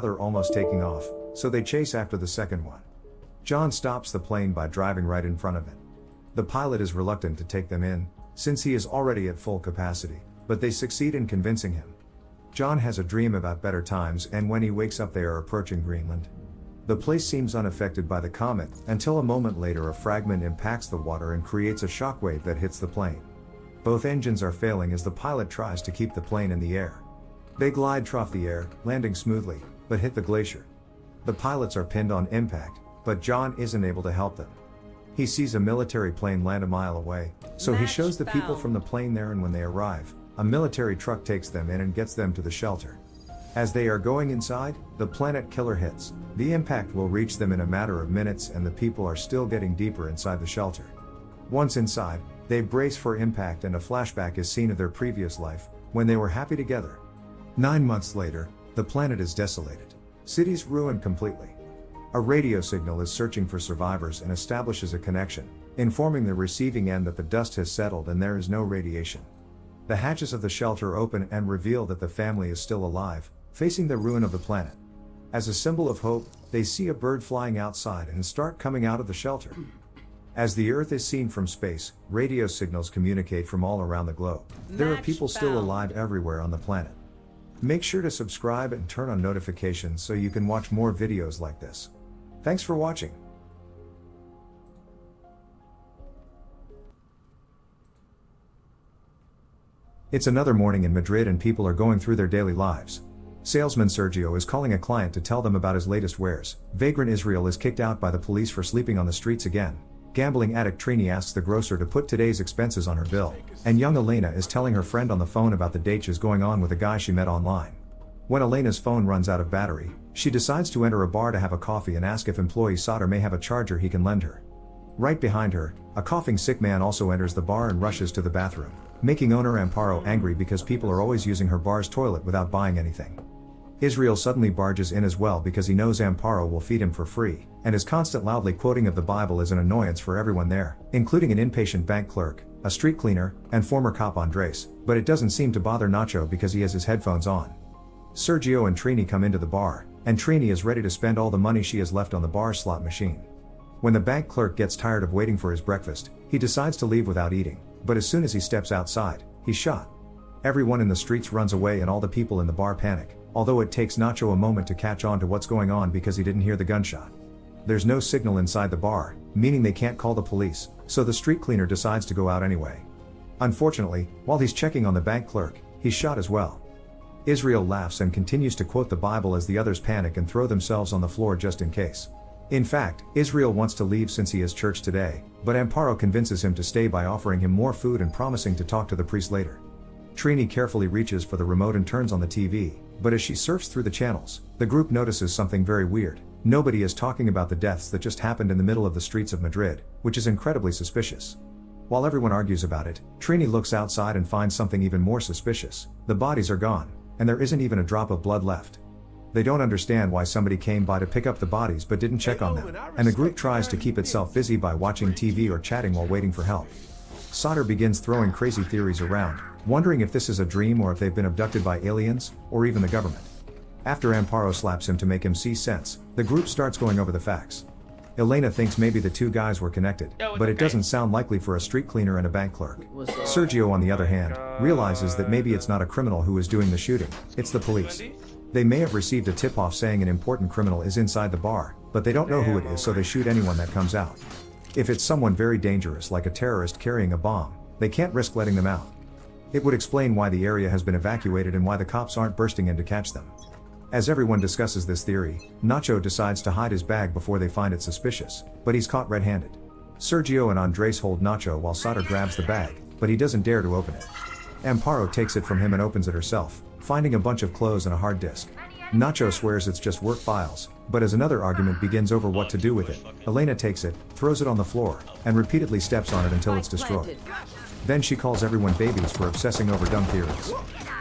are almost taking off, so they chase after the second one. John stops the plane by driving right in front of it. The pilot is reluctant to take them in, since he is already at full capacity, but they succeed in convincing him. John has a dream about better times, and when he wakes up they are approaching Greenland. The place seems unaffected by the comet, until a moment later a fragment impacts the water and creates a shockwave that hits the plane. Both engines are failing as the pilot tries to keep the plane in the air. They glide trough the air, landing smoothly, but hit the glacier. The pilots are pinned on impact, but John isn't able to help them. He sees a military plane land a mile away, so he shows the people from the plane there, and when they arrive, a military truck takes them in and gets them to the shelter. As they are going inside, the planet killer hits. The impact will reach them in a matter of minutes, and the people are still getting deeper inside the shelter. Once inside, they brace for impact, and a flashback is seen of their previous life, when they were happy together. 9 months later, the planet is desolated. Cities ruined completely. A radio signal is searching for survivors and establishes a connection, informing the receiving end that the dust has settled and there is no radiation. The hatches of the shelter open and reveal that the family is still alive, facing the ruin of the planet. As a symbol of hope, they see a bird flying outside and start coming out of the shelter. As the Earth is seen from space, radio signals communicate from all around the globe. There are people still alive everywhere on the planet. Make sure to subscribe and turn on notifications so you can watch more videos like this. Thanks for watching. It's another morning in Madrid and people are going through their daily lives. Salesman Sergio is calling a client to tell them about his latest wares. Vagrant Israel is kicked out by the police for sleeping on the streets again. Gambling addict Trini asks the grocer to put today's expenses on her bill. And young Elena is telling her friend on the phone about the date she's going on with a guy she met online. When Elena's phone runs out of battery, she decides to enter a bar to have a coffee and ask if employee Sauter may have a charger he can lend her. Right behind her, a coughing sick man also enters the bar and rushes to the bathroom, making owner Amparo angry because people are always using her bar's toilet without buying anything. Israel suddenly barges in as well because he knows Amparo will feed him for free, and his constant loudly quoting of the Bible is an annoyance for everyone there, including an impatient bank clerk, a street cleaner, and former cop Andres, but it doesn't seem to bother Nacho because he has his headphones on. Sergio and Trini come into the bar, and Trini is ready to spend all the money she has left on the bar slot machine. When the bank clerk gets tired of waiting for his breakfast, he decides to leave without eating, but as soon as he steps outside, he's shot. Everyone in the streets runs away and all the people in the bar panic, although it takes Nacho a moment to catch on to what's going on because he didn't hear the gunshot. There's no signal inside the bar, meaning they can't call the police, so the street cleaner decides to go out anyway. Unfortunately, while he's checking on the bank clerk, he's shot as well. Israel laughs and continues to quote the Bible as the others panic and throw themselves on the floor just in case. In fact, Israel wants to leave since he has church today, but Amparo convinces him to stay by offering him more food and promising to talk to the priest later. Trini carefully reaches for the remote and turns on the TV, but as she surfs through the channels, the group notices something very weird. Nobody is talking about the deaths that just happened in the middle of the streets of Madrid, which is incredibly suspicious. While everyone argues about it, Trini looks outside and finds something even more suspicious. The bodies are gone, and there isn't even a drop of blood left. They don't understand why somebody came by to pick up the bodies but didn't check on them, and the group tries to keep itself busy by watching TV or chatting while waiting for help. Sauter begins throwing crazy theories around, wondering if this is a dream or if they've been abducted by aliens, or even the government. After Amparo slaps him to make him see sense, the group starts going over the facts. Elena thinks maybe the two guys were connected, but it doesn't sound likely for a street cleaner and a bank clerk. Sergio, on the other hand, realizes that maybe it's not a criminal who is doing the shooting, it's the police. They may have received a tip-off saying an important criminal is inside the bar, but they don't know who it is, so they shoot anyone that comes out. If it's someone very dangerous like a terrorist carrying a bomb, they can't risk letting them out. It would explain why the area has been evacuated and why the cops aren't bursting in to catch them. As everyone discusses this theory, Nacho decides to hide his bag before they find it suspicious, but he's caught red-handed. Sergio and Andres hold Nacho while Sauter grabs the bag, but he doesn't dare to open it. Amparo takes it from him and opens it herself, finding a bunch of clothes and a hard disk. Nacho swears it's just work files, but as another argument begins over what to do with it, Elena takes it, throws it on the floor, and repeatedly steps on it until it's destroyed. Then she calls everyone babies for obsessing over dumb theories.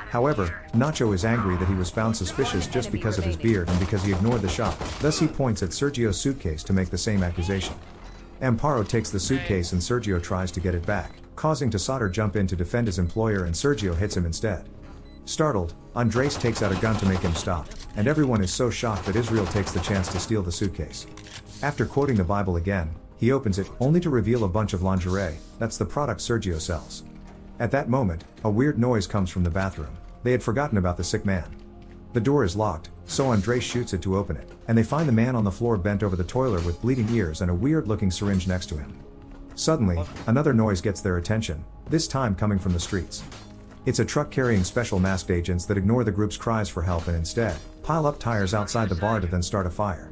However, Nacho is angry that he was found suspicious just because of his beard and because he ignored the shot, thus he points at Sergio's suitcase to make the same accusation. Amparo takes the suitcase and Sergio tries to get it back, causing Sauter jump in to defend his employer and Sergio hits him instead. Startled, Andres takes out a gun to make him stop, and everyone is so shocked that Israel takes the chance to steal the suitcase. After quoting the Bible again, he opens it, only to reveal a bunch of lingerie. That's the product Sergio sells. At that moment, a weird noise comes from the bathroom. They had forgotten about the sick man. The door is locked, so Andres shoots it to open it, and they find the man on the floor bent over the toilet with bleeding ears and a weird-looking syringe next to him. Suddenly, another noise gets their attention, this time coming from the streets. It's a truck carrying special masked agents that ignore the group's cries for help and instead pile up tires outside the bar to then start a fire.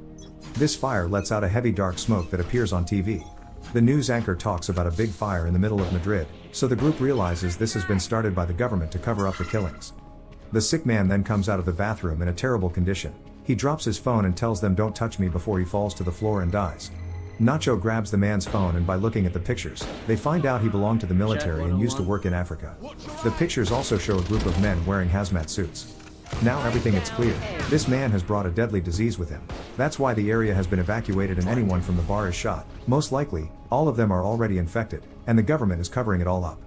This fire lets out a heavy dark smoke that appears on TV. The news anchor talks about a big fire in the middle of Madrid, so the group realizes this has been started by the government to cover up the killings. The sick man then comes out of the bathroom in a terrible condition. He drops his phone and tells them don't touch me before he falls to the floor and dies. Nacho grabs the man's phone and by looking at the pictures, they find out he belonged to the military and used to work in Africa. The pictures also show a group of men wearing hazmat suits. Now everything is clear. This man has brought a deadly disease with him. That's why the area has been evacuated and anyone from the bar is shot. Most likely, all of them are already infected, and the government is covering it all up.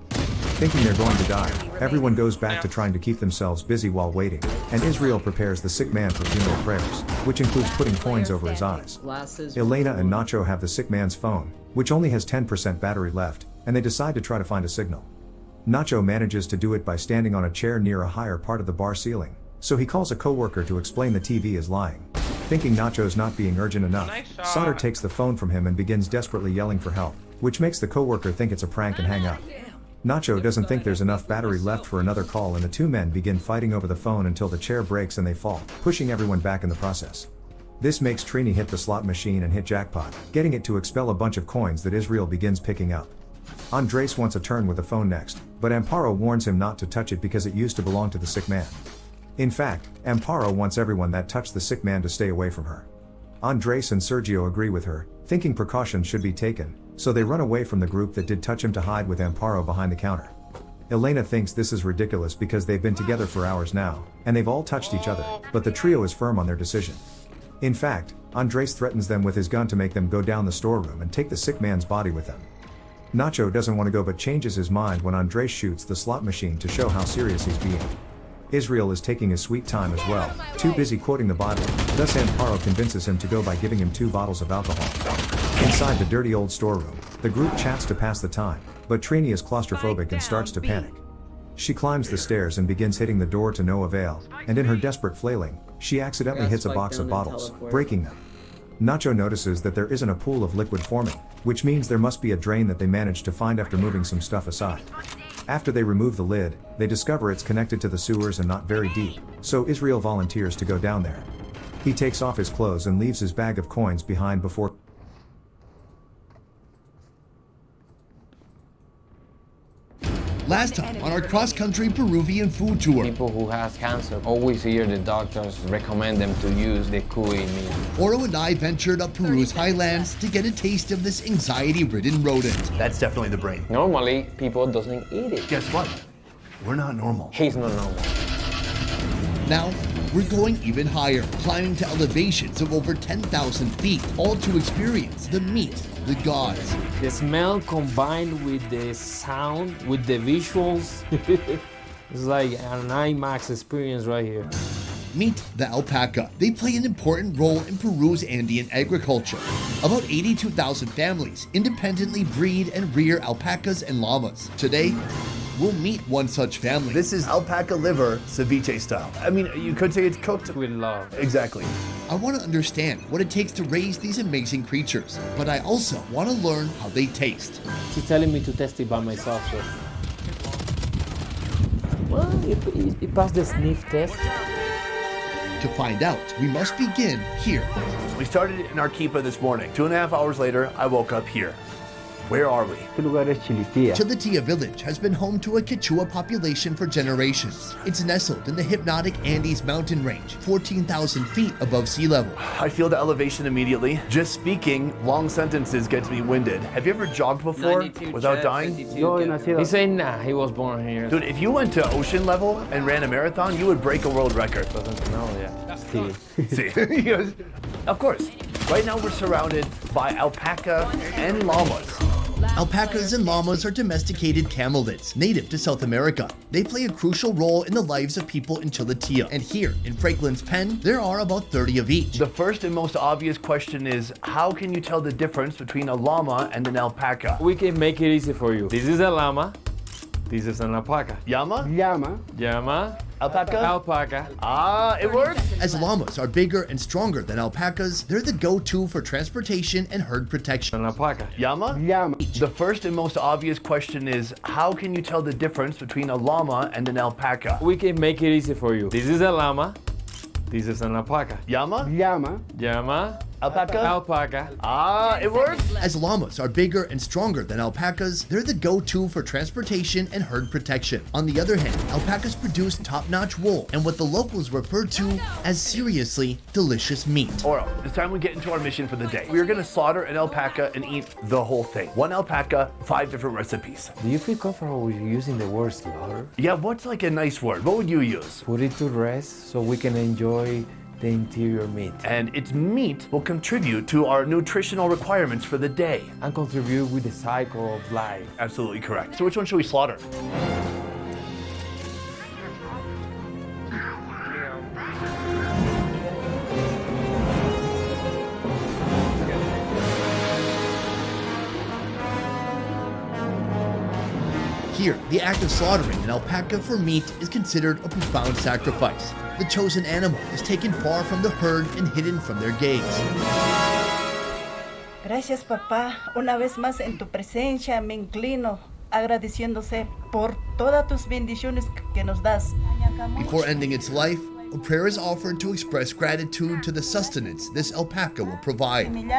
Thinking they're going to die, everyone goes back to trying to keep themselves busy while waiting, and Israel prepares the sick man for funeral prayers, which includes putting coins over his eyes. Elena and Nacho have the sick man's phone, which only has 10% battery left, and they decide to try to find a signal. Nacho manages to do it by standing on a chair near a higher part of the bar ceiling, so he calls a coworker to explain the TV is lying. Thinking Nacho's not being urgent enough, Sauter takes the phone from him and begins desperately yelling for help, which makes the coworker think it's a prank and hang up. Nacho doesn't think there's enough battery left for another call and the two men begin fighting over the phone until the chair breaks and they fall, pushing everyone back in the process. This makes Trini hit the slot machine and hit jackpot, getting it to expel a bunch of coins that Israel begins picking up. Andres wants a turn with the phone next, but Amparo warns him not to touch it because it used to belong to the sick man. In fact, Amparo wants everyone that touched the sick man to stay away from her. Andres and Sergio agree with her, thinking precautions should be taken, so they run away from the group that did touch him to hide with Amparo behind the counter. Elena thinks this is ridiculous because they've been together for hours now, and they've all touched each other, but the trio is firm on their decision. In fact, Andres threatens them with his gun to make them go down the storeroom and take the sick man's body with them. Nacho doesn't want to go but changes his mind when Andres shoots the slot machine to show how serious he's being. Israel is taking his sweet time as well, too busy quoting the Bible, thus Amparo convinces him to go by giving him 2 bottles of alcohol. Inside the dirty old storeroom, the group chats to pass the time, but Trini is claustrophobic and starts to panic. She climbs the stairs and begins hitting the door to no avail, and in her desperate flailing, she accidentally hits a box of bottles, breaking them. Nacho notices that there isn't a pool of liquid forming, which means there must be a drain that they managed to find after moving some stuff aside. After they remove the lid, they discover it's connected to the sewers and not very deep, so Israel volunteers to go down there. He takes off his clothes and leaves his bag of coins behind before Last time on our cross-country Peruvian food tour, People who has cancer always hear the doctors recommend them to use the cuy meat. Oro and I ventured up Peru's highlands to get a taste of this anxiety-ridden rodent. That's definitely the brain. Normally, people doesn't eat it. Guess what? We're not normal. He's not normal. Now, we're going even higher, climbing to elevations of over 10,000 feet, all to experience the meat of the gods. The smell combined with the sound, with the visuals, it's like an IMAX experience right here. Meet the alpaca. They play an important role in Peru's Andean agriculture. About 82,000 families independently breed and rear alpacas and llamas. Today, we'll meet one such family. This is alpaca liver ceviche style. I mean, you could say it's cooked. With love. Exactly. I want to understand what it takes to raise these amazing creatures, but I also want to learn how they taste. She's telling me to test it by myself, so. Well, it passed the sniff test. To find out, we must begin here. We started in Arequipa this morning. 2.5 hours later, I woke up here. Where are we? Chilitia village has been home to a Quechua population for generations. It's nestled in the hypnotic Andes mountain range, 14,000 feet above sea level. I feel the elevation immediately. Just speaking long sentences gets me winded. Have you ever jogged before without dying? He's saying, nah, he was born here. Dude, if you went to ocean level and ran a marathon, you would break a world record. Doesn't know yet. See, he goes, of course. Right now we're surrounded by alpaca and llamas. Alpacas and llamas are domesticated camelids, native to South America. They play a crucial role in the lives of people in Chiletia, and here in Franklin's pen, there are about 30 of each. The first and most obvious question is, how can you tell the difference between a llama and an alpaca? We can make it easy for you. This is a llama. This is an alpaca. Llama? Llama. Alpaca? Alpaca. Ah, it works? As llamas are bigger and stronger than alpacas, they're the go-to for transportation and herd protection. An alpaca. Llama? The first and most obvious question is, how can you tell the difference between a llama and an alpaca? We can make it easy for you. This is a llama. This is an alpaca. Llama? Llama. Alpaca? Alpaca. Ah, it works? As llamas are bigger and stronger than alpacas, they're the go-to for transportation and herd protection. On the other hand, alpacas produce top-notch wool and what the locals refer to as seriously delicious meat. Oro, it's time we get into our mission for the day. We are gonna slaughter an alpaca and eat the whole thing. One alpaca, 5 different recipes. Do you feel comfortable with using the word slaughter? Yeah, what's like a nice word? What would you use? Put it to rest so we can enjoy the interior meat. And its meat will contribute to our nutritional requirements for the day. And contribute with the cycle of life. Absolutely correct. So which one should we slaughter? Here, the act of slaughtering an alpaca for meat is considered a profound sacrifice. The chosen animal is taken far from the herd and hidden from their gaze. Gracias, papá. Una vez más en tu presencia me inclino, agradeciéndose por todas tus bendiciones que nos das. Before ending its life, a prayer is offered to express gratitude to the sustenance this alpaca will provide. Amen.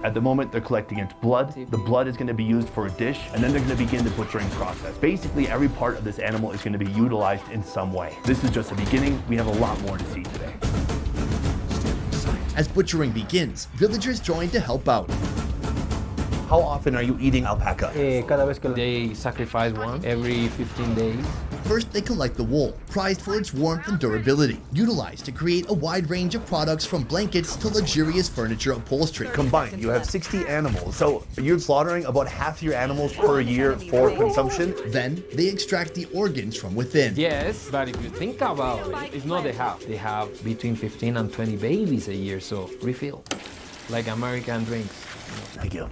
At the moment, they're collecting its blood. The blood is going to be used for a dish, and then they're going to begin the butchering process. Basically, every part of this animal is going to be utilized in some way. This is just the beginning. We have a lot more to see today. As butchering begins, villagers join to help out. How often are you eating alpaca? They sacrifice one every 15 days. First, they collect the wool, prized for its warmth and durability, utilized to create a wide range of products from blankets to luxurious furniture upholstery. Combined, you have 60 animals. So you're slaughtering about half your animals per year for consumption? Then, they extract the organs from within. Yes, but if you think about it, it's not the half. They have between 15 and 20 babies a year, so refill. Like American drinks. Thank you.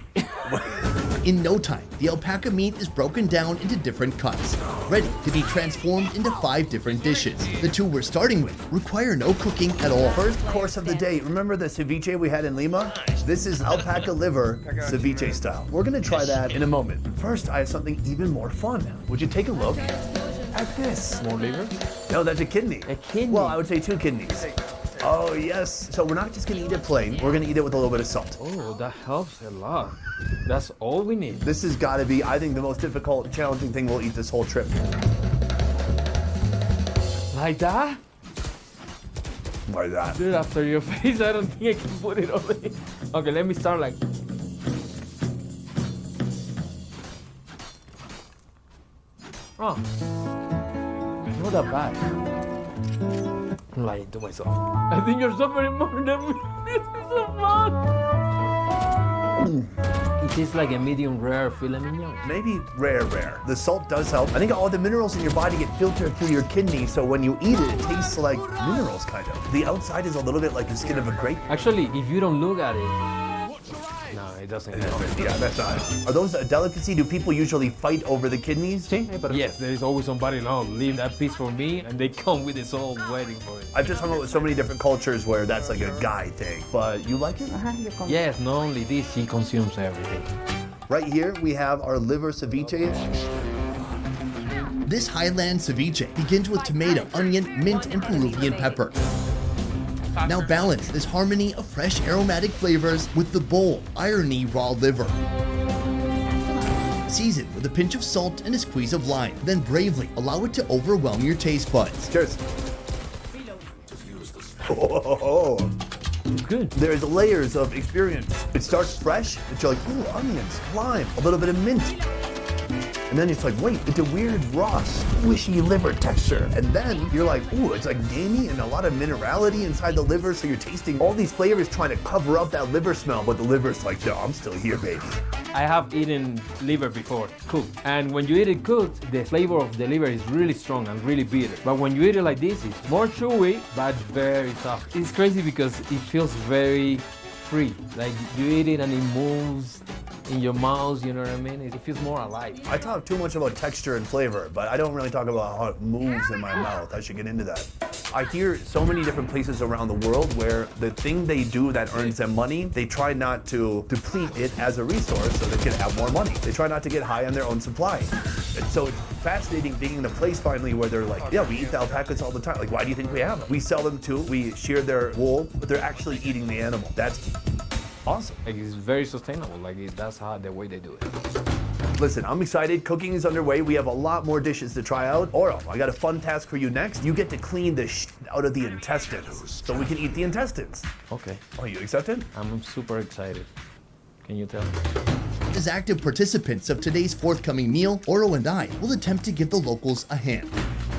In no time, the alpaca meat is broken down into different cuts, ready to be transformed into 5 different dishes. The 2 we're starting with require no cooking at all. First course of the day. Remember the ceviche we had in Lima? This is alpaca liver ceviche style. We're gonna try that in a moment. First, I have something even more fun. Would you take a look at this? More liver? No, that's a kidney. A kidney? Well, I would say 2 kidneys. Oh, yes. So we're not just gonna eat it plain. We're gonna eat it with a little bit of salt. Oh, that helps a lot. That's all we need. This has gotta be, I think, the most difficult, challenging thing we'll eat this whole trip. Like that? Like that. Dude, after your face, I don't think I can put it over there. Okay, let me start like... Oh. Not that bad. I'm lying to myself. I think you're suffering more than me. This is so fun. It tastes like a medium rare filet mignon. Maybe rare. The salt does help. I think all the minerals in your body get filtered through your kidney, so when you eat it, it tastes like minerals, kind of. The outside is a little bit like the skin of a grape. Actually, if you don't look at it, no, it doesn't help. Yeah, that's not. Are those a delicacy? Do people usually fight over the kidneys? Yes, there is always somebody, no, leave that piece for me, and they come with this all waiting for it. I've just hung out with so many different cultures where that's like a guy thing. But you like it? Yes, not only this, she consumes everything. Right here, we have our liver ceviche. This highland ceviche begins with tomato, onion, mint, and Peruvian pepper. Now balance this harmony of fresh aromatic flavors with the bold, irony raw liver. Season with a pinch of salt and a squeeze of lime, then bravely allow it to overwhelm your taste buds. Cheers. Oh. Good. There's layers of experience. It starts fresh, it's like, ooh, onions, lime, a little bit of mint. And then it's like, wait, it's a weird raw, squishy liver texture. And then you're like, ooh, it's like gamey and a lot of minerality inside the liver. So you're tasting all these flavors trying to cover up that liver smell, but the liver's like, no, I'm still here, baby. I have eaten liver before, cooked. And when you eat it cooked, the flavor of the liver is really strong and really bitter. But when you eat it like this, it's more chewy, but very soft. It's crazy because it feels very free. Like you eat it and it moves in your mouth, you know what I mean? It feels more alive. I talk too much about texture and flavor, but I don't really talk about how it moves in my mouth. I should get into that. I hear so many different places around the world where the thing they do that earns them money, they try not to deplete it as a resource so they can have more money. They try not to get high on their own supply. And so it's fascinating being in a place finally where they're like, yeah, we eat the alpacas all the time. Like, why do you think we have them? We sell them too, we shear their wool, but they're actually eating the animal. That's awesome. Like it's very sustainable. Like that's how the way they do it. Listen, I'm excited. Cooking is underway. We have a lot more dishes to try out. Oro, I got a fun task for you next. You get to clean the out of the intestines so we can eat the intestines. Okay. Are you accepted? I'm super excited. Can you tell? As active participants of today's forthcoming meal, Oro and I will attempt to give the locals a hand.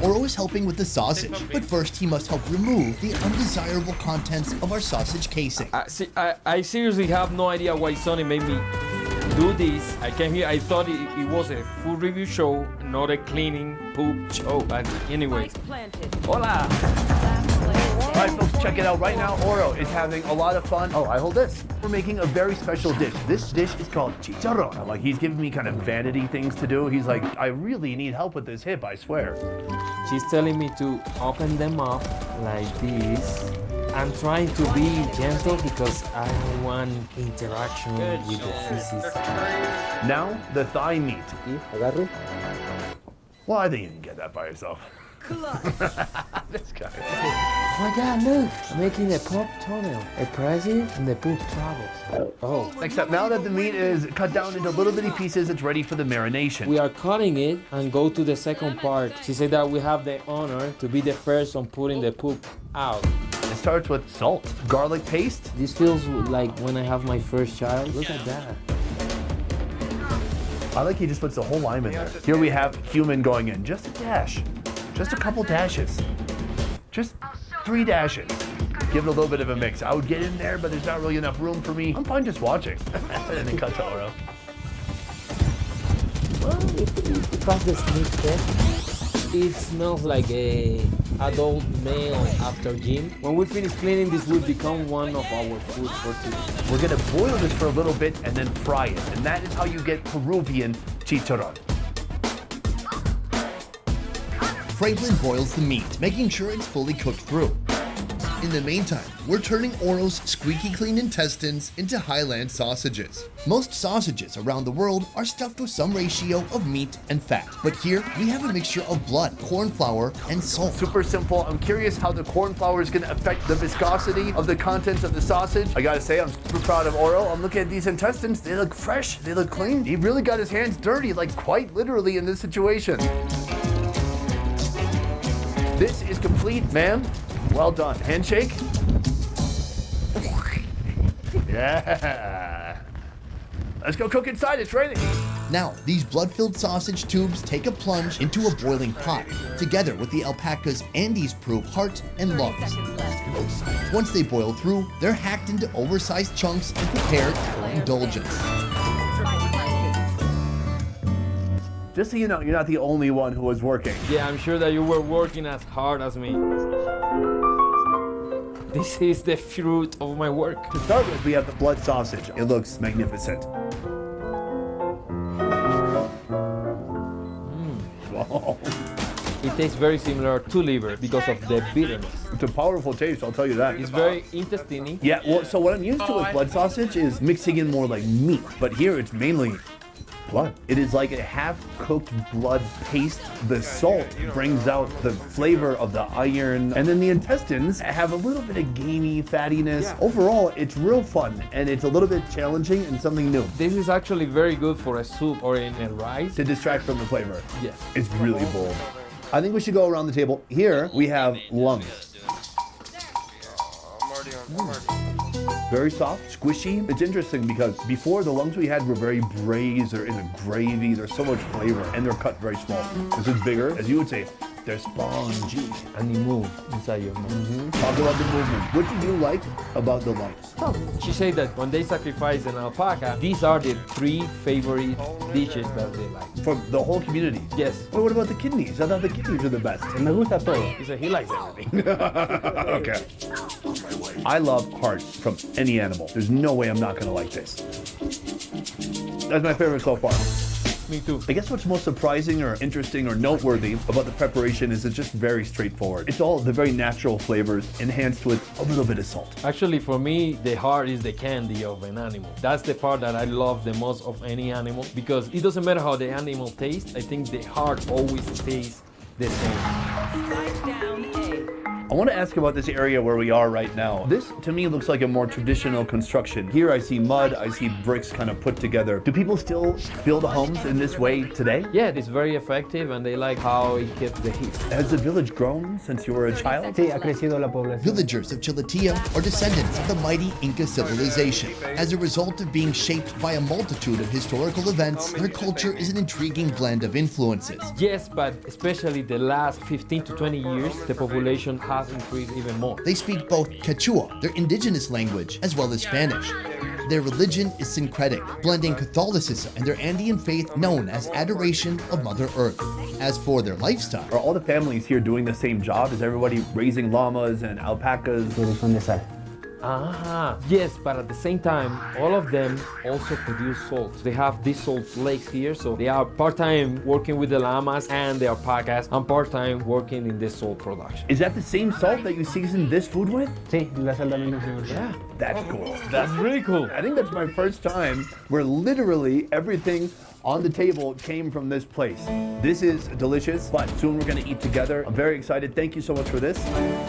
Oro is helping with the sausage, but first he must help remove the undesirable contents of our sausage casing. I seriously have no idea why Sonny made me do this. I came here, I thought it was a food review show, not a cleaning poop show. But anyways, hola! All right, folks, check it out. Right now, Oro is having a lot of fun. Oh, I hold this. We're making a very special dish. This dish is called chicharrón. Like, he's giving me kind of vanity things to do. He's like, I really need help with this hip, I swear. She's telling me to open them up like this. I'm trying to be gentle because I want interaction with the feces. Now, the thigh meat. Well, I think you can get that by yourself. This guy. Oh my God, look! I'm making a pop tunnel, a present, and the poop travels. Oh. Except now that the meat is cut down into little bitty pieces, it's ready for the marination. We are cutting it and go to the second part. She said that we have the honor to be the first on putting the poop out. It starts with salt, garlic paste. This feels like when I have my first child. Look at that. I like he just puts the whole lime in there. Here we have cumin going in, just a dash. Just a couple dashes. Just 3 dashes. Give it a little bit of a mix. I would get in there, but there's not really enough room for me. I'm fine just watching. And then cut to Oro. Well, it passed the sniff test. It smells like a adult male after gym. When we finish cleaning, this will become one of our food for today. We're gonna boil this for a little bit and then fry it. And that is how you get Peruvian chicharrón. Franklin boils the meat, making sure it's fully cooked through. In the meantime, we're turning Oro's squeaky clean intestines into Highland sausages. Most sausages around the world are stuffed with some ratio of meat and fat, but here we have a mixture of blood, corn flour, and salt. Super simple. I'm curious how the corn flour is gonna affect the viscosity of the contents of the sausage. I gotta say, I'm super proud of Oro. I'm looking at these intestines. They look fresh, they look clean. He really got his hands dirty, like quite literally in this situation. This is complete, ma'am. Well done. Handshake. Yeah. Let's go cook inside. It's ready. Now, these blood-filled sausage tubes take a plunge into a boiling pot, together with the alpaca's Andes-proof heart and lungs. Once they boil through, they're hacked into oversized chunks and prepared for indulgence. Just so you know, you're not the only one who was working. Yeah, I'm sure that you were working as hard as me. This is the fruit of my work. To start with, we have the blood sausage. It looks magnificent. Wow. It tastes very similar to liver because of the bitterness. It's a powerful taste, I'll tell you that. It's very intestinal. Yeah, well, so what I'm used to with blood sausage is mixing in more like meat, but here it's mainly blood. It is like a half-cooked blood paste. The salt brings out the flavor of the iron, and then the intestines have a little bit of gamey fattiness. Overall, it's real fun, and it's a little bit challenging and something new. This is actually very good for a soup or in a rice. To distract from the flavor. Yes. It's really bold. I think we should go around the table. Here, we have lungs. Very soft, squishy. It's interesting because before the lungs we had were very braised, they're in a gravy, there's so much flavor, and they're cut very small. This is bigger, as you would say, they're spongy. And you move inside your mouth. Talk about the movement. What do you like about the lungs? She said that when they sacrifice an alpaca, these are the 3 favorite dishes that they like. From the whole community? Yes. Well, what about the kidneys? I thought the kidneys are the best. Me gusta todo. He said he likes everything. Okay. I love heart from any animal. There's no way I'm not gonna like this. That's my favorite so far. Me too. I guess what's most surprising or interesting or noteworthy about the preparation is it's just very straightforward. It's all the very natural flavors enhanced with a little bit of salt. Actually, for me, the heart is the candy of an animal. That's the part that I love the most of any animal because it doesn't matter how the animal tastes. I think the heart always tastes the same. Strike down A. I want to ask about this area where we are right now. This, to me, looks like a more traditional construction. Here I see mud, I see bricks kind of put together. Do people still build homes in this way today? Yeah, it's very effective and they like how it keeps the heat. Has the village grown since you were a child? Sí, ha crecido la población. Villagers of Chiletia are descendants of the mighty Inca civilization. As a result of being shaped by a multitude of historical events, their culture is an intriguing blend of influences. Yes, but especially the last 15 to 20 years, the population has increased even more. They speak both Quechua, their indigenous language, as well as Spanish. Their religion is syncretic, blending Catholicism and their Andean faith known as adoration of Mother Earth. As for their lifestyle, Are all the families here doing the same job? Is everybody raising llamas and alpacas? Yes, but at the same time, all of them also produce salt. They have these salt lakes here, so they are part-time working with the llamas and the alpacas, and part-time working in this salt production. Is that the same salt that you season this food with? Sí, la sal también es Yeah. That's cool. That's really cool. I think that's my first time where literally everything on the table came from this place. This is delicious, but soon we're gonna eat together. I'm very excited. Thank you so much for this.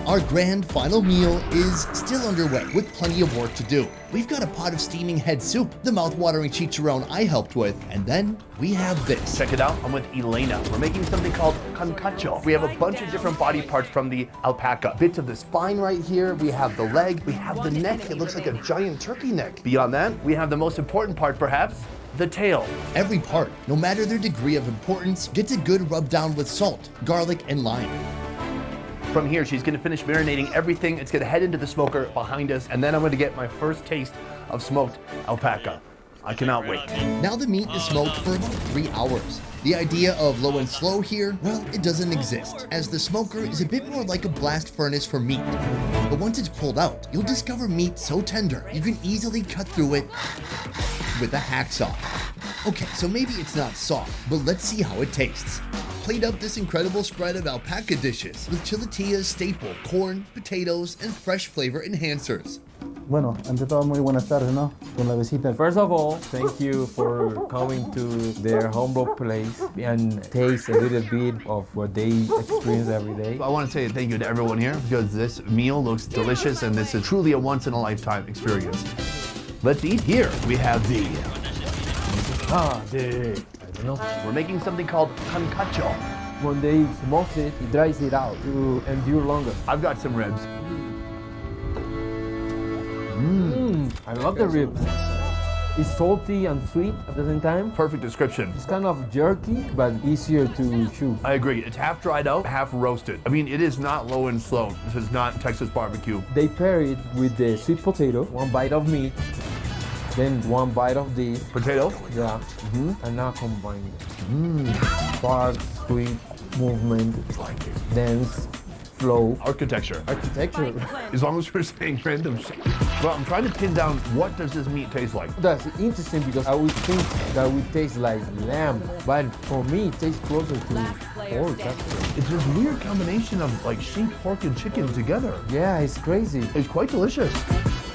our grand final meal is still underway with plenty of work to do. We've got a pot of steaming head soup, the mouth-watering chicharron I helped with, and then we have this. Check it out. I'm with Elena. We're making something called cancacho. We have a bunch of different body parts from the alpaca. Bits of the spine right here. We have the leg. We have the neck. It looks like a giant turkey neck. Beyond that, we have the most important part, perhaps, the tail. Every part, no matter their degree of importance, gets a good rub down with salt, garlic, and lime. From here, she's gonna finish marinating everything. It's gonna head into the smoker behind us, and then I'm gonna get my first taste of smoked alpaca. I cannot wait. Now the meat is smoked for about 3 hours. The idea of low and slow here, well, it doesn't exist, as the smoker is a bit more like a blast furnace for meat. But once it's pulled out, you'll discover meat so tender, you can easily cut through it with a hacksaw. Okay, so maybe it's not soft, but let's see how it tastes. Plate up this incredible spread of alpaca dishes with Chiletia's staple corn, potatoes, and fresh flavor enhancers. Bueno, ante todo, muy buenas tardes, ¿no? Con la visita. First of all, thank you for coming to their humble place and taste a little bit of what they experience every day. I want to say thank you to everyone here because this meal looks delicious and this is truly a once-in-a-lifetime experience. Let's eat here. We have the... I don't know. We're making something called cancacho. When they smoke it, it dries it out to endure longer. I've got some ribs. I love the ribs. It's salty and sweet at the same time. Perfect description. It's kind of jerky, but easier to chew. I agree. It's half dried out, half roasted. I mean, it is not low and slow. This is not Texas barbecue. They pair it with the sweet potato, one bite of meat, then one bite of this. Potato? Yeah. And now combine it. Spark, sweet, movement, dense, flow. Architecture. Architecture. As long as we're saying random shit. Well, I'm trying to pin down what does this meat taste like. That's interesting because I would think that would taste like lamb, but for me it tastes closer to pork. Actually. It's this weird combination of like sheep, pork, and chicken together. Yeah, it's crazy. It's quite delicious.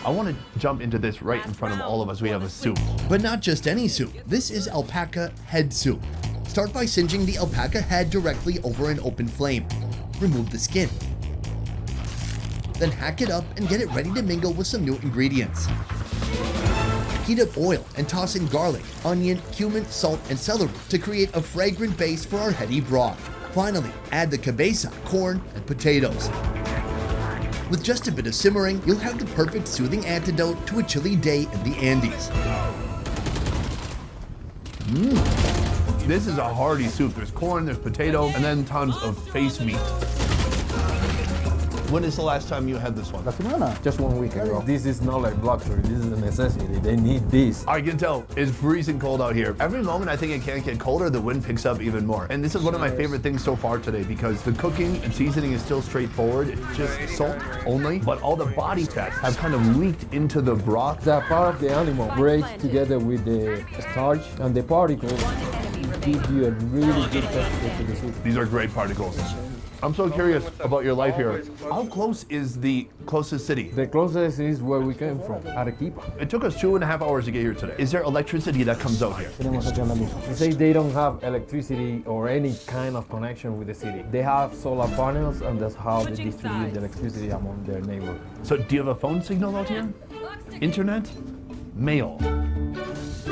I want to jump into this right in front of all of us. We have a soup. But not just any soup. This is alpaca head soup. Start by singeing the alpaca head directly over an open flame. Remove the skin. Then hack it up and get it ready to mingle with some new ingredients. Heat up oil and toss in garlic, onion, cumin, salt, and celery to create a fragrant base for our heady broth. Finally, add the cabeza, corn, and potatoes. With just a bit of simmering, you'll have the perfect soothing antidote to a chilly day in the Andes. This is a hearty soup. There's corn, there's potato, and then tons of face meat. When is the last time you had this one? La semana. Just 1 week ago. This is not like luxury, this is a necessity. They need this. I can tell it's freezing cold out here. Every moment I think it can't get colder, the wind picks up even more. And this is one of my favorite things so far today because the cooking and seasoning is still straightforward. It's just salt only, but all the body fats have kind of leaked into the broth. The part of the animal breaks together with the starch and the particles give you a really good texture to the soup. These are great particles. I'm so curious about your life here. How close is the closest city? The closest is where we came from, Arequipa. It took us 2.5 hours to get here today. Is there electricity that comes out here? Tenemos aquí la misma. They say they don't have electricity or any kind of connection with the city. They have solar panels and that's how they distribute the electricity among their neighborhood. So do you have a phone signal out here? Internet? Mail?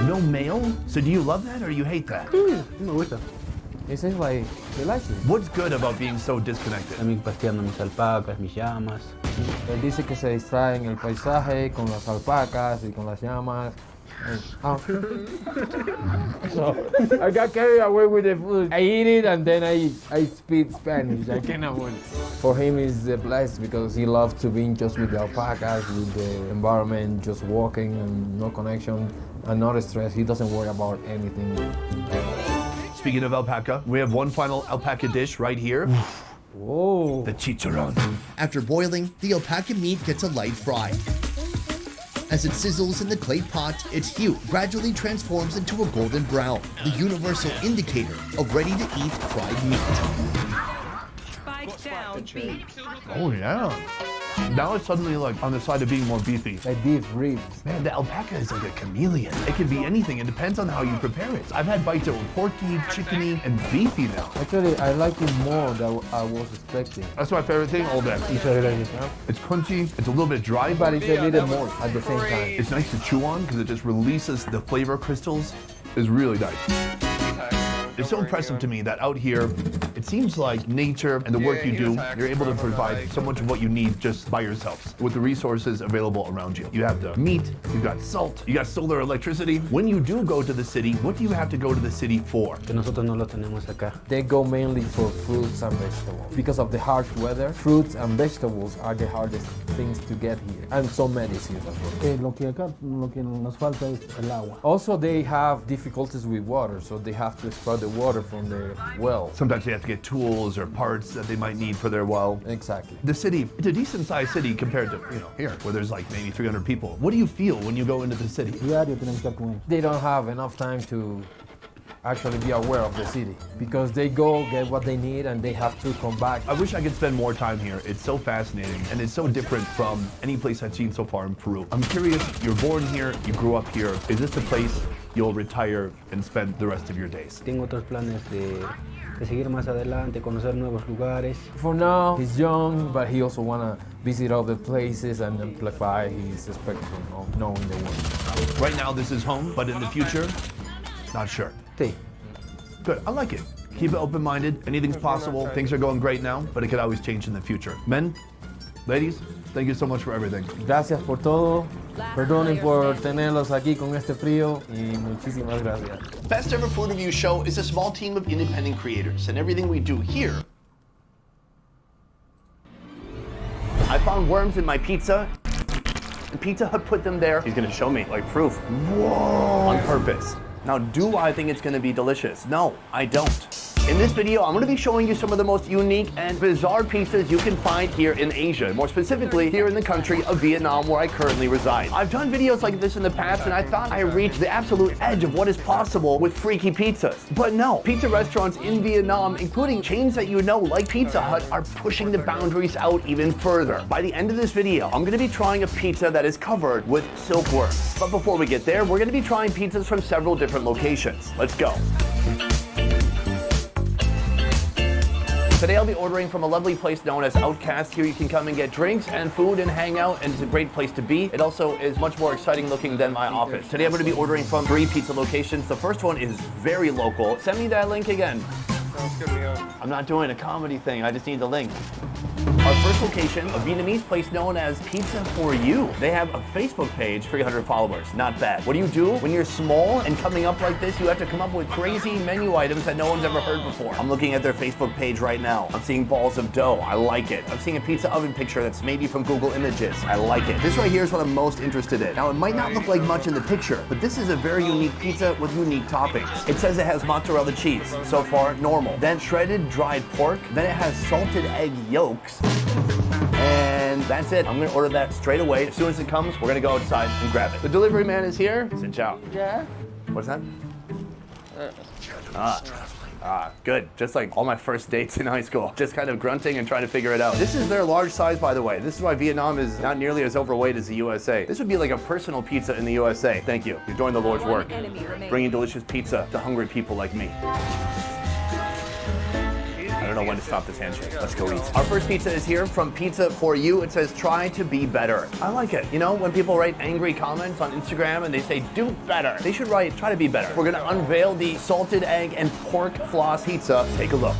No mail? So do you love that or you hate that? Me gusta. It seems like they like it. What's good about being so disconnected? También pasteando mis alpacas, mis llamas. Él dice que se distrae en el paisaje con las alpacas y con las llamas. So I got carried away with the food. I eat it and then I speak Spanish. I can't avoid it. For him, it's blessed because he loves to be just with the alpacas, with the environment, just walking and no connection and not stress. He doesn't worry about anything. Speaking of alpaca, we have one final alpaca dish right here. Whoa. The chicharron. After boiling, the alpaca meat gets a light fry. As it sizzles in the clay pot, its hue gradually transforms into a golden brown, the universal indicator of ready-to-eat fried meat. Spike down B. Oh yeah. Now it's suddenly like on the side of being more beefy. Like beef ribs. Man, the alpaca is like a chameleon. It can be anything. It depends on how you prepare it. I've had bites that were porky, chickeny, and beefy now. Actually, I like it more than I was expecting. That's my favorite thing all day. It's crunchy, it's a little bit dry, But but it's a little more at the same time. it's nice to chew on because it just releases the flavor crystals. It's really nice. It's so impressive to me that out here, it seems like nature and the work you do, you're able to provide so much of what you need just by yourselves with the resources available around you. You have the meat, you've got salt, you got solar electricity. When you do go to the city, what do you have to go to the city for? Que nosotros no lo tenemos acá. They go mainly for fruits and vegetables. Because of the harsh weather, fruits and vegetables are the hardest things to get here. And some medicines as well. Lo que acá, lo que nos falta es el agua. Also, they have difficulties with water, so they have to extract the water from the well. Sometimes they have to get tools or parts that they might need for their well. Exactly. The city, it's a decent sized city compared to, here, where there's like maybe 300 people. What do you feel when you go into the city? Diario tenemos que estar con él. They don't have enough time to actually be aware of the city because they go get what they need and they have to come back. I wish I could spend more time here. It's so fascinating and it's so different from any place I've seen so far in Peru. I'm curious, you're born here, you grew up here. Is this the place you'll retire and spend the rest of your days? Tengo otros planes de seguir más adelante, conocer nuevos lugares. For now, he's young, but he also want to visit other places and amplify his spectrum of knowing the world. Right now, this is home, but in the future, not sure. Sí. Good, I like it. Keep it open-minded. Anything's possible. Things are going great now, but it could always change in the future. Men, ladies, thank you so much for everything. Gracias por todo. Perdonen por tenerlos aquí con este frío y muchísimas gracias. Best Ever Food Review Show is a small team of independent creators, and everything we do here. I found worms in my pizza. The Pizza Hut put them there. He's gonna show me, like proof. Whoa! On purpose. Now, do I think it's gonna be delicious? No, I don't. In this video, I'm gonna be showing you some of the most unique and bizarre pizzas you can find here in Asia, more specifically here in the country of Vietnam where I currently reside. I've done videos like this in the past and I thought I reached the absolute edge of what is possible with freaky pizzas. But no, pizza restaurants in Vietnam, including chains that you know like Pizza Hut, are pushing the boundaries out even further. By the end of this video, I'm gonna be trying a pizza that is covered with silkworms. But before we get there, we're gonna be trying pizzas from several different locations. Let's go. Today I'll be ordering from a lovely place known as Outcast. Here you can come and get drinks and food and hang out, and it's a great place to be. It also is much more exciting looking than my office. Today I'm going to be ordering from 3 pizza locations. The first one is very local. Send me that link again. I'm not doing a comedy thing, I just need the link. Our first location, a Vietnamese place known as Pizza For You. They have a Facebook page, 300 followers. Not bad. What do you do when you're small and coming up like this? You have to come up with crazy menu items that no one's ever heard before. I'm looking at their Facebook page right now. I'm seeing balls of dough. I like it. I'm seeing a pizza oven picture that's maybe from Google Images. I like it. This right here is what I'm most interested in. Now, it might not look like much in the picture, but this is a very unique pizza with unique toppings. It says it has mozzarella cheese. So far, normal. Then shredded dried pork. Then it has salted egg yolks. And that's it. I'm gonna order that straight away. As soon as it comes, we're gonna go outside and grab it. The delivery man is here. Sit down. Yeah. What's that? Good. Just like all my first dates in high school. Just kind of grunting and trying to figure it out. This is their large size, by the way. This is why Vietnam is not nearly as overweight as the USA. This would be like a personal pizza in the USA. Thank you. You're doing the Lord's work. Bringing delicious pizza to hungry people like me. I don't know when to stop this handshake. Let's go eat. Our first pizza is here from Pizza For You. It says, try to be better. I like it. You know, when people write angry comments on Instagram and they say, do better, they should write, try to be better. We're gonna unveil the salted egg and pork floss pizza. Take a look.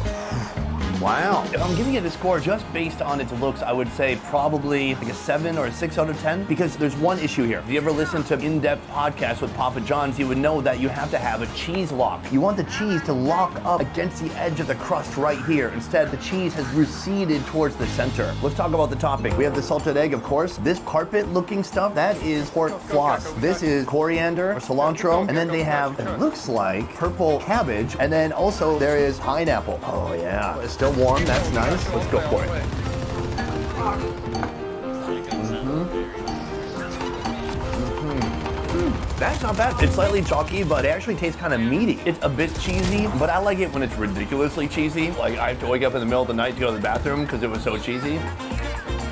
Wow. If I'm giving it a score just based on its looks, I would say probably like a 7 or a 6 out of 10, because there's one issue here. If you ever listen to in-depth podcasts with Papa John's, you would know that you have to have a cheese lock. You want the cheese to lock up against the edge of the crust right here. Instead, the cheese has receded towards the center. Let's talk about the topping. We have the salted egg, of course. This carpet-looking stuff, that is pork floss. This is coriander or cilantro, and then they have, it looks like, purple cabbage, and then also there is pineapple. Oh yeah, it's still warm, that's nice. Let's go for it. That's not bad. It's slightly chalky, but it actually tastes kind of meaty. It's a bit cheesy, but I like it when it's ridiculously cheesy. Like I have to wake up in the middle of the night to go to the bathroom because it was so cheesy.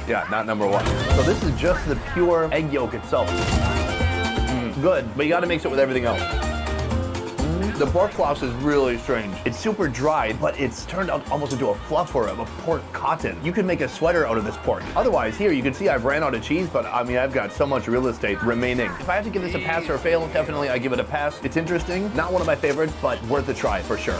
Yeah, not number one. So this is just the pure egg yolk itself. Good, but you gotta mix it with everything else. The pork floss is really strange. It's super dry, but it's turned out almost into a fluffer of a pork cotton. You could make a sweater out of this pork. Otherwise, here you can see I've ran out of cheese, but I mean, I've got so much real estate remaining. If I have to give this a pass or a fail, definitely I give it a pass. It's interesting, not one of my favorites, but worth a try for sure.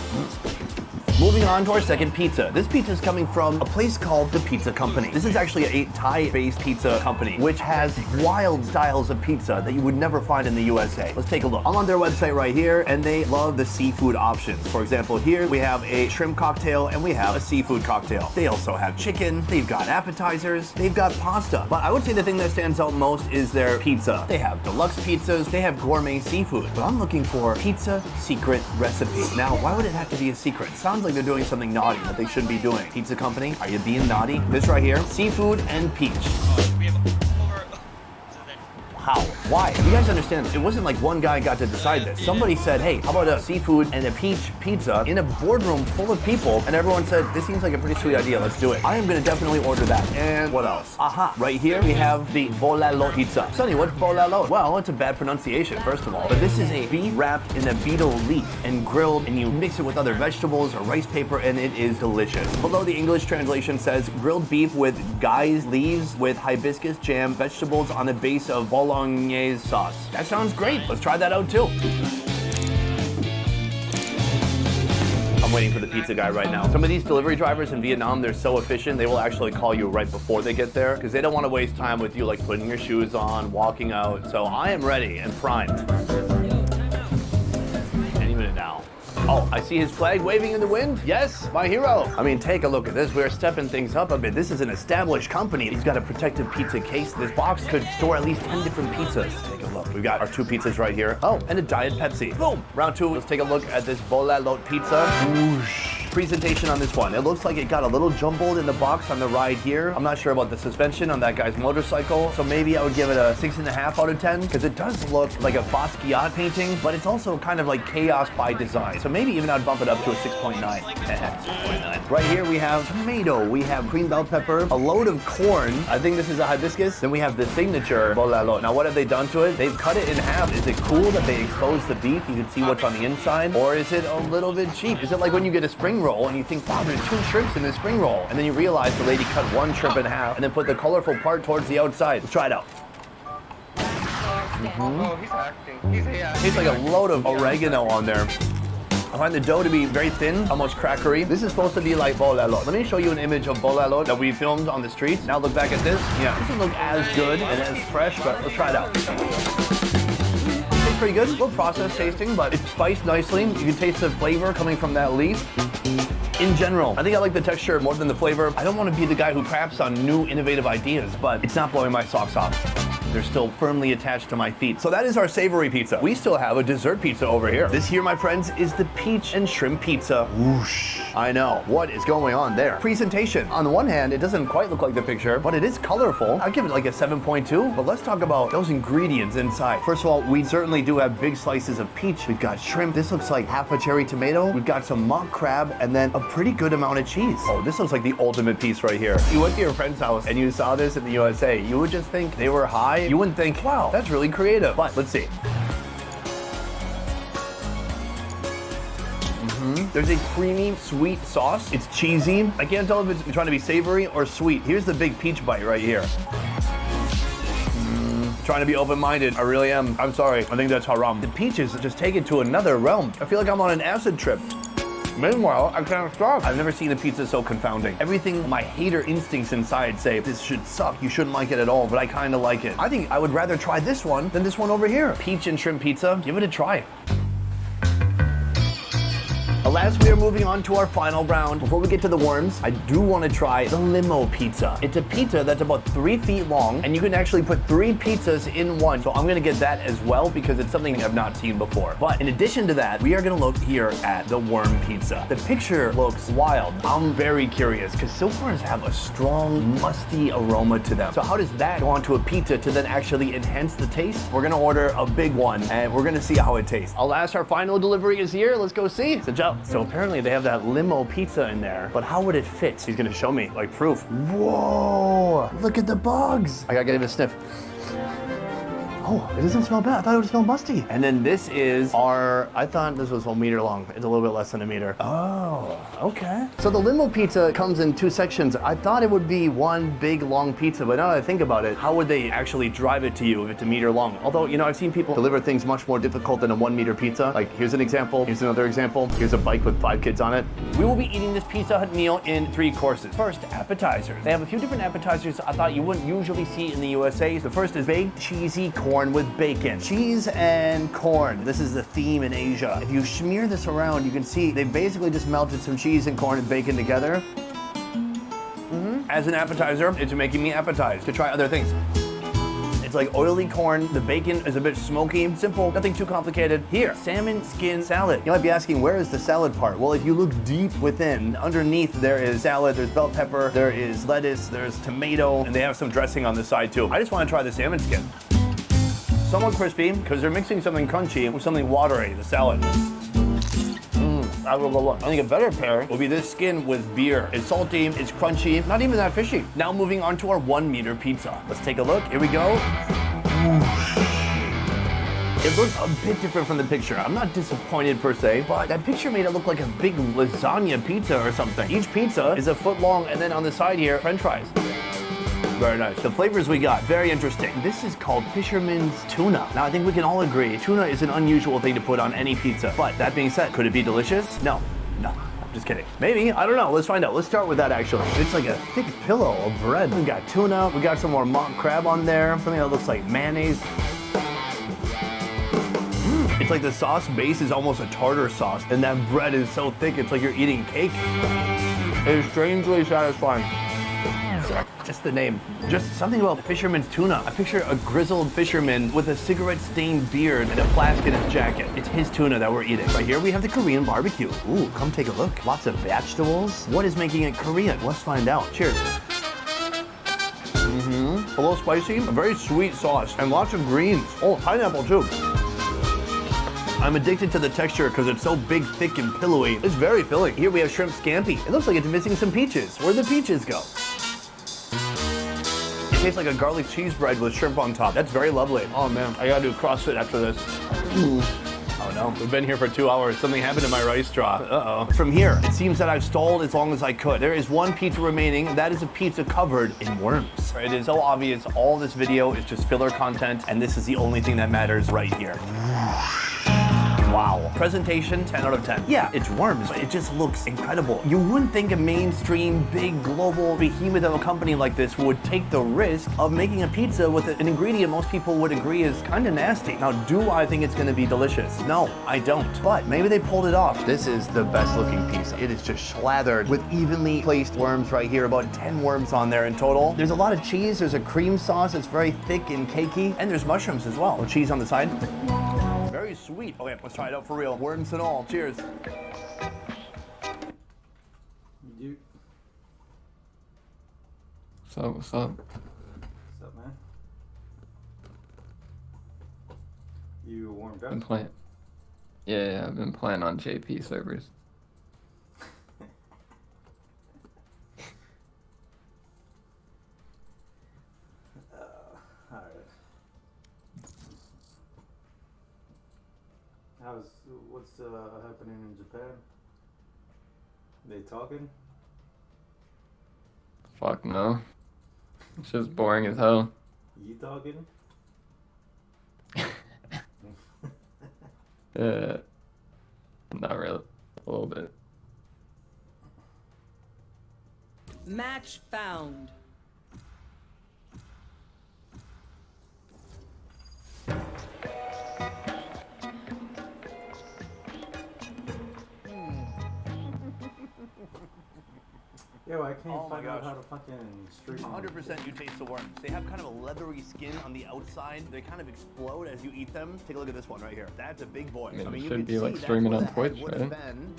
Moving on to our second pizza. This pizza is coming from a place called The Pizza Company. This is actually a Thai-based pizza company, which has wild styles of pizza that you would never find in the USA. Let's take a look. I'm on their website right here, and they love the seafood options. For example, here we have a shrimp cocktail, and we have a seafood cocktail. They also have chicken, they've got appetizers, they've got pasta. But I would say the thing that stands out most is their pizza. They have deluxe pizzas, they have gourmet seafood, but I'm looking for pizza secret recipe. Now, why would it have to be a secret? Sounds like they're doing something naughty that they shouldn't be doing. Pizza company, are you being naughty? This right here, seafood and peach. How? Why? You guys understand, it wasn't like one guy got to decide this. Somebody said, hey, how about a seafood and a peach pizza in a boardroom full of people? And everyone said, this seems like a pretty sweet idea, let's do it. I am gonna definitely order that. And what else? Aha, right here we have the bolalo pizza. Sonny, what's bolalo? Well, it's a bad pronunciation, first of all. But this is a beef wrapped in a beetle leaf and grilled, and you mix it with other vegetables or rice paper, and it is delicious. Below the English translation says, grilled beef with guy's leaves with hibiscus jam, vegetables on a base of bologna sauce. That sounds great. Let's try that out too. I'm waiting for the pizza guy right now. Some of these delivery drivers in Vietnam, they're so efficient, they will actually call you right before they get there because they don't want to waste time with you like putting your shoes on, walking out. So I am ready and primed. Any minute now. Oh, I see his flag waving in the wind. Yes, my hero. I mean, take a look at this. We're stepping things up a bit. This is an established company. He's got a protective pizza case. This box could store at least 10 different pizzas. Take a look. We've got our 2 pizzas right here. Oh, and a Diet Pepsi. Boom. Round 2. Let's take a look at this bolalo pizza. Whoosh. Presentation on this one. It looks like it got a little jumbled in the box on the ride here. I'm not sure about the suspension on that guy's motorcycle, so maybe I would give it a 6.5 out of 10 because it does look like a Basquiat painting, but it's also kind of like chaos by design. So maybe even I'd bump it up to a 6.9. 6.9. Right here we have tomato, we have green bell pepper, a load of corn. I think this is a hibiscus. Then we have the signature bolalo. Now what have they done to it? They've cut it in half. Is it cool that they expose the beef? You can see what's on the inside. Or is it a little bit cheap? Is it like when you get a spring roll and you think, wow, there's 2 shrimps in this spring roll. And then you realize the lady cut 1 shrimp in half and then put the colorful part towards the outside. Let's try it out. Oh, he's acting. He's Tastes like a load of oregano on there. I find the dough to be very thin, almost crackery. This is supposed to be like bolalo. Let me show you an image of bolalo that we filmed on the streets. Now look back at this. Yeah, it doesn't look as good and as fresh, but let's try it out. Tastes pretty good. A little processed tasting, but it's spiced nicely. You can taste the flavor coming from that leaf. In general, I think I like the texture more than the flavor. I don't want to be the guy who craps on new innovative ideas, but it's not blowing my socks off. They're still firmly attached to my feet. So that is our savory pizza. We still have a dessert pizza over here. This here, my friends, is the peach and shrimp pizza. Whoosh. I know. What is going on there? Presentation. On the one hand, it doesn't quite look like the picture, but it is colorful. I'll give it like a 7.2, but let's talk about those ingredients inside. First of all, we certainly do have big slices of peach. We've got shrimp. This looks like half a cherry tomato. We've got some mock crab and then a pretty good amount of cheese. Oh, this looks like the ultimate piece right here. You went to your friend's house and you saw this in the USA. You would just think they were high. You wouldn't think, wow, that's really creative. But let's see. There's a creamy, sweet sauce. It's cheesy. I can't tell if it's trying to be savory or sweet. Here's the big peach bite right here. Trying to be open-minded. I really am. I'm sorry. I think that's haram. The peaches just take it to another realm. I feel like I'm on an acid trip. Meanwhile, I can't stop. I've never seen a pizza so confounding. Everything my hater instincts inside say, this should suck, you shouldn't like it at all, but I kind of like it. I think I would rather try this one than this one over here. Peach and shrimp pizza, give it a try. Alas, we are moving on to our final round. Before we get to the worms, I do want to try the limo pizza. It's a pizza that's about 3 feet long, and you can actually put 3 pizzas in one. So I'm going to get that as well because it's something I've not seen before. But in addition to that, we are going to look here at the worm pizza. The picture looks wild. I'm very curious because silk worms have a strong, musty aroma to them. So how does that go onto a pizza to then actually enhance the taste? We're going to order a big one, and we're going to see how it tastes. Alas, our final delivery is here. Let's go see. So apparently they have that limo pizza in there, but how would it fit? He's gonna show me, like proof. Whoa, look at the bugs. I gotta give it a sniff. Oh, it doesn't smell bad. I thought it would smell musty. And then this is our, I thought this was 1 meter long. It's a little bit less than a meter. Oh, okay. So the limo pizza comes in 2 sections. I thought it would be one big long pizza, but now that I think about it, how would they actually drive it to you if it's a meter long? Although, you know, I've seen people deliver things much more difficult than a 1 meter pizza. Like, here's an example. Here's another example. Here's a bike with 5 kids on it. We will be eating this Pizza Hut meal in 3 courses. First, appetizers. They have a few different appetizers I thought you wouldn't usually see in the USA. The first is baked cheesy corn with bacon. Cheese and corn. This is the theme in Asia. If you smear this around, you can see they basically just melted some cheese and corn and bacon together. As an appetizer, it's making me appetize to try other things. It's like oily corn. The bacon is a bit smoky. Simple, nothing too complicated. Here, salmon skin salad. You might be asking, where is the salad part? Well, if you look deep within, underneath there is salad, there's bell pepper, there is lettuce, there's tomato, and they have some dressing on the side too. I just want to try the salmon skin. Somewhat crispy, because they're mixing something crunchy with something watery, the salad. I will go look. I think a better pair will be this skin with beer. It's salty, it's crunchy, not even that fishy. Now moving on to our 1 meter pizza. Let's take a look. Here we go. It looks a bit different from the picture. I'm not disappointed per se, but that picture made it look like a big lasagna pizza or something. Each pizza is a foot long, and then on the side here, French fries. Very nice. The flavors we got, very interesting. This is called Fisherman's Tuna. Now, I think we can all agree, tuna is an unusual thing to put on any pizza. But that being said, could it be delicious? No. I'm just kidding. Maybe, I don't know. Let's find out. Let's start with that, actually. It's like a thick pillow of bread. We got tuna. We got some more mock crab on there. Something that looks like mayonnaise. It's like the sauce base is almost a tartar sauce, and that bread is so thick, it's like you're eating cake. It is strangely satisfying. Just the name. Just something about Fisherman's Tuna. I picture a grizzled fisherman with a cigarette-stained beard and a flask in his jacket. It's his tuna that we're eating. Right here we have the Korean barbecue. Ooh, come take a look. Lots of vegetables. What is making it Korean? Let's find out. Cheers. A little spicy, a very sweet sauce, and lots of greens. Oh, pineapple too. I'm addicted to the texture because it's so big, thick, and pillowy. It's very filling. Here we have shrimp scampi. It looks like it's missing some peaches. Where'd the peaches go? It tastes like a garlic cheese bread with shrimp on top. That's very lovely. Oh man, I gotta do CrossFit after this. Oh no, we've been here for 2 hours. Something happened to my rice straw. Uh-oh. From here, it seems that I've stalled as long as I could. There is 1 pizza remaining. That is a pizza covered in worms. It is so obvious all this video is just filler content, and this is the only thing that matters right here. Wow. Presentation, 10 out of 10. Yeah, it's worms, but it just looks incredible. You wouldn't think a mainstream, big, global behemoth of a company like this would take the risk of making a pizza with an ingredient most people would agree is kind of nasty. Now, do I think it's going to be delicious? No, I don't. But maybe they pulled it off. This is the best looking pizza. It is just slathered with evenly placed worms right here, about 10 worms on there in total. There's a lot of cheese. There's a cream sauce that's very thick and cakey, and there's mushrooms as well. Cheese on the side. Very sweet. Okay, let's try it out for real. Worms and all. Cheers. What's up? What's up? What's up, man? You warmed up? Been playing. Yeah, I've been playing on JP servers. Alright. What's happening in Japan? They talking? Fuck no. It's just boring as hell. You talking? Not really. A little bit. Match found. Yo, I can't Oh my find out gosh. how to fucking stream. 100% you taste the worms. They have kind of a leathery skin on the outside. They kind of explode as you eat them. Take a look at this one right here. That's a big boy. I mean, it you should can be see like that's streaming where on the head Twitch, would have right? been.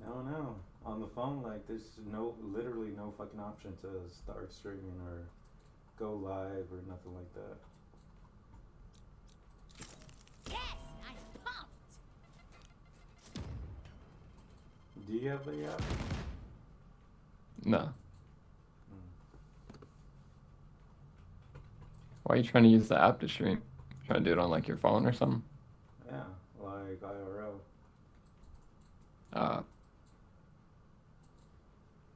No. On the phone, like, there's literally no fucking option to start streaming or go live or nothing like that. Yes, I'm pumped. Do you have the app? No. Why are you trying to use the app to stream? Trying to do it on like your phone or something? Yeah, like IRL.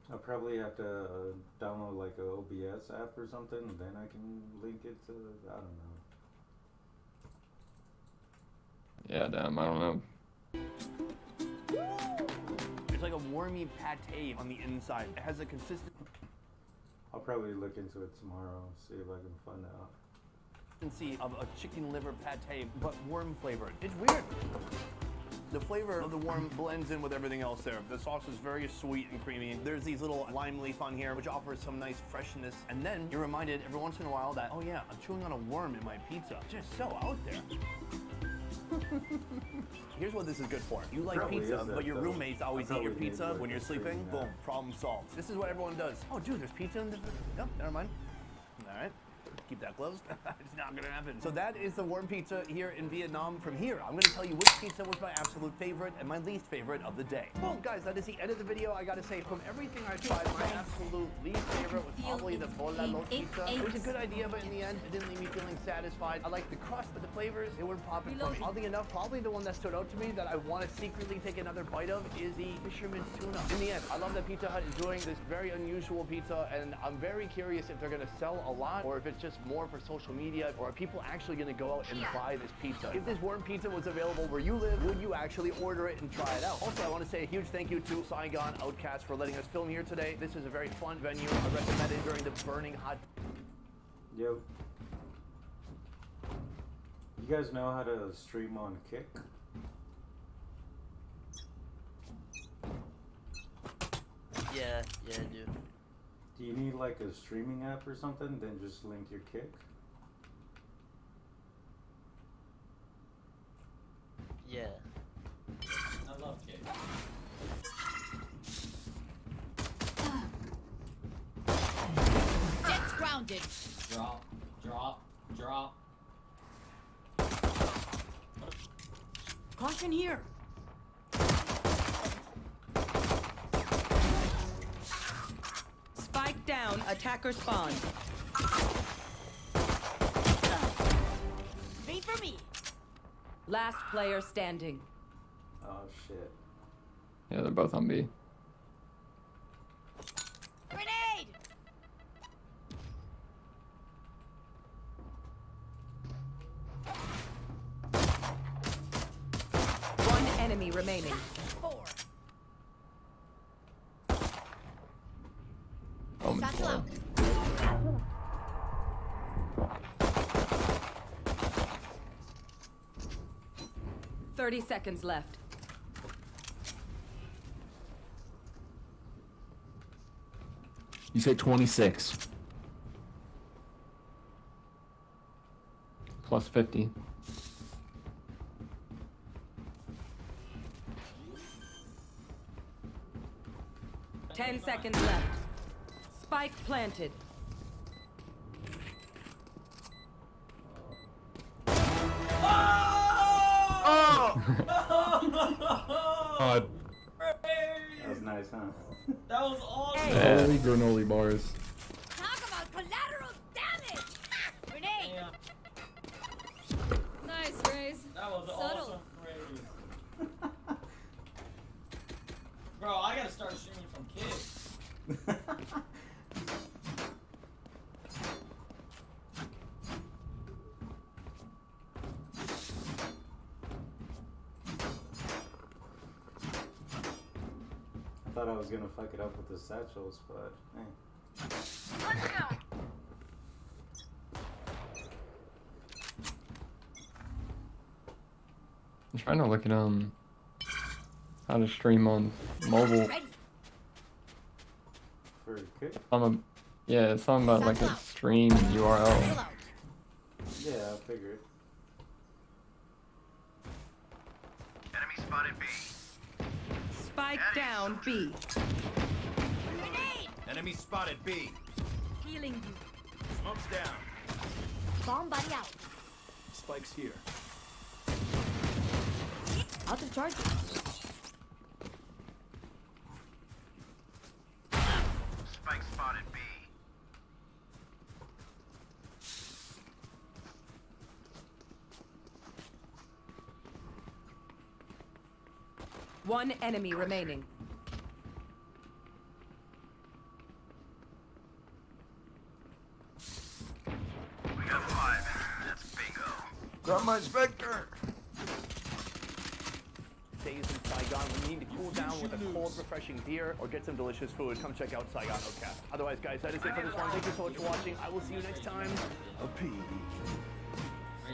I'll probably have to download like a OBS app or something, and then I can link it to, I don't know. Yeah, damn, I don't know. It's like a wormy pate on the inside. It has a consistent I'll probably look into it tomorrow, see if I can find out. consistency of a chicken liver pate, but worm flavored. It's weird. The flavor of the worm blends in with everything else there. The sauce is very sweet and creamy. There's these little lime leaf on here, which offers some nice freshness. And then you're reminded every once in a while that, oh yeah, I'm chewing on a worm in my pizza. Just so out there. Here's what this is good for. You like Probably pizza, is that, but your though. roommates always I eat your probably need, pizza like, when you're a sleeping. streaming Boom, app. problem solved. This is what everyone does. Oh, dude, there's pizza in the... Nope, never mind. All right. Keep that closed. It's not gonna happen. So that is the worm pizza here in Vietnam. From here, I'm gonna tell you which pizza was my absolute favorite and my least favorite of the day. Boom, guys, that is the end of the video. I gotta say, from everything I tried, my absolute least favorite was probably the bolalo pizza. It was a good idea, but in the end, it didn't leave me feeling satisfied. I liked the crust, but the flavors, they weren't popping for me. Oddly enough, probably the one that stood out to me that I want to secretly take another bite of is the fisherman's tuna. In the end, I love that Pizza Hut is doing this very unusual pizza, and I'm very curious if they're gonna sell a lot or if it's just more for social media, or are people actually going to go out and buy this pizza? If this worm pizza was available where you live, would you actually order it and try it out? Also, I want to say a huge thank you to Saigon Outcast for letting us film here today. This is a very fun venue. I recommend it during the burning hot... Yo. You guys know how to stream on Kick? Yeah, I do. Do you need like a streaming app or something? Then just link your Kick. Yeah. I love kick. Jet's grounded. Drop, drop, drop. Caution here. Spike down, attacker spawn. Wait for me. Last player standing. Oh shit. Yeah, they're both on B. Grenade. remaining. 4. Satchel out. 30 seconds left. You say 26. Plus 50. Ten seconds left. Spike planted. God. That was nice, huh? That was awesome. Holy granola bars. Talk about collateral damage! Grenade! Nice, Raze. That was awesome, Raze. Bro, I gotta start streaming from kids. I thought I was gonna fuck it up with the satchels, but hey. Let's go! I'm trying to look at how to stream on mobile. For kick? Yeah, it's something about like a stream URL. Yeah, I figured. Enemy spotted B. Spike down B. Grenade! Enemy spotted B. Healing you. Smoke's down. Bomb buddy out. Spike's here. Out of charge. Spike spotted B. One enemy remaining. We got 5. That's bingo. Grab my Spectre. Days in Saigon, we need to cool down with a cold, refreshing beer or get some delicious food. Come check out Saigon OCAP. Otherwise, guys, that is it for this one. Thank you so much for watching. I will see you next time. Peace.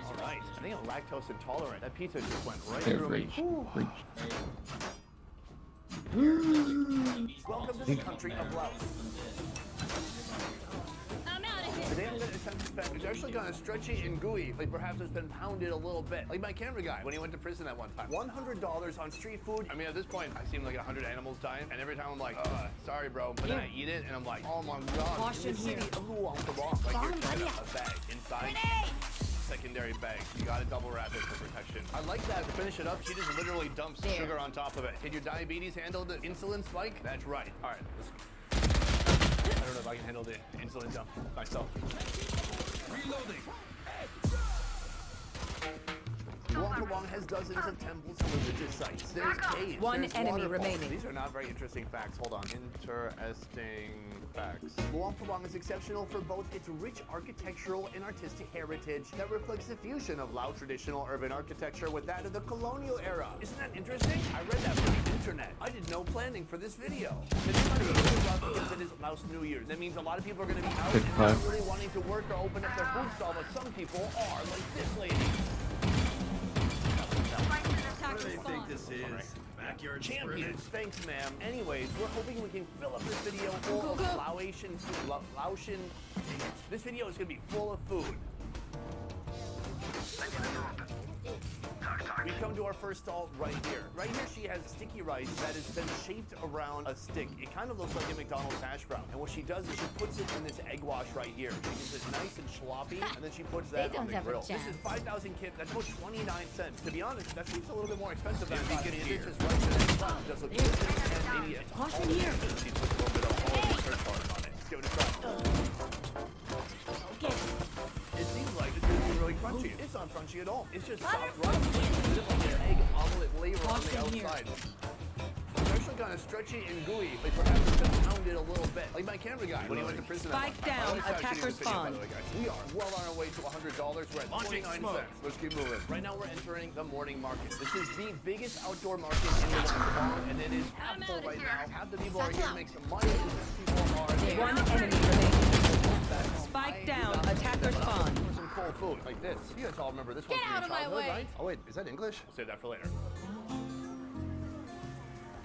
All right, I think I'm lactose intolerant. That pizza just went right through me. Welcome to the country of Laos. I'm out of here. Today I'm going to attempt to spend. It's actually kind of stretchy and gooey. Like perhaps it's been pounded a little bit. Like my camera guy when he went to prison that one time. $100 on street food. I mean, at this point, I've seen like 100 animals dying, and every time I'm like, sorry, bro. But then I eat it, and I'm like, oh my god. Caution here. Like here's a bag inside. Secondary bag. You gotta double wrap it for protection. I like that. To finish it up, she just literally dumps sugar on top of it. Can your diabetes handle the insulin spike? That's right. All right. I don't know if I can handle the insulin dump myself. Reloading. Luang Prabang has dozens of temples and religious sites. There's caves. One there's enemy waterfalls. remaining. These are not very interesting facts. Hold on. Interesting facts. Luang Prabang is exceptional for both its rich architectural and artistic heritage that reflects the fusion of Lao traditional urban architecture with that of the colonial era. Isn't that interesting? I read that from the internet. I did no planning for this video. It's funny because it is Laos New Year's. That mean a lot of people are going to be out and not really wanting to work or open up their food stall, but some people are, like this lady. What do they think this is? Backyard Champions, thanks ma'am. Anyways, we're hoping we can fill up this video full of Laotian food. Laotian. This video is gonna be full of food. We come to our first stall right here. Right here she has sticky rice that has been shaped around a stick. It kind of looks like a McDonald's hash brown. And what she does is she puts it in this egg wash right here. She gets it nice and sloppy, and then she puts that on the grill. This is 5,000 kip. That's about 29 cents. To be honest, that seems a little bit more expensive than I thought. This is right there in front. It does look good. And maybe it's Caution here. She puts a little bit of all the search bars on it. Let's give it a try. Okay. It seems like this is really crunchy. It's not crunchy at all. It's just soft rice with a bit of like an egg omelet flavor on the outside. It's actually also kind of stretchy and gooey. Like perhaps it's been pounded a little bit. Like my camera guy when he went to prison. Spike down, attacker spawn. We are well on our way to $100. We're at 29 cents. Let's keep moving. Right now we're entering the morning market. This is the biggest outdoor market in the world, and it is half full right now. Half the people are here to make some money, and people are there. One enemy remaining. Spike down, attacker spawn. For some cold food like this. You guys all remember this one from your childhood, right? Oh wait, is that English? I'll save that for later.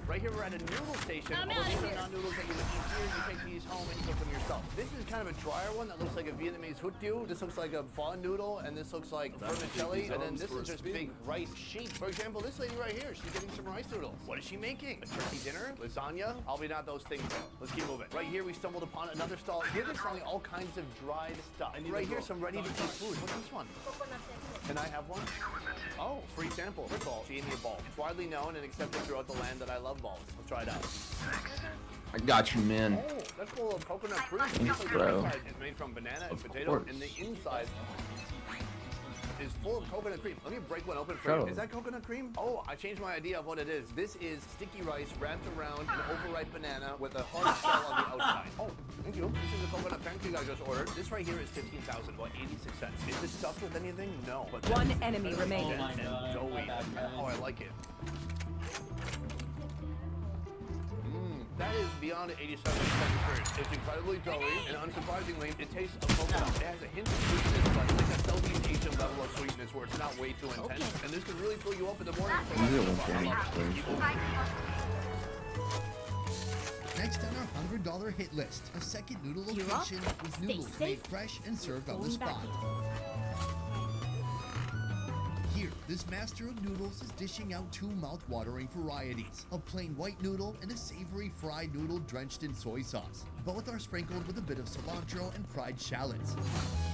Right here, we're at a noodle station. Although these are not noodles that you would eat here. You take these home and you cook them yourself. This is kind of a drier one that looks like a Vietnamese hut dieu. This looks like a pho noodle, and this looks like vermicelli, and then this is just big rice sheet. For example, this lady right here, she's getting some rice noodles. What is she making? A turkey dinner? Lasagna? Probably not those things, though. Let's keep moving. Right here, we stumbled upon another stall. Here, they're selling all kinds of dried stuff. Right here, some ready-to-eat food. What's this one? Can I have one? Oh, free sample. First of all, she gave me a ball. It's widely known and accepted throughout the land that I love balls. Let's try it out. I got you, man. Oh, that's full of coconut cream. Thanks, bro. It's made from banana and potato, and the inside is full of coconut cream. Let me break one open for you. Is that coconut cream? Oh, I changed my idea of what it is. This is sticky rice wrapped around an overripe banana with a hard shell on the outside. Oh, thank you. This is a coconut pancake I just ordered. This right here is 15,000, about 86 cents. Is this stuffed with anything? No. But one enemy remaining. And doughy. That's how I like it. That is beyond 87 experience. It's incredibly doughy, and unsurprisingly, it tastes of coconut. It has a hint of sweetness, but like a Southeast Asian level of sweetness where it's not way too intense. And this can really fill you up in the morning. Next on our $100 hit list, a second noodle location with noodles made fresh and served on the spot. Here, this master of noodles is dishing out two mouth-watering varieties, a plain white noodle and a savory fried noodle drenched in soy sauce. Both are sprinkled with a bit of cilantro and fried shallots.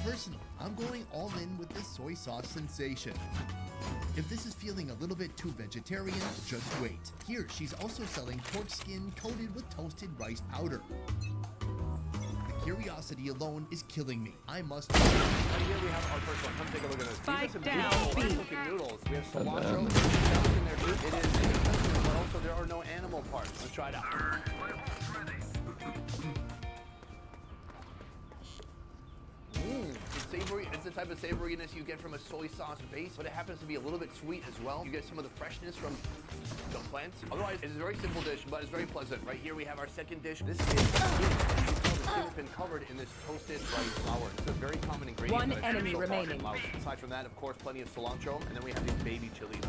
Personally, I'm going all in with this soy sauce sensation. If this is feeling a little bit too vegetarian, just wait. Here, she's also selling pork skin coated with toasted rice powder. Curiosity alone is killing me. I must. Right here we have our first one. Come take a look at this. Spike These are some beautiful looking noodles. We have cilantro in there too. It is inexpensive, but also there are no animal parts. Let's try it out. It's savory. It's the type of savoriness you get from a soy sauce base, but it happens to be a little bit sweet as well. You get some of the freshness from the plants. Otherwise, it's a very simple dish, but it's very pleasant. Right here we have our second dish. This is it's been covered in this toasted rice flour. It's a very common ingredient. One enemy remaining. Aside from that, of course, plenty of cilantro, and then we have these baby chilies.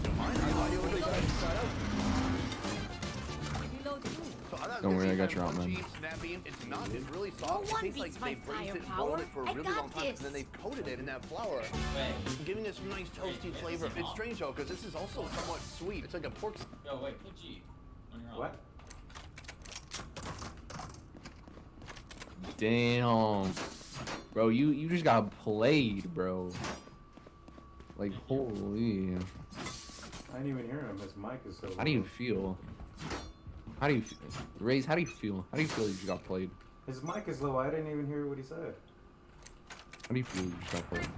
Don't worry, I got your outman. Snappy. It's not. It's really soft. It tastes like they braised it and boiled it for a really long time, and then they coated it in that flour, giving it some nice toasty flavor. It's strange though, because this is also somewhat sweet. It's like a pork. Yo, wait, PG. What? Damn. Bro, you just got played, bro. Like, holy. I didn't even hear him. His mic is so low. How do you feel? How do you feel? Raze, how do you feel? How do you feel you just got played? His mic is low. I didn't even hear what he said. How do you feel you just got played?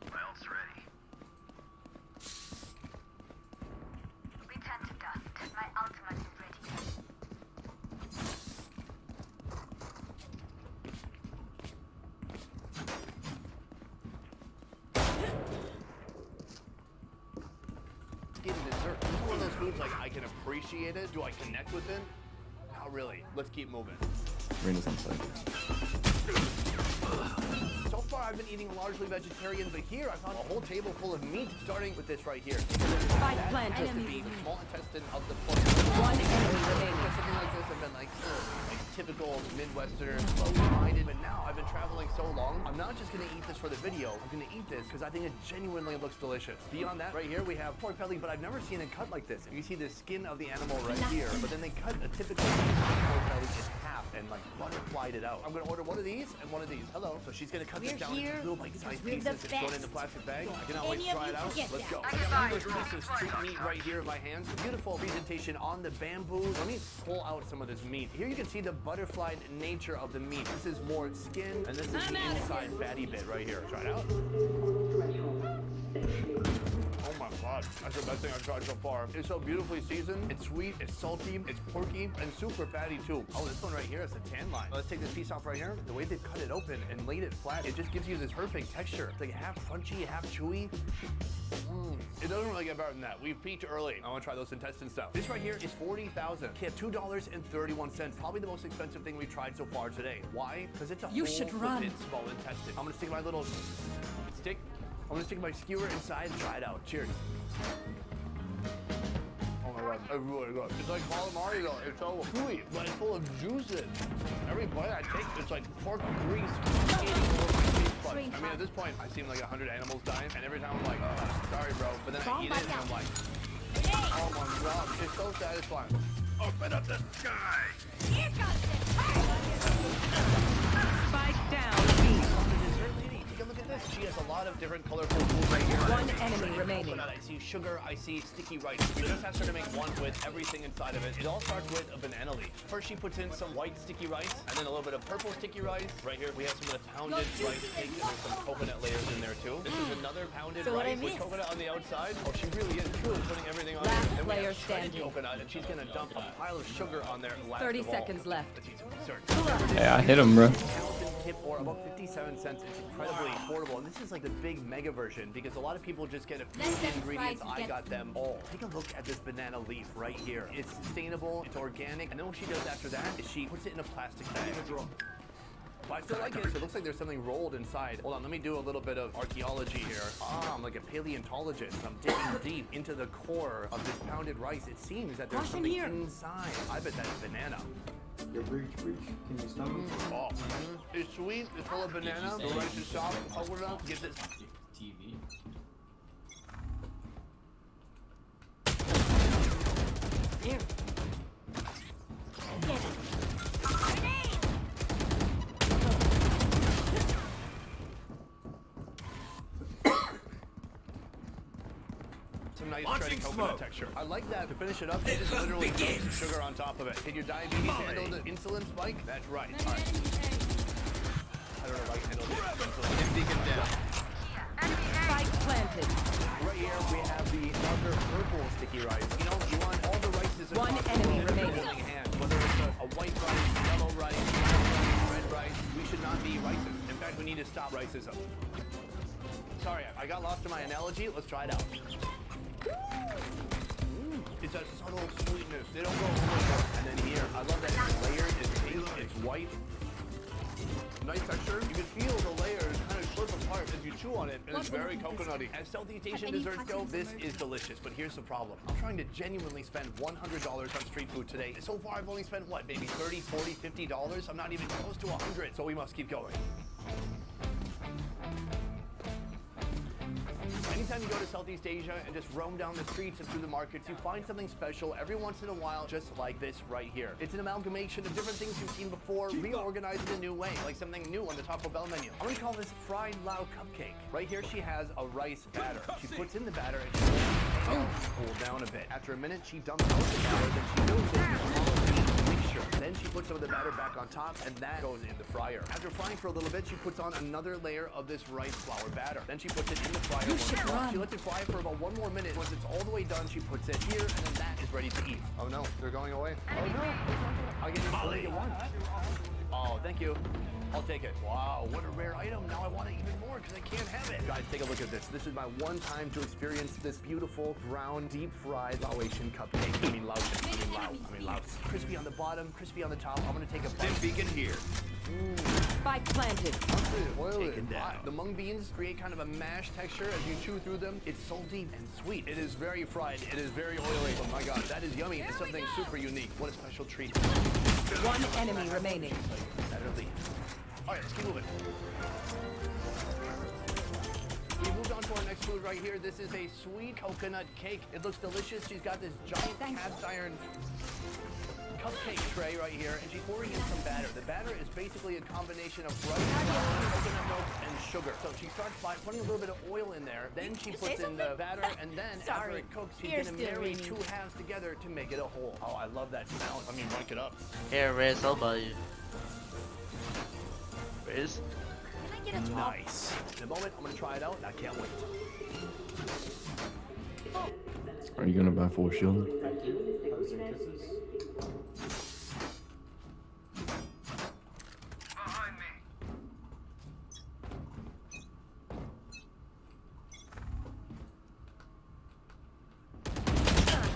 Belt's ready. Return to dust. My ultimate is ready. Dessert. This is one of those foods like I can appreciate it. Do I connect with it? Not really. Let's keep moving. Rena's on site. So far, I've been eating largely vegetarian, but here I found a whole table full of meat, starting with this right here. Spike planted. Has to be the small intestine of the pork. One enemy remaining. Something like this, I've been like typical Midwesterner, close-minded, but now I've been traveling so long, I'm not just gonna eat this for the video, I'm gonna eat this because I think it genuinely looks delicious. Beyond that, right here, we have pork belly, but I've never seen it cut like this. You see the skin of the animal right here, but then they cut a typical pork belly in half and like butterflied it out. I'm gonna order one of these and one of these. Hello. So she's gonna cut this down into little bite-sized pieces and throw it in the plastic bag. I cannot wait to try it out. Let's go. I got one of those pieces of street meat right here in my hands. Beautiful presentation on the bamboo. Let me pull out some of this meat. Here you can see the butterflied nature of the meat. This is more skin, and this is the inside fatty bit right here. Try it out. Oh my God, that's the best thing I've tried so far. It's so beautifully seasoned. It's sweet, it's salty, it's porky, and super fatty too. Oh, this one right here is the tan line. Let's take this piece off right here. The way they've cut it open and laid it flat, it just gives you this perfect texture. It's like half crunchy, half chewy. It doesn't really get better than that. We've peaked early. I want to try those intestines now. This right here is $40,000. Okay, $2.31. Probably the most expensive thing we've tried so far today. Why? Because it's a whole flippin' small intestine. I'm gonna stick my little stick. I'm gonna stick my skewer inside and try it out. Cheers. Oh my God, it's really good. It's like calamari though. It's so gooey, but it's full of juices. Every bite I take, it's like pork grease skating over my taste buds. I mean, at this point, I've seen like 100 animals dying, and every time I'm like, oh, sorry, bro. But then I eat it, and I'm like, oh my God, it's so satisfying. Open up the sky. Spike down. B. Take a look at this. She has a lot of different colorful foods right here. One enemy remaining. I see sugar, I see sticky rice. We just asked her to make one with everything inside of it. It all starts with a banana leaf. First she puts in some white sticky rice, and then a little bit of purple sticky rice. Right here we have some of the pounded rice cake, and there's some coconut layers in there too. This is another pounded rice with coconut on the outside. Oh, she really is truly putting everything on there. Then we have shredded coconut, and she's gonna dump a pile of sugar on there. 30 seconds left. Yeah, I hit him, bro. Tip for about 57 cents. It's incredibly affordable, and this is like the big mega version because a lot of people just get a few ingredients. I got them all. Take a look at this banana leaf right here. It's sustainable, it's organic, and then what she does after that is she puts it in a plastic bag. But I still like it. So it looks like there's something rolled inside. Hold on, let me do a little bit of archaeology here. I'm like a paleontologist. I'm digging deep into the core of this pounded rice. It seems that there's something inside. I bet that's banana. Your breach. Can you stomach? Oh, it's sweet. It's full of banana. The rice is soft. Hold it up. Get this. TV. Here. Get it. Some nice shredded coconut texture. I like that. To finish it up, it just literally throws some sugar on top of it. Did your diabetes handle the insulin spike? That's right. All right. I don't know if I can handle the insulin. Beacon down. Spike planted. Right here we have the darker purple sticky rice. You know, you want all the rices across One the enemy world in remaining. holding hands. Whether it's a white rice, yellow rice, black rice, red rice, we should not be racist. In fact, we need to stop racism. Sorry, I got lost in my analogy. Let's try it out. It's a subtle sweetness. They don't go overboard. And then here, I love that it's layered, it's pink, it's white. Nice texture. You can feel the layers kind of slip apart as you chew on it, and it's very coconutty. As Southeast Asian desserts go, this is delicious, but here's the problem. I'm trying to genuinely spend $100 on street food today. So far, I've only spent, what, maybe $30, $40, $50? I'm not even close to 100, so we must keep going. Anytime you go to Southeast Asia and just roam down the streets and through the markets, you find something special every once in a while, just like this right here. It's an amalgamation of different things you've seen before, reorganized in a new way, like something new on the Taco Bell menu. I'm gonna call this fried lao cupcake. Right here, she has a rice batter. She puts in the batter and she cool down a bit. After a minute, she dumps out the batter, then she fills it with all of the mixture. Then she puts some of the batter back on top, and that goes in the fryer. After frying for a little bit, she puts on another layer of this rice flour batter. Then she puts it in the fryer once more. She lets it fry for about one more minute. Once it's all the way done, she puts it here, and then that is ready to eat. Oh no, they're going away. Oh no, I'll get one. Oh, thank you. I'll take it. Wow, what a rare item. Now I want it even more because I can't have it. Guys, take a look at this. This is my one time to experience this beautiful brown deep fried Laotian cupcake. I mean Laos. Crispy on the bottom, crispy on the top. I'm gonna take a bite. Vegan here. Spike planted. The mung beans create kind of a mashed texture as you chew through them. It's salty and sweet. It is very fried. It is very oily. Oh my god, that is yummy. It's something super unique. What a special treat. One enemy remaining. Alright, let's keep moving. We moved on to our next food right here. This is a sweet coconut cake. It looks delicious. She's got this giant cast iron cupcake tray right here, and she's pouring in some batter. The batter is basically a combination of rice, flour, coconut milk, and sugar. So she starts by putting a little bit of oil in there, then she puts in the batter, and then after it cooks, she's gonna marry two halves together to make it a whole. Oh, I love that smell. I mean, rank it up. Here, Riz, I'll buy you. Riz? Nice. In a moment, I'm gonna try it out, and I can't wait. Are you gonna buy full shield? Thank you. Hugs and kisses.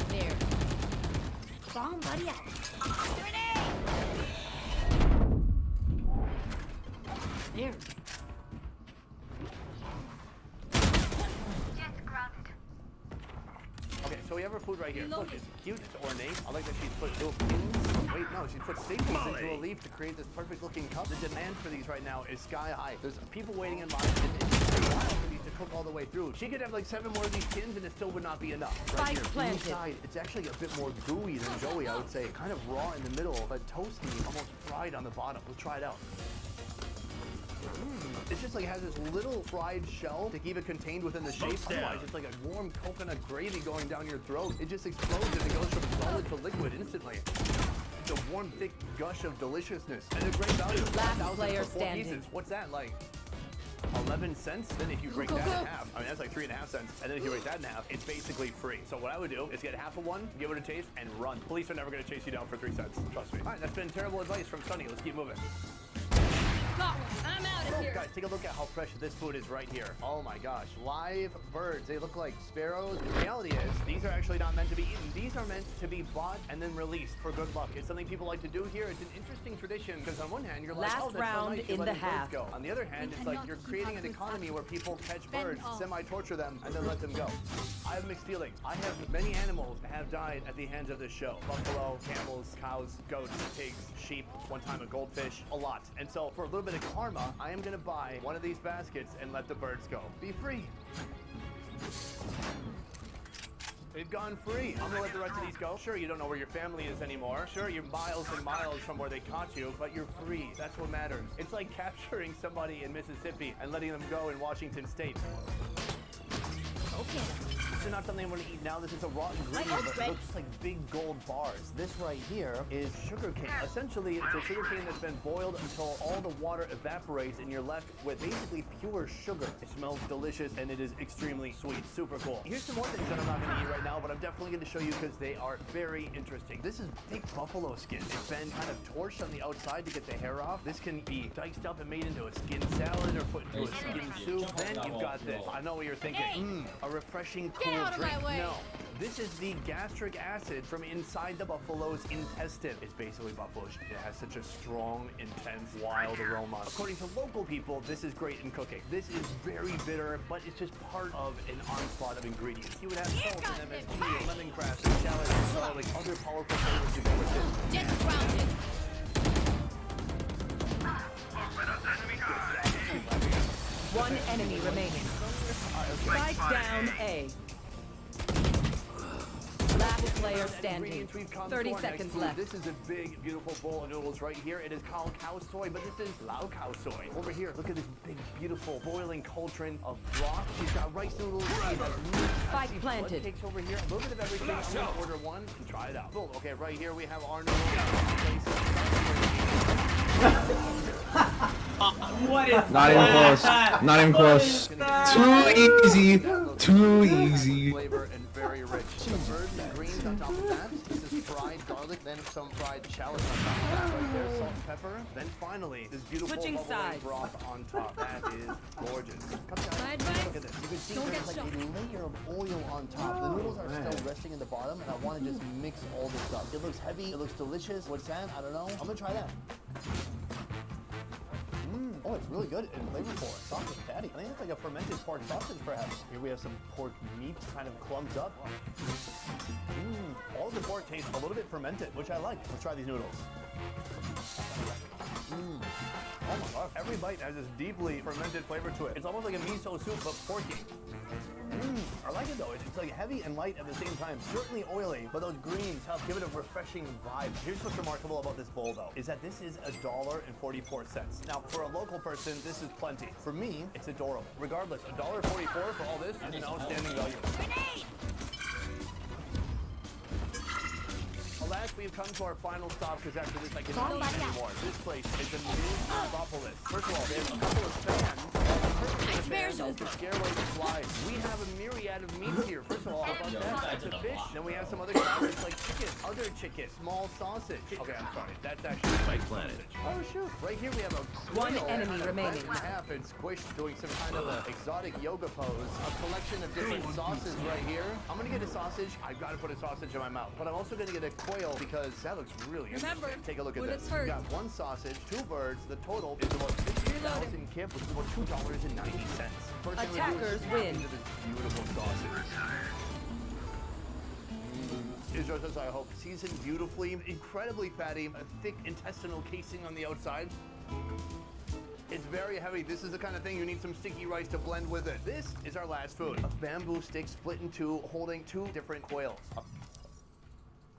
There. Bomb buddy out. Grenade! There. Okay, so we have our food right here. Look, it's cute, it's ornate. I like that she's put little pins. Wait, no, she's put staples into a leaf to create this perfect looking cup. The demand for these right now is sky high. There's people waiting in line, and it takes a while for these to cook all the way through. She could have like 7 more of these tins and it still would not be enough. Right here, planted. inside, it's actually a bit more gooey than doughy, I would say. Kind of raw in the middle, but toasty, almost fried on the bottom. Let's try it out. It just like has this little fried shell to keep it contained within the shape. Otherwise, it's like a warm coconut gravy going down your throat. It just explodes and it goes from solid to liquid instantly. It's a warm, thick gush of deliciousness and a great value. Last 1,000 player for 4 standing. pieces. What's that like? 11 cents? Then if you break that in half, I mean, that's like 3.5 cents. And then if you break that in half, it's basically free. So what I would do is get half of one, give it a taste, and run. Police are never going to chase you down for 3 cents. Trust me. All right, that's been terrible advice from Sunny. Let's keep moving. I'm out of here. Guys, take a look at how fresh this food is right here. Oh my gosh. Live birds. They look like sparrows. The reality is, these are actually not meant to be eaten. These are meant to be bought and then released for good luck. It's something people like to do here. It's an interesting tradition because on one hand, you're like, Last oh, that's round so nice. You're in the letting birds half. go. On the other hand, it's like you're creating an economy where people catch birds, semi-torture them, and then let them go. I have mixed feelings. I have many animals that have died at the hands of this show. Buffalo, camels, cows, goats, pigs, sheep, one time a goldfish, a lot. And so for a little bit of karma, I am gonna buy one of these baskets and let the birds go. Be free. They've gone free. I'm gonna let the rest of these go. Sure, you don't know where your family is anymore. Sure, you're miles and miles from where they caught you, but you're free. That's what matters. It's like capturing somebody in Mississippi and letting them go in Washington State. Okay. This is not something I'm going to eat now. This is a raw ingredient, but it looks like big gold bars. This right here is sugar cane. Essentially, it's a sugar cane that's been boiled until all the water evaporates and you're left with basically pure sugar. It smells delicious and it is extremely sweet. Super cool. Here's some more things that I'm not going to eat right now, but I'm definitely going to show you because they are very interesting. This is big buffalo skin. It's been kind of torched on the outside to get the hair off. This can be diced up and made into a skin salad or put into a skin soup. Then you've got this. I know what you're thinking. A refreshing cool drink. No, this is the gastric acid from inside the buffalo's intestine. It's basically buffalo shit. It has such a strong, intense, wild aroma. According to local people, this is great in cooking. This is very bitter, but it's just part of an onslaught of ingredients. You would have salt in them as tea, lemongrass, and shallot, and garlic, other powerful flavors to go with it. Jet's grounded. One enemy remaining. Spike down A. Last player standing. 30 seconds left. This is a big, beautiful bowl of noodles right here. It is called cow soy, but this is Lao cow soy. Over here, look at this big, beautiful, boiling cauldron of broth. She's got rice noodles. She has meat. Spike planted. Cakes over here. A little bit of everything. I'm going to order one and try it out. Boom. Okay, right here we have our noodles. What is Not even close. Not even close. Too easy. Too easy. Flavor and very rich. Some birds and greens on top of that. This is fried garlic, then some fried shallots on top of that. Right there, salt and pepper. Then finally, this beautiful Switching bubbling sides. broth on top. That is gorgeous. Come down. Look at this. You can see there's like a layer of oil on top. The noodles are still resting in the bottom, and I want to just mix all this up. It looks heavy. It looks delicious. What's that? I don't know. I'm gonna try that. Oh, it's really good and flavorful. Soft and fatty. I think it's like a fermented pork sausage, perhaps. Here we have some pork meat kind of clumped up. All of the pork tastes a little bit fermented, which I like. Let's try these noodles. Oh my god. Every bite has this deeply fermented flavor to it. It's almost like a miso soup, but porky. I like it though. It's like heavy and light at the same time. Certainly oily, but those greens help give it a refreshing vibe. Here's what's remarkable about this bowl though, is that this is $1.44. Now, for a local person, this is plenty. For me, it's adorable. Regardless, $1.44 for all this is an outstanding value. Alas, we've come to our final stop because after this I cannot eat anymore. This place is a new Metropolis. First of all, they have a couple of fans. Nightmare's over. Scare away the flies. We have a myriad of meats here. First of all, how about that? That's a fish. Then we have some other classics like chicken, other chicken, small sausage. Okay, I'm sorry. That's actually Spike Planet. Oh shoot! Right here we have a One quail enemy kind of remaining. cut in half and squished, doing some kind of a exotic yoga pose. A collection of different sauces right here. I'm gonna get a sausage. I've got to put a sausage in my mouth, but I'm also gonna get a quail because that looks really Remember, interesting. Take a look at when this. it's We hurt. got one sausage, two birds. The total is about 50,000 kip, which is about $2.90. First thing we do Attackers is snap win. into this beautiful sausage. It's just as I hope. Seasoned beautifully, incredibly fatty, a thick intestinal casing on the outside. It's very heavy. This is the kind of thing you need some sticky rice to blend with it. This is our last food. A bamboo stick split in two, holding two different quails.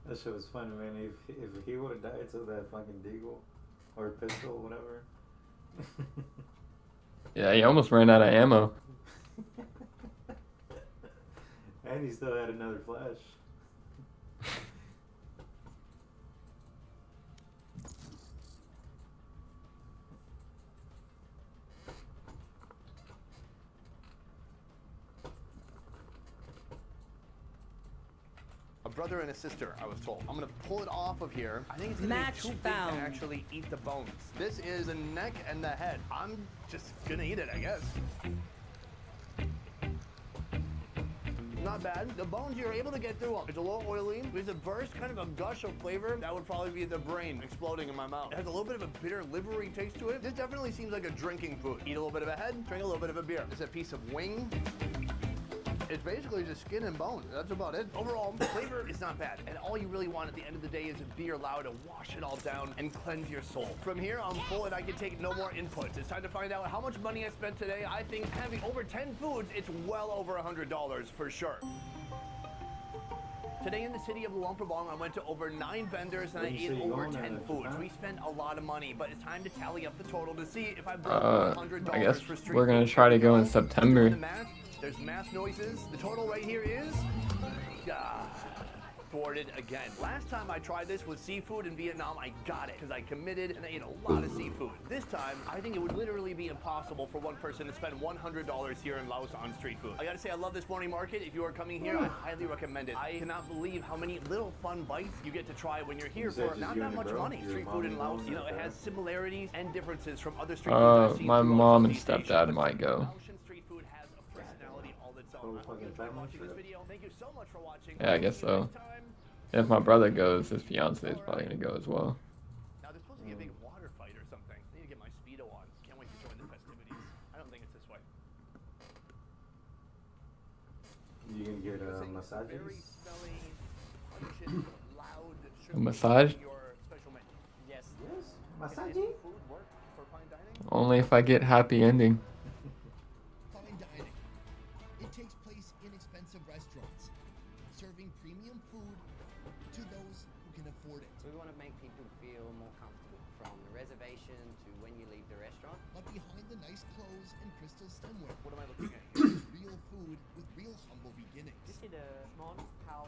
That shit was funny, man. If he would have died to that fucking deagle or pistol, whatever. Yeah, he almost ran out of ammo. And he still had another flash. A brother and a sister, I was told. I'm gonna pull it off of here. I think it's gonna Match be too found. big to actually eat the bones. This is the neck and the head. I'm just gonna eat it, I guess. Not bad. The bones, you're able to get through them. It's a little oily. There's a burst, kind of a gush of flavor. That would probably be the brain exploding in my mouth. It has a little bit of a bitter, livery taste to it. This definitely seems like a drinking food. Eat a little bit of a head, drink a little bit of a beer. This is a piece of wing. It's basically just skin and bone. That's about it. Overall, the flavor is not bad. And all you really want at the end of the day is a beer allowed to wash it all down and cleanse your soul. From here, I'm full and I can take no more inputs. It's time to find out how much money I spent today. I think having over 10 foods, it's well over $100 for sure. Today in the city of Luang Prabang, I went to over 9 vendors and I ate over 10 foods. We spent a lot of money, but it's time to tally up the total to see if I broke $100 I guess for street we're gonna food. try to go in The September. math, there's math noises. The total right here is thwarted again. Last time I tried this with seafood in Vietnam, I got it because I committed and I ate a lot of seafood. This time, I think it would literally be impossible for one person to spend $100 here in Laos on street food. I gotta say, I love this morning market. If you are coming here, I highly recommend it. I cannot believe how many little fun bites you get to try when you're here for not that much money. Street food in Laos, you know, it has similarities and differences from other street food I've seen My throughout mom and Southeast Asia. stepdad might go. Laotian street food has a personality all its own. I hope you enjoyed watching this video. Thank you so much for watching. Yeah, I guess so. If my brother goes, his fiance is probably gonna go as well. Now there's supposed to be a big water fight or something. I need to get my Speedo on. Can't wait to join the festivities. I don't think it's this way. You can get massages? Very smelly, pungent, loud. A massage? Your special menu. Yes. Yes. Massage? Food work for fine dining? Only if I get happy ending. Fine dining. It takes place in expensive restaurants, serving premium food to those who can afford it. We want to make people feel more comfortable, from the reservation to when you leave the restaurant. But behind the nice clothes and crystal stemware, What am I looking at? is real food with real humble beginnings. This is a small cow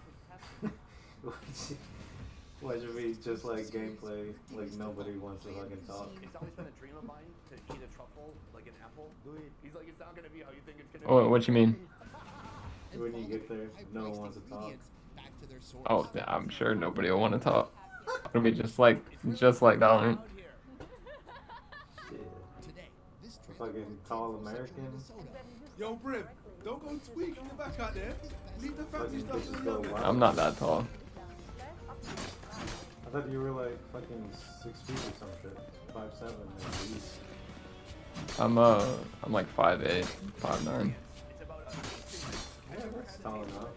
Why should we just like gameplay? Like nobody wants to fucking talk. It's always been a dream of mine to eat a truffle like an apple. He's like, it's not gonna be how you think it's gonna Oh, be. what you mean? When you get there, no one wants to talk. Back to their source. Oh, yeah, I'm sure nobody will want to talk. It'll be just like Valorant. Shit. Today, this A fucking tall American. Yo, Brim, don't go tweaking your back out there. Leave the fancy Fucking stuff bitches go alone. wild. I'm not that tall. I thought you were like fucking 6 feet or some shit. 5'7" at least. I'm like 5'8", 5'9". Yeah, that's tall enough.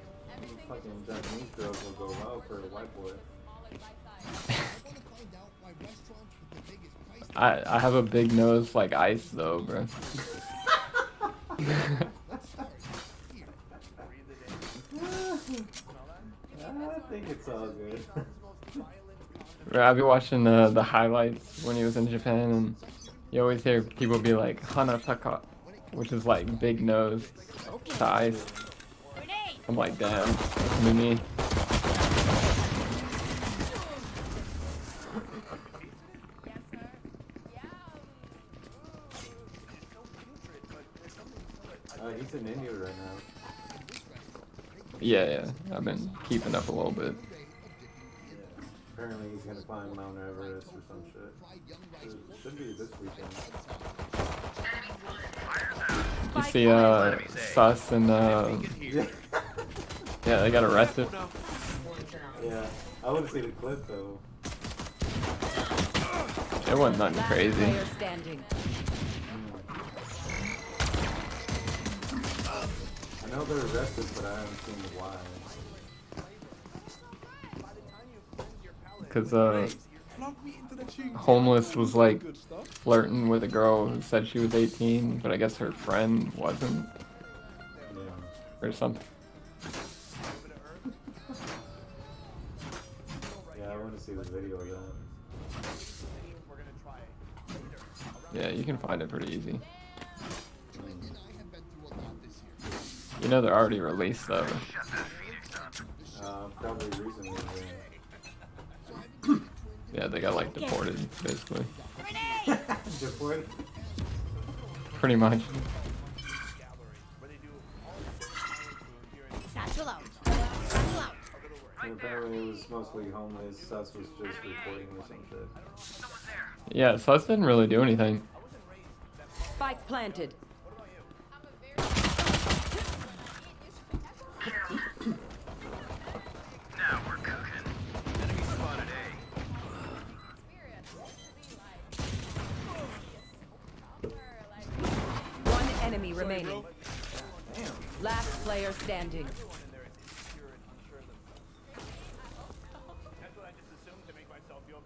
Fucking Japanese girls will go wild for a white boy. I have a big nose like ice though, bro. I think it's all good. Bro, I've been watching the highlights when he was in Japan, and you always hear people be like Hanataka, which is like big nose to ice. I'm like, damn, that's me. in India right now. Yeah, I've been keeping up a little bit. Apparently he's gonna climb Mount Everest or some shit. Should be this weekend. You see, Sus and yeah, they got arrested. Yeah, I want to see the clip though. It wasn't nothing crazy. I know they're arrested, but I haven't seen why. Cause Homeless was like flirting with a girl who said she was 18, but I guess her friend wasn't, or something. Yeah, I want to see the video of that. Yeah, you can find it pretty easy. You know they're already released though. Probably recently. Yeah, they got like deported, basically. Deported? Pretty much. Satchel out. And apparently it was mostly homeless. Sus was just reporting or some shit. Yeah, Sus didn't really do anything. Spike planted. Now we're cooking. Enemy spotted A. One enemy remaining. Last player standing.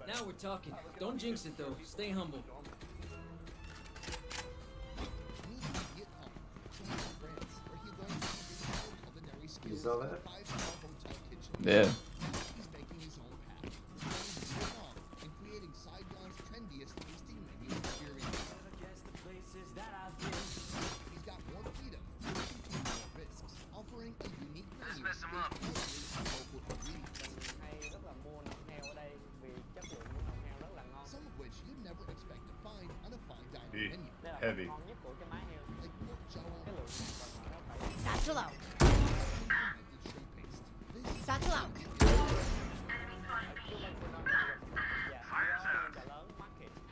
Now we're talking. Don't jinx it though. Stay humble. You saw that? Yeah. Let's mess him up. Some of which you'd never expect to find on a fine dining menu. Heavy. Satchel out. Satchel out.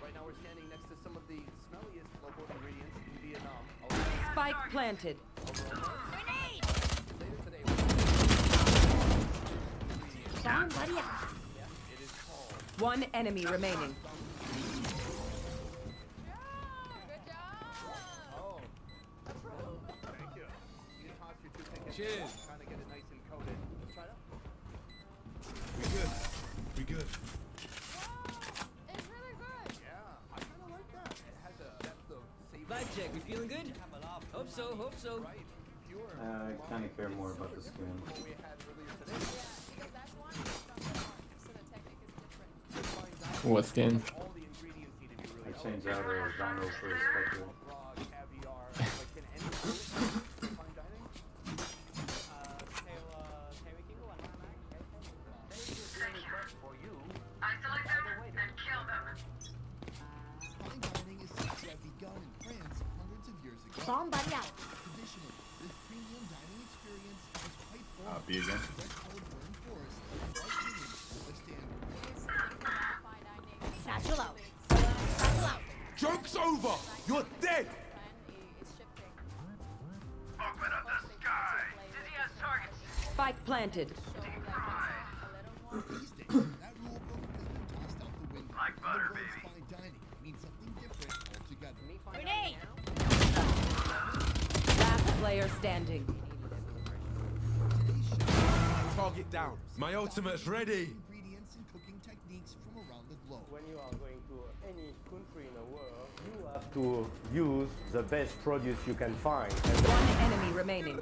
Right now we're standing next to some of the smelliest local ingredients in Vietnam. Spike planted. Bomb buddy out. One enemy remaining. Cheers. Trying to get it nice and coated. Let's try it out. We good. We good. Yeah, I kind of like that. It has a depth of savor. Vibe check. We feeling good? Hope so. Hope so. I kind of care more about the skin. What skin? I changed out a vinyl for a Spectre. I select them and kill them. Fine dining is said to have begun in France hundreds of years ago. Bomb buddy out. Traditionally, this premium dining experience was quite formal. B again. Red-colored burn forest and bright lighting were the standard. Satchel out. Satchel out. Joke's over! You're dead! Open up the sky. Dizzy has targets. Spike planted. These days, that rule book has been tossed out the window. Like butter, The words baby. fine dining means something different altogether. Grenade. Last player standing. Target down. My ultimate's ready. Ingredients and cooking techniques from around the globe. When you are going to any country in the world, you have to use the best produce you can find. One enemy remaining.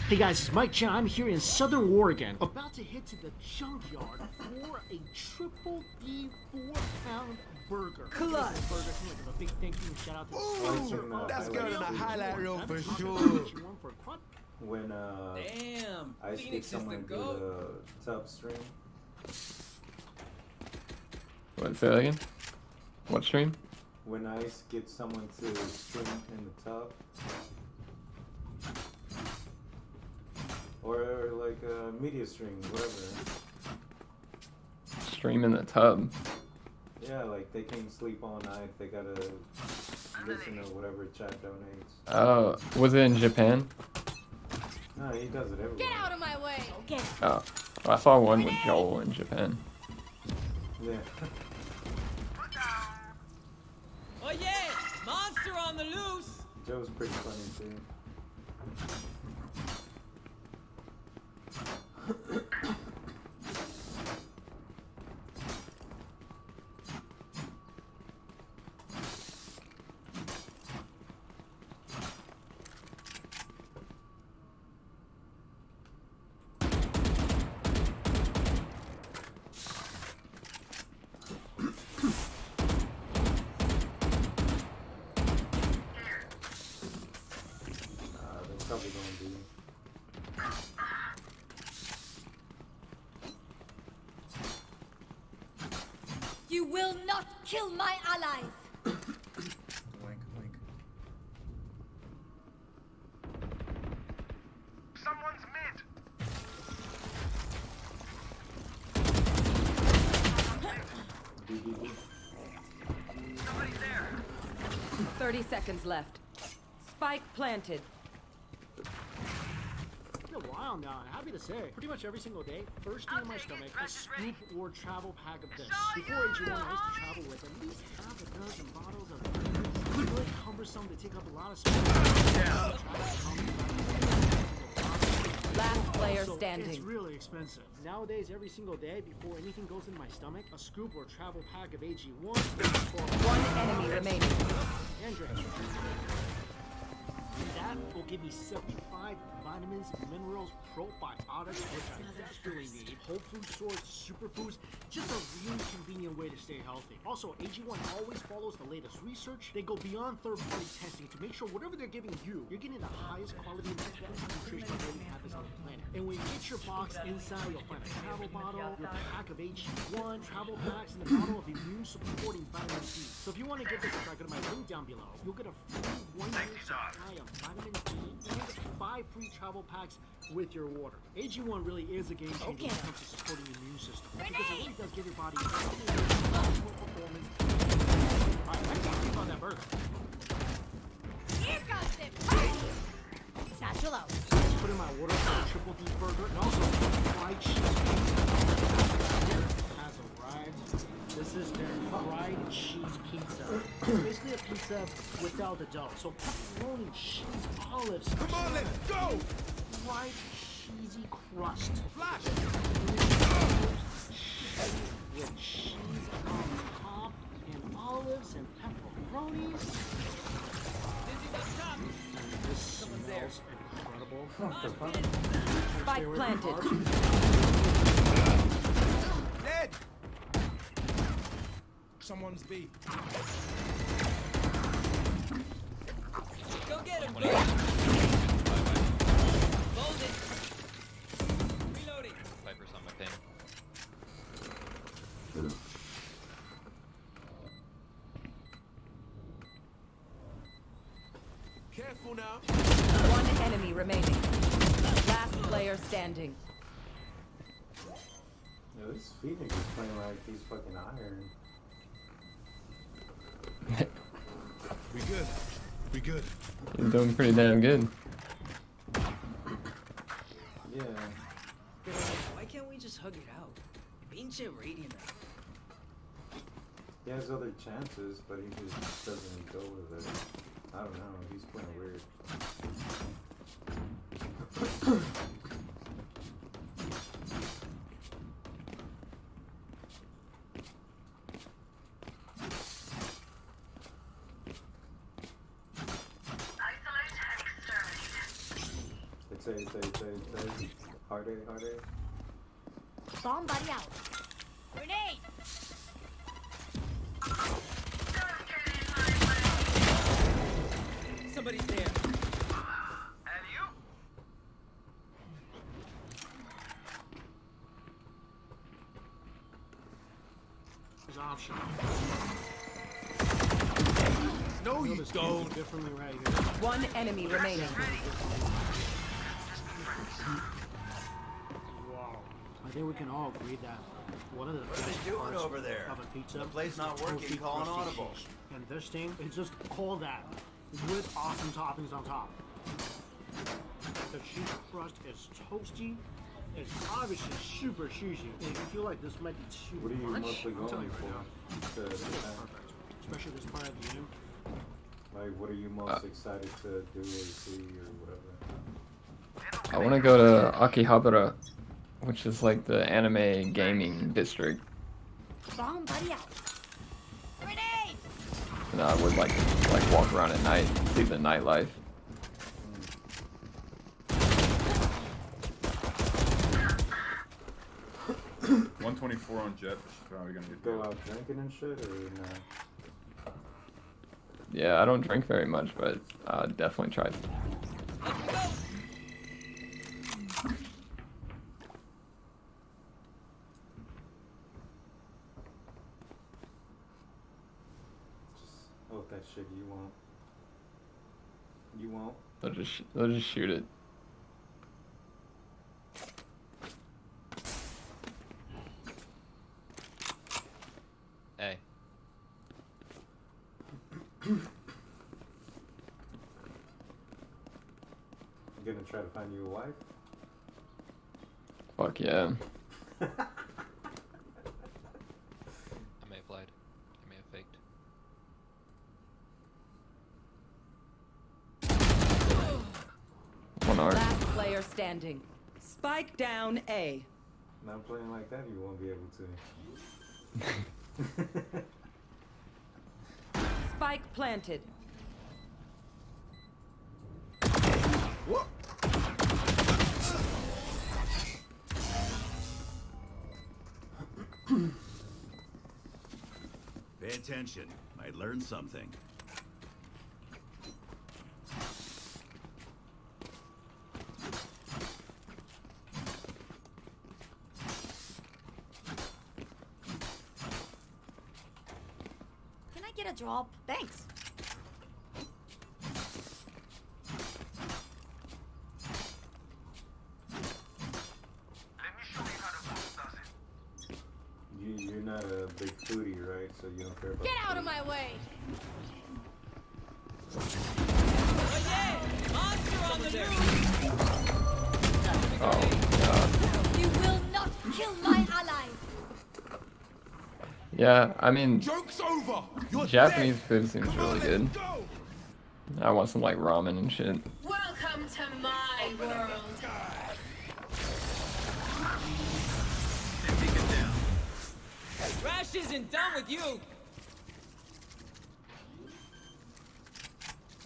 Hey guys, it's Mike Chan. I'm here in Southern Oregon, about to head to the junkyard for a triple D 4-pound burger. Clutch. Burger. A big thank you and shout out to Ooh, that's going in the highlight reel for sure. When Damn. I stick Phoenix is the someone do goat. the top stream. What, say that again? What stream? when ice gets someone to swim in the tub. Or like a media stream, whatever. Stream in the tub. Yeah, like they can't sleep all night. They gotta listen to whatever chat donates. Oh, was it in Japan? No, he does it everywhere. Get out of my way. Okay. Oh, well, I saw one with Joel in Japan. Yeah. Oh yeah! Monster on the loose! Joe's pretty funny too. Probably gonna be. You will not kill my allies. Wink, wink. Someone's mid. Somebody's there. 30 seconds left. Spike planted. Been a while now, and happy to say, pretty much every single day, first thing in my stomach, a scoop or travel pack of this. Before AG1, I used to travel with at least half a dozen bottles of it's really cumbersome to take up a lot of space. Last player Also, standing. It's really expensive. Nowadays, every single day, before anything goes in my stomach, a scoop or travel pack of AG1 for One enemy remaining. Andrew. And that will give me 75 vitamins, minerals, probiotics, which I desperately need. Whole food source, superfoods, just a really convenient way to stay healthy. Also, AG1 always follows the latest research. They go beyond third-party testing to make sure whatever they're giving you, you're getting the highest quality and best nutrition that really happens on the planet. And when you get your box inside, you'll find a travel bottle, your pack of AG1, travel packs, and a bottle of immune-supporting vitamin D. So if you want to get this a try, go to my link down below. You'll get a free 1-year supply of vitamin D and 5 free travel packs with your order. AG1 really is a game changer when it comes to supporting the immune system because it really does give your body optimal performance. Alright, I can't think on that burger. Here comes it. Satchel out. Put in my order for a triple D burger and also fried cheese pizza. Has arrived. This is their fried cheese pizza. It's basically a pizza without the dough. So pepperoni, cheese, olives. Come on, let's go! Fried cheesy crust. Flash! With cheese on top and olives and pepperonis. This smells incredible. Spike planted. Dead! Someone's B. Go get him, One out. Hold it. Reloading. Sniper's on my ping. Careful now. One enemy remaining. Last player standing. Yo, this Phoenix is playing like he's fucking iron. We good. We good. He's doing pretty damn good. Yeah. Why can't we just hug it out? Pinche radiant. He has other chances, but he just doesn't go with it. I don't know. He's playing weird. It's a hard A. Bomb buddy out. Grenade. Somebody's there. And you? There's an option. No, you don't. Differently right here. One enemy remaining. Wow. I think we can all agree that one of the best parts over there? of a pizza. The plate's not is working, toasty, call an crusty audible. cheese. And this thing, it's just called that with awesome toppings on top. The cheese crust is toasty. It's obviously super cheesy. And if you feel like this might be too What are you much, mostly I'm telling going you right now, for? it's perfect. Especially this part of the game. Like, what are you most excited to do or see or whatever? I want to go to Akihabara, which is like the anime gaming district. Bomb buddy out. Grenade! And I would like walk around at night, see the nightlife. 124 on Jet. She's probably gonna get Go out drinking and shit, or nah? Yeah, I don't drink very much, but definitely try. Oh, that shit you won't. You won't. They'll just shoot it. Hey. You gonna try to find you a wife? Fuck yeah. I may have lied. I may have faked. One arm. Last player standing. Spike down A. Not playing like that, you won't be able to. Spike planted. What? Pay attention. Might learn something. Can I get a drop? Thanks. You're not a big foodie, right? So you don't care about Get out food. of my way! Oh god. You will not kill my allies! Yeah, I mean, Joke's over. Japanese food seems really good. I want some like ramen and shit. Welcome to my world! Rash isn't done with you!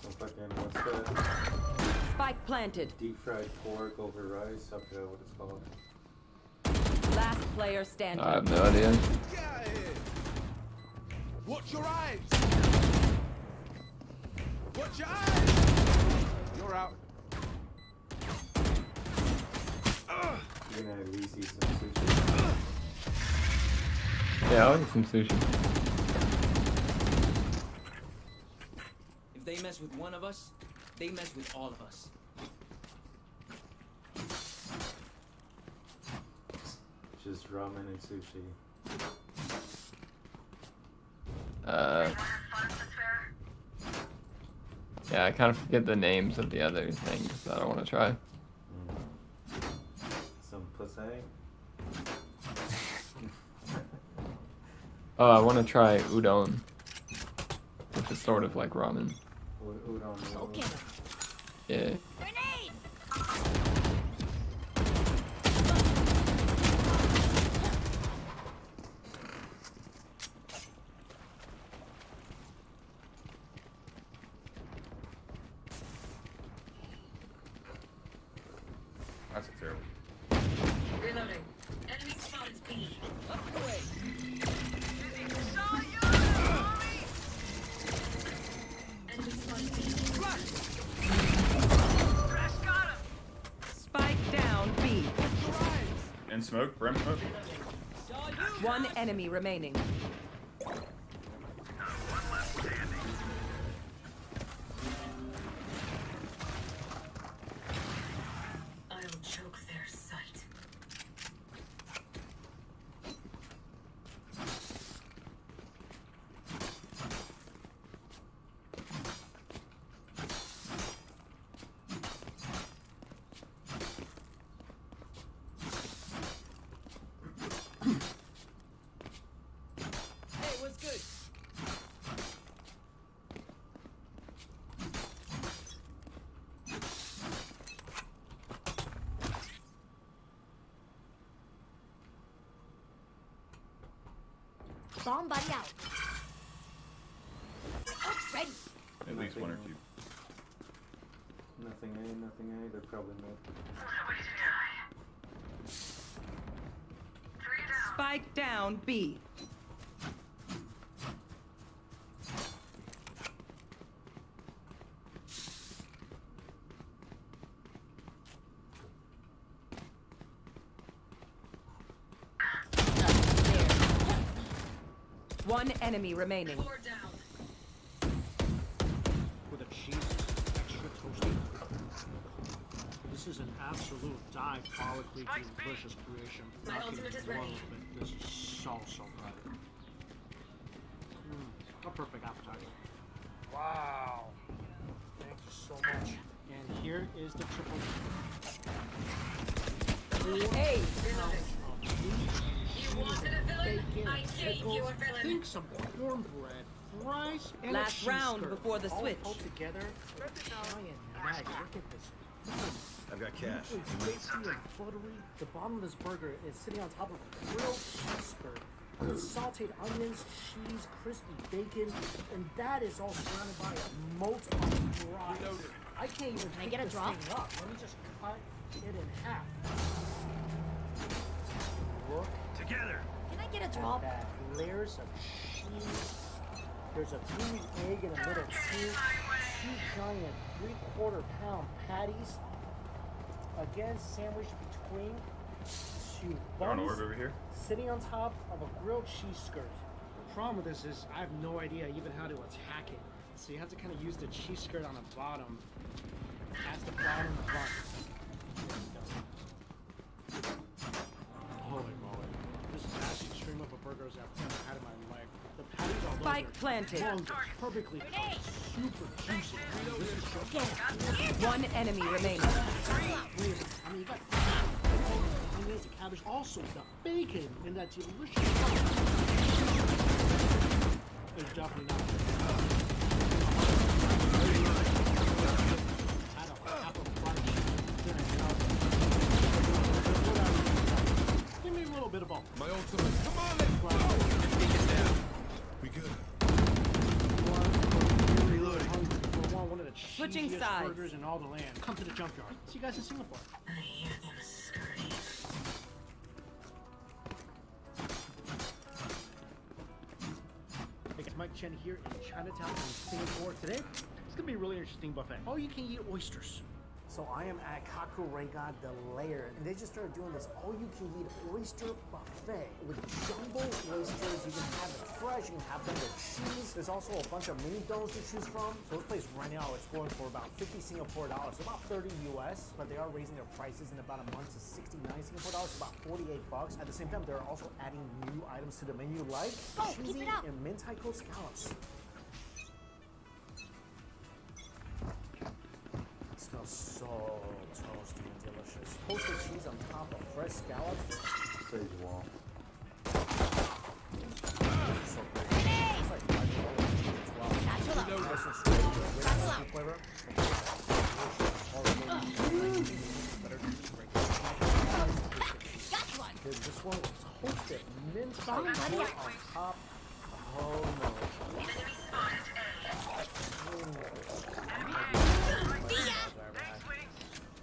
Some fucking, what's that? Spike planted. Deep fried pork over rice. I forgot what it's called. Last player standing. I have no idea. Watch your eyes. Watch your eyes. You're out. You're gonna at least eat some sushi. Yeah, I'll eat some sushi. If they mess with one of us, they mess with all of us. Just ramen and sushi. Yeah, I kind of forget the names of the other things that I want to try. Some pussy. Oh, I want to try udon, which is sort of like ramen. Udon. Okay. Yeah. Grenade! That's a terrible. Reloading. Enemy spotted B. Up and away. Enemy spotted B. Spike down B. In smoke, brim smoke. One enemy remaining. Bomb buddy out. Ult's ready. At least one or two. Nothing A, nothing A. They're probably mid. Spike down B. One enemy remaining. With a cheese extra toasty. This is an absolute diabolically delicious creation. My ultimate is ready. This is so good. A perfect appetizer. Wow. Thank you so much. And here is the triple. Hey. You wanted a villain? I gave you a villain. Think some cornbread, fries, and Last a round skirt. before the switch. All together. Giant mag. Look at this. I've got cash. Tasty and buttery. The bottom of this burger is sitting on top of a grilled cheese skirt with sauteed onions, cheese, crispy bacon, and that is all surrounded by a moat of fries. I can't even pick get a this drop? thing up. Let me just cut it in half. Look Together. Can I get a drop? at that. Layers of cheese. There's a green egg in the middle too. Two giant 3/4 pound patties. Again, sandwiched between two buns, over here. sitting on top of a grilled cheese skirt. The problem with this is I have no idea even how to attack it. So you have to kind of use the cheese skirt on the bottom as the bottom bun. Holy moly. This is as extreme of a burger as I've ever had in my life. The patties all Spike planted. perfectly cooked, super juicy. This is so One enemy remaining. I mean, you got onions, the cabbage, also the bacon in that delicious It's definitely not. Had a apple crunch. Give me a little bit of both. My ultimate. Come on, let's go. Take it down. We good. Reloading. One of the Switching cheesiest sides. burgers in all the land. Come to the junkyard. See you guys in Singapore. I hear them scurrying. Hey guys, Mike Chen here in Chinatown in Singapore. Today, it's gonna be a really interesting buffet. All you can eat oysters. So I am at Kakurega the Lair, and they just started doing this all-you-can-eat oyster buffet with jumbo oysters. You can have it fresh, you can have them with cheese. There's also a bunch of mini doughs to choose from. So this place right now is going for about 50 Singapore dollars, so about 30 US, but they are raising their prices in about a month to 69 Singapore dollars, so about 48 bucks. At the same time, they're also adding new items to the menu like cheesy and mentai-ko scallops. Smells so toasty and delicious. Toasted cheese on top of fresh scallops. Sage wall. So good. It's like cheese as well. Nice and sweet with great flavor. Dude, this one toasted mint on top. Oh no.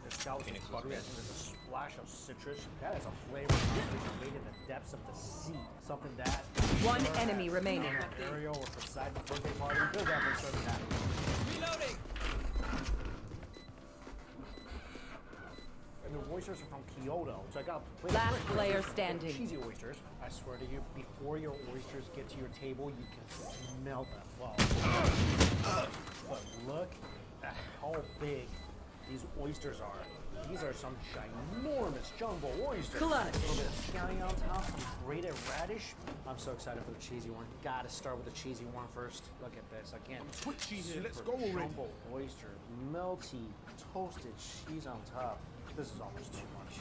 The scallops are buttery. I think there's a splash of citrus. That is a flavor made in the depths of the sea. Something that One enemy remaining. Ariel or Poseidon birthday party. Good reference serving that. Reloading. And the oysters are from Kyoto, so I got Last player standing. cheesy oysters. I swear to you, before your oysters get to your table, you can smell them. Wow. But look at how big these oysters are. These are some ginormous jumbo oysters. Clutch. A little bit of scallion on top, some grated radish. I'm so excited for the cheesy one. Gotta start with the cheesy one first. Look at this again. Put cheese in. Let's Super go already. Jumbo oyster, melty, toasted cheese on top. This is almost too much.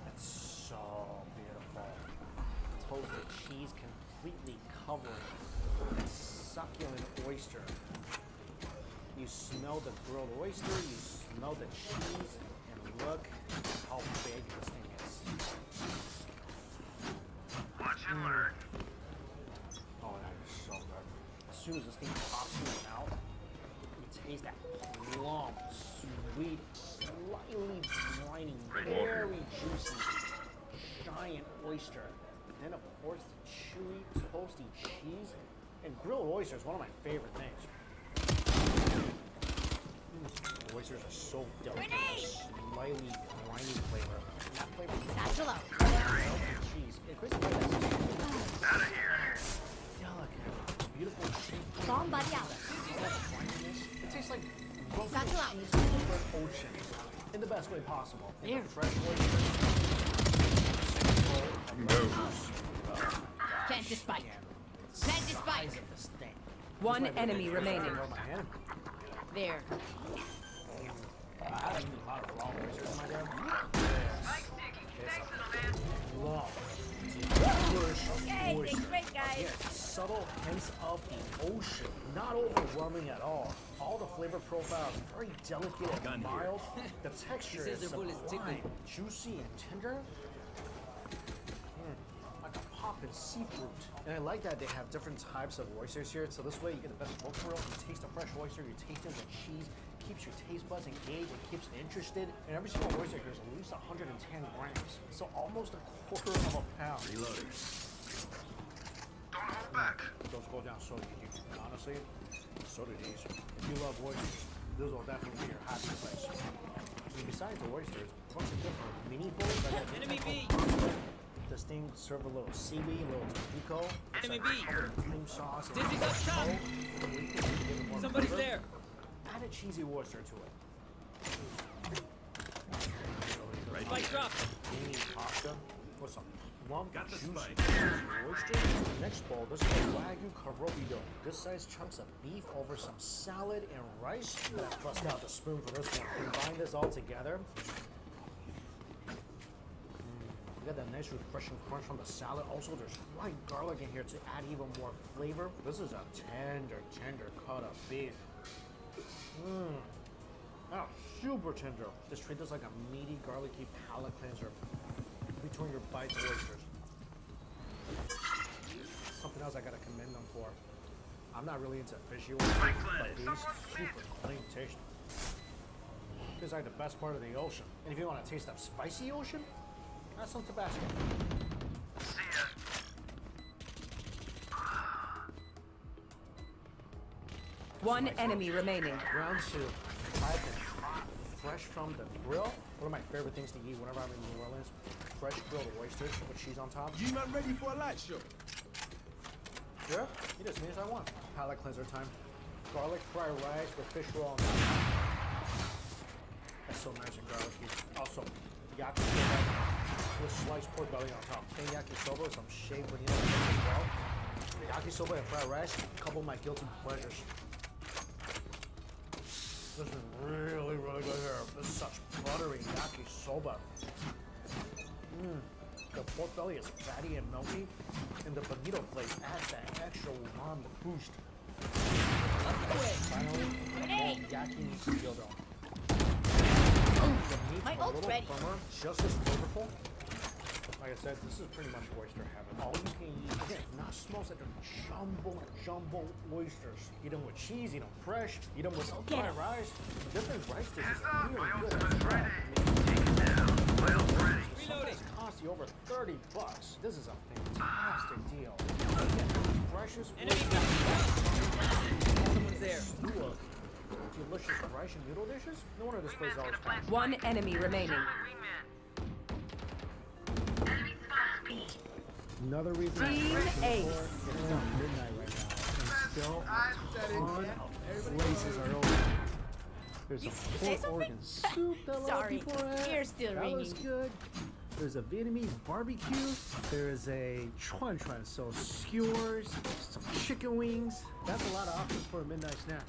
It's so beautiful. Toasted cheese completely covering a succulent oyster. You smell the grilled oyster, you smell the cheese, and look how big this thing is. Watch and learn. Oh soon as this thing pops in your mouth, you taste that plump, sweet, slightly briny, very juicy, giant oyster. And then of course the chewy, toasty cheese. And grilled oysters, one of my favorite things. Oysters are so delicate, slightly briny flavor. And that flavor is cheese. It crispy out of here. Delicate, beautiful cheese. Bomb buddy out. It tastes like roasted cheese over ocean in the best way possible. There. Fresh oysters. Can't despite. Can't despite. One enemy remaining. There. I eat a lot of raw oysters in my day. Okay, thanks, great guys. Subtle hints of the ocean, not overwhelming at all. All the flavor profiles very delicate and mild. The texture is sublime, juicy and tender. Like a poppin' seafood. And I like that they have different types of oysters here, so this way you get the best of both worlds. You taste a fresh oyster, you taste the cheese, keeps your taste buds engaged, and keeps it interested. And every single oyster here is at least 110 grams, so almost a quarter of a pound. Reloading. Don't hold back. Those go down so easy. And honestly, so do these. If you love oysters, this will definitely be your happy place. I mean, besides the oysters, a bunch of different mini bowls. Enemy B! This thing serve a little seaweed, a little tapico. Enemy B! Cream sauce. Dizzy's up top! Somebody's there! Add a cheesy oyster to it. Spike drop! Creamy pasta with some plump, juicy oyster. Next bowl, this is Wagyu Karobido. This size chunks of beef over some salad and rice. I'm gonna bust out the spoon for this one. Combine this all together. You got that nice refreshing crunch from the salad. Also, there's light garlic in here to add even more flavor. This is a tender cut of beef. Oh, super tender. Just treat this like a meaty, garlicky palate cleanser between your bites of oysters. Something else I gotta commend them for. I'm not really into fishy oysters, but these super clean taste. This is like the best part of the ocean. And if you want a taste of spicy ocean, add some Tabasco. See ya. One enemy remaining. Round two. Piping hot, fresh from the grill. One of my favorite things to eat whenever I'm in New Orleans. Fresh grilled oysters with cheese on top. You not ready for a light show? Yeah, eat as many as I want. Palate cleanser time. Garlic fried rice with fish roll on top. That's so nice and garlicky. Also, yakisoba with sliced pork belly on top. Plain yakisoba with some shaved bonito as well. Yakisoba and fried rice, a couple of my guilty pleasures. This is really good here. This is such buttery yakisoba. The pork belly is fatty and milky, and the bonito flake adds that extra warm boost. Finally, more yaki meat gyudon. The meat's My a ult's little ready. firmer, just as flavorful. Like I said, this is pretty much oyster heaven. All you can eat. Again, not small, like jumbo oysters. Eat them with cheese, eat them fresh, eat them with some fried rice. Different rice dishes are really good as well. Sometimes cost you over $30. This is a fantastic deal. Again, freshest Someone's there. slew of delicious rice and noodle dishes. No wonder this place is always packed. One enemy remaining. Another reason Team Ace. it's not midnight right now, and still a ton of places are open. There's a pork organ soup that a lot of Sorry, people are at. ear's still That looks ringing. good. There's a Vietnamese barbecue. There is a chuan, so skewers, some chicken wings. That's a lot of options for a midnight snack.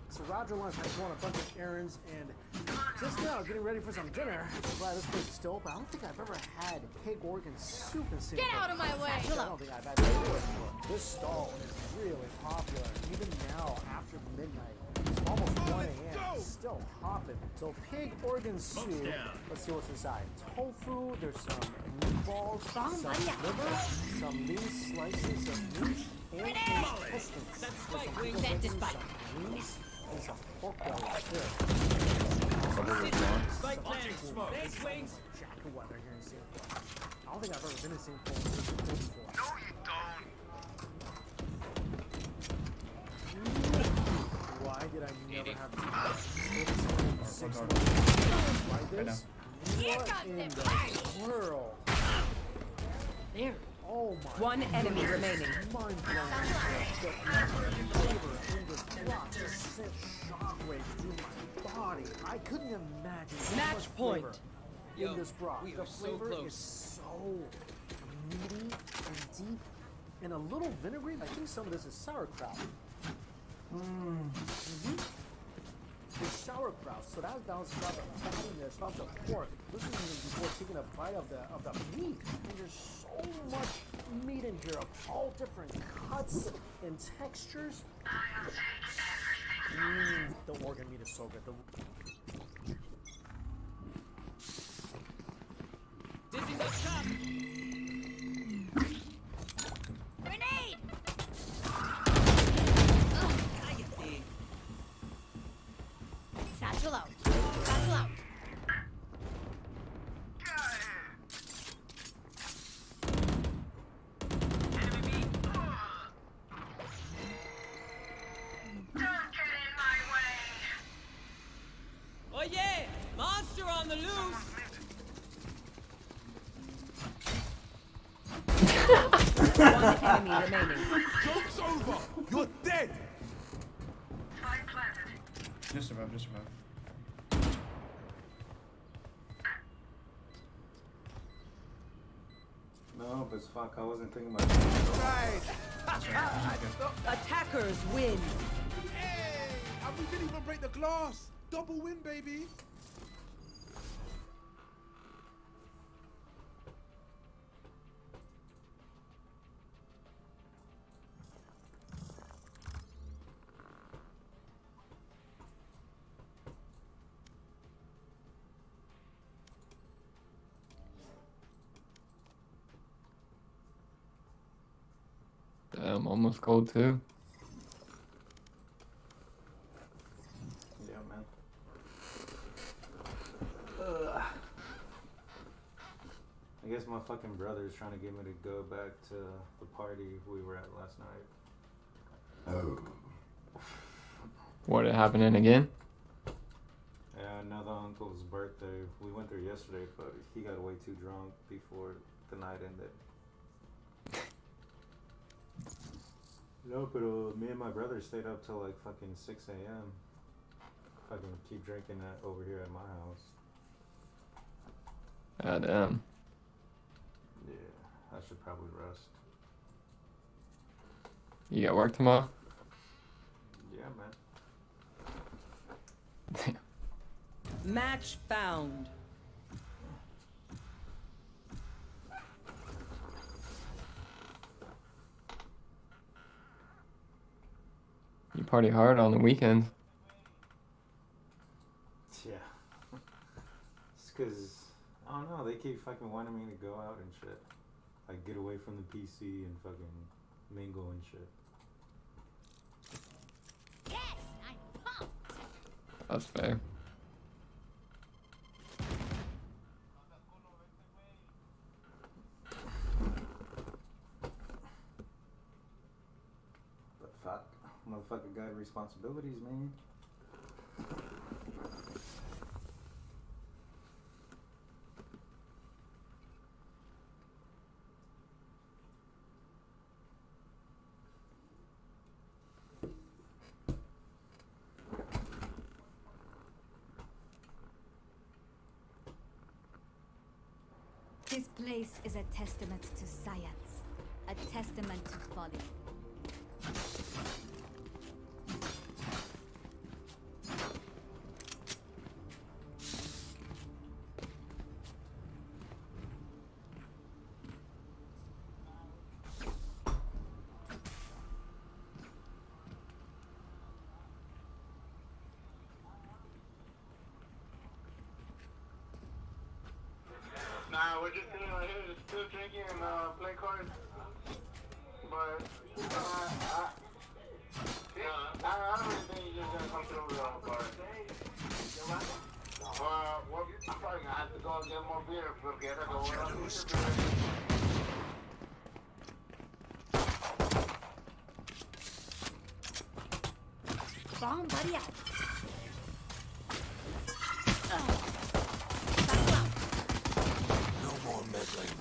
So Roger lunch, I just won a bunch of errands and just now getting ready for some dinner. I'm glad this place is still open. I don't think I've ever had pig organ soup in Singapore. Get out of my way! I don't think I've had that before. This stall is really popular. Even now, after midnight, it's almost 1 a.m. still hopping. So pig organ soup. Let's see what's inside. Tofu. There's some meatballs, some liver, some lean slices of meat, and intestines. There's some greens and some pork belly too. Spike planted. Thanks, wings. Jacket weather here in Singapore. I don't think I've ever been in Singapore before. No, you don't. Why did I never have this? 6 months. Why this? What in the world? There. Oh my. One enemy remaining. Mind blowing. The flavor in this block just sent shockwaves through my body. I couldn't imagine so Match much point. flavor Yo, in this broth. we The are so flavor close. is so meaty and deep, and a little vinegary. I think some of this is sauerkraut. It's sauerkraut, so that balances out the fattiness of the pork. This is even before taking a bite of the meat. And there's so much meat in here of all different cuts and textures. The organ meat is so good. Dizzy's up top. Grenade! Satchel out. Satchel out. Oh yeah! Monster on the loose! One enemy remaining. Joke's over! You're dead! Just above. No, but fuck, I wasn't thinking about that. Attackers win. Hey! And we didn't even break the glass! Double win, baby! Damn, almost gold too. Yeah, man. I guess my fucking brother is trying to get me to go back to the party we were at last night. Oh. What happening again? Yeah, another uncle's birthday. We went there yesterday, but he got way too drunk before the night ended. No, but me and my brother stayed up till like fucking 6 a.m. Fucking keep drinking that over here at my house. Ah, damn. Yeah, I should probably rest. You got work tomorrow? Yeah, man. Match found. You party hard on the weekends. Yeah. It's cause, I don't know, they keep fucking wanting me to go out and shit. Like, get away from the PC and fucking mingle and shit. Yes, I'm pumped. That's fair. But fuck, motherfucker got responsibilities, man. This place is a testament to science, a testament to folly. just sitting right here, just still drinking and play cards. But I don't really think you're just gonna come through with all the cards. Well, I'm probably gonna have to go and get more beer porque I gotta go. Bomb buddy out. No more meddling.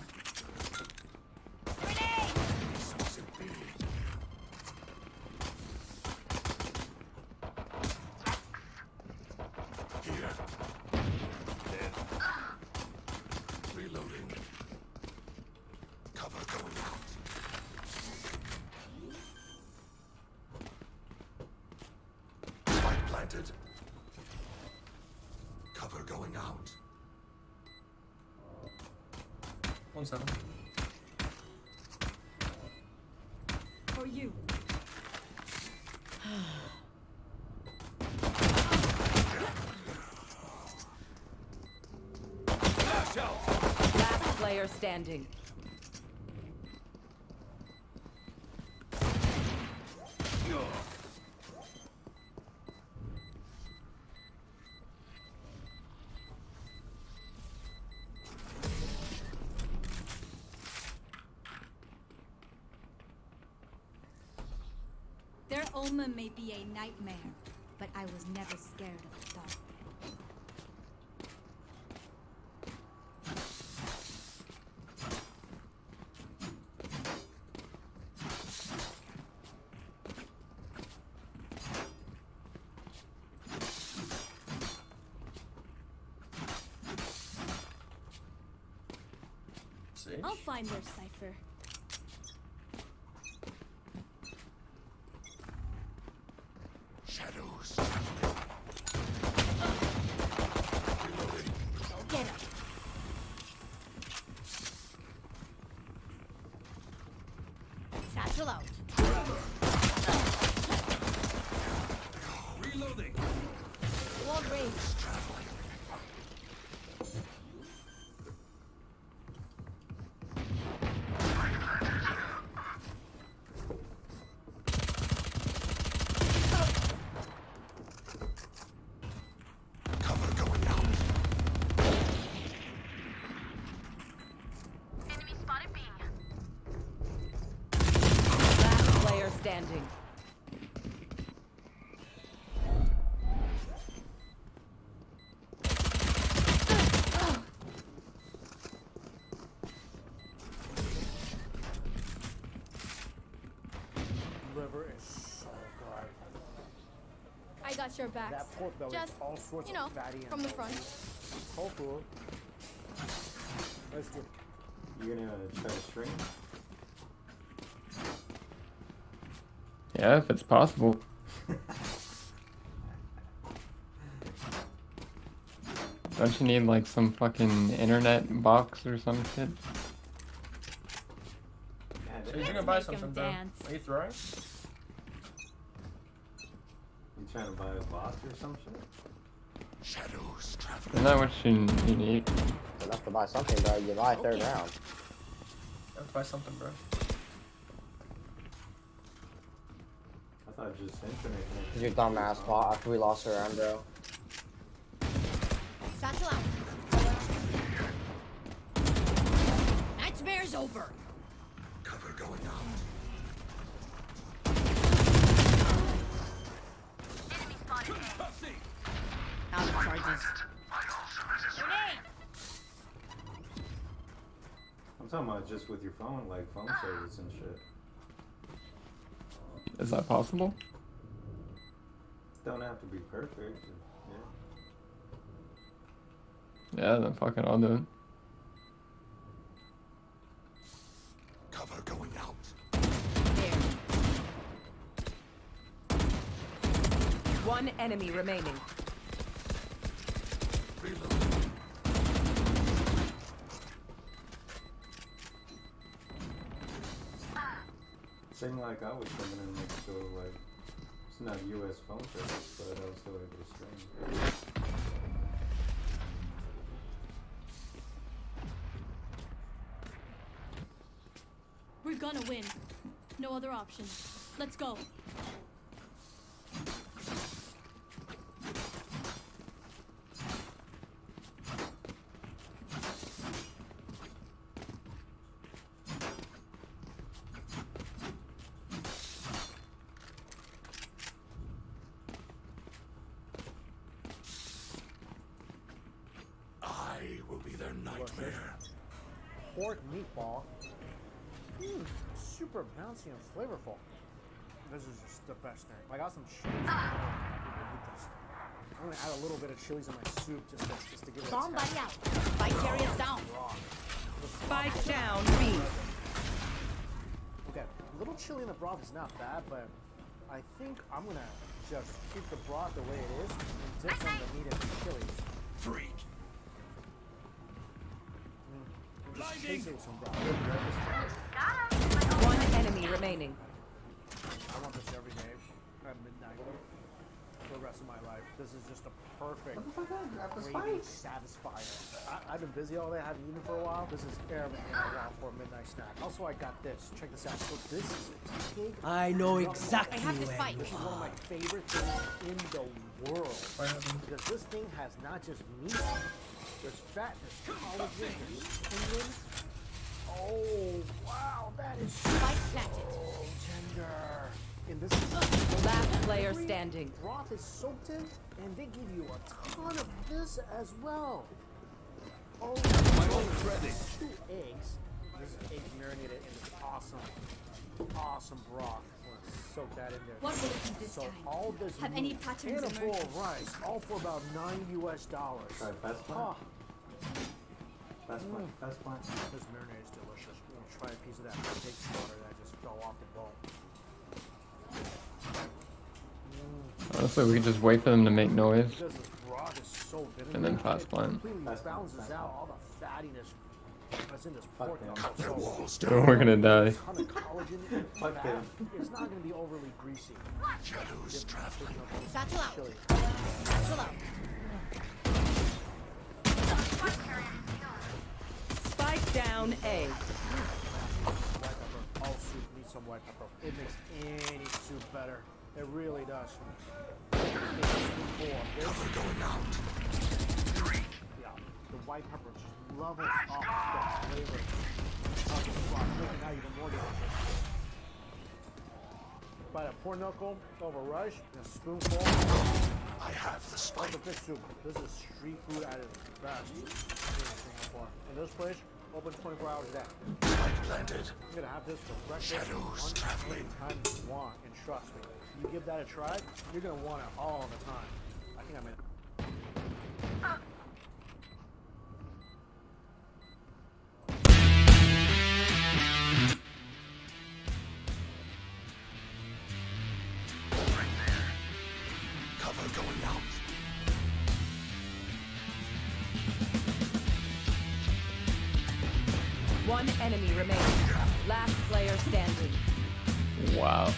Here. Dead. Reloading. Cover going out. Spike planted. Cover going out. 1-7. For you. Last player standing. Their omen may be a nightmare, but I was never scared of the dark. I'll find their cipher. Shadows. Get him. Satchel out. Reloading. Wall range. Cover going out. Enemy spotted B. Last player standing. Liver is so good. I got your back. That pork belly, Just, all sorts you know, of fatty from the front. Whole food. Let's do. You gonna try to string? Yeah, if it's possible. Don't you need like some fucking internet box or some shit? So you're gonna buy something, bro? Are you throwing? You trying to buy a box or some shit? Shadows traveling. Isn't that what you need? Enough to buy something, bro. You buy third round. Let's buy something, bro. I thought just internet connection. Your dumb ass bot after we lost her round, bro. Satchel out. Nightmare's over. Cover going out. Enemy spotted. Out of charges. I'm talking about just with your phone, like phone service and shit. Is that possible? Don't have to be perfect. Yeah. Yeah, then fucking I'll do it. Cover going out. One enemy remaining. Seemed like I was coming in next door, like, it's not US phone service, but I was still able to stream. wanna win. No other option. Let's go. I will be their nightmare. Pork meatball. Super bouncy and flavorful. This is just the best thing. I got some chilies. I'm gonna add a little bit of chilies in my soup just to give it a Somebody taste. out. Spike carrier down. Spike down B. Okay, a little chili in the broth is not bad, but I think I'm gonna just keep the broth the way it is and dip some of the meat in the chilies. Freak. And just chase it with some broth. One enemy remaining. I want this every day at midnight for the rest of my life. This is just a perfect gravy satisfier. I've been busy all day, I haven't eaten for a while. This is everything I want for a midnight snack. Also, I got this. Check this out. So this is pig. I know exactly I have this where fight. This is one of my favorite things in the world. Because this thing has not just meat. There's fat, there's collagen, there's tendon. Oh, wow, that is so tender. And this is Last player standing. broth is soaked in, and they give you a ton of this as well. Oh, My ult's ready. 2 eggs. This is eggs marinated in this awesome broth. I'm gonna soak that in there. What will it be this So time? all this Have meat any patterns and a bowl emerged? of rice, all for about $9 US. Sorry, fast plant? Oh, Fast plant, fast plant. this marinade is delicious. I'm gonna try a piece of that steak slaughter that just fell off the bone. Honestly, we could just wait for them to make noise. Because this broth is so bitter, And then fast plant. It completely balances out all the fattiness that's in this pork. So We're gonna die. a ton of collagen and Fuck fat. them. It's not gonna be overly greasy. Shadows traveling. Satchel out. Chili. Satchel out. Spike down A. White pepper. All soup needs some white pepper. It makes any soup better. It really does. Cover going out. Yeah, the white pepper just levels up the flavor of the broth, making it now even more delicious. Bite of pork knuckle over rice and a spoonful I have the of spike. the fish soup. This is street food at its best here in Singapore. And this place open 24 hours a day. Spike planted. You're gonna have this for breakfast, Shadows lunch, traveling. anytime you want. And trust me, you give that a try, you're gonna want it all the time. I think I made it. Cover going out. One enemy remaining. Last player standing. Wow.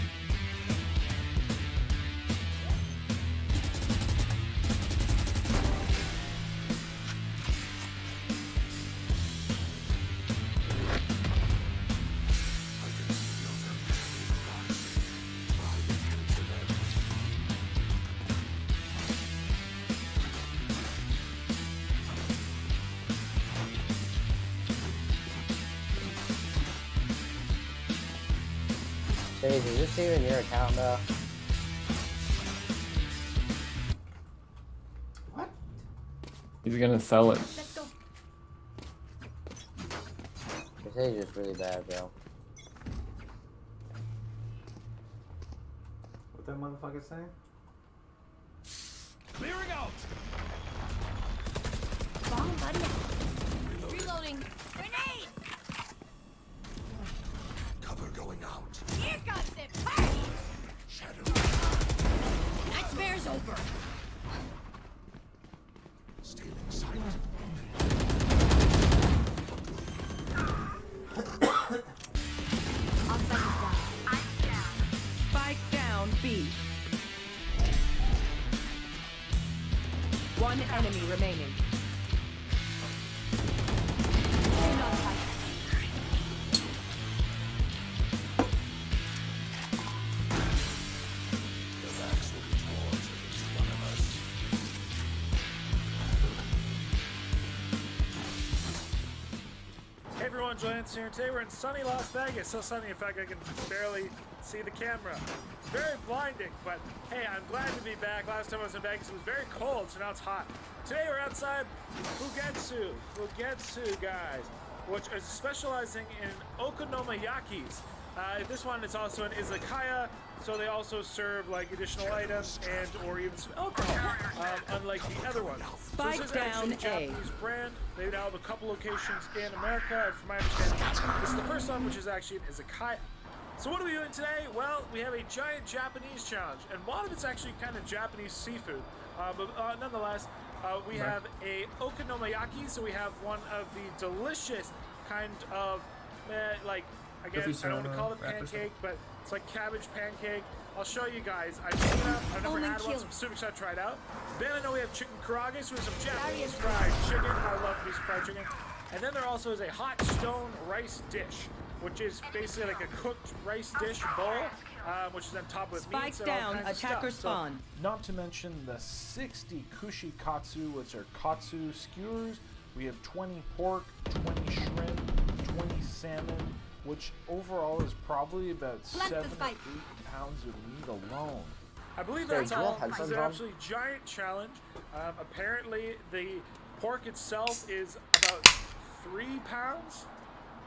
Sage, is this even your account though? He's gonna sell it. Let's go. Your Sage is really bad, bro. What that motherfucker saying? Clearing out. Bomb buddy out. Reloading. Grenade! Cover going out. Here comes the party! Shadow. Nightmare's over. Stealing sight. Spike down B. One enemy remaining. everyone, Joyance here. Today we're in sunny Las Vegas. So sunny, in fact, I can barely see the camera. Very blinding, but hey, I'm glad to be back. Last time I was in Vegas, it was very cold, so now it's hot. Today we're outside Fugetsu, guys, which is specializing in okonomiyakis. This one is also an izakaya, so they also serve like additional items and or even some alcohol, unlike the other ones. Spike so this is down actually a Japanese brand. They now have a couple locations in America, and from my understanding, this is the first one, which is actually an izakaya. So what are we doing today? Well, we have a giant Japanese challenge, and a lot of it's actually kind of Japanese seafood, but nonetheless, we have a okonomiyaki, so we have one of the delicious kind of, like, again, I don't want to call it pancake, but it's like cabbage pancake. I'll show you guys. I've seen it up. I've never had one, so I'm super excited to try it out. Then I know we have chicken karaage, so we have some Japanese fried chicken. I love these fried chicken. And then there also is a hot stone rice dish, which is basically like a cooked rice dish bowl, which is on top with Spike meats and down, all kinds of attacker stuff. spawn. So, not to mention the 60 kushikatsu, which are katsu skewers. We have 20 pork, 20 shrimp, 20 salmon, which overall is probably about 7 or 8 pounds of meat alone. I believe that's all. This is an absolutely giant challenge. Apparently, the pork itself is about 3 pounds.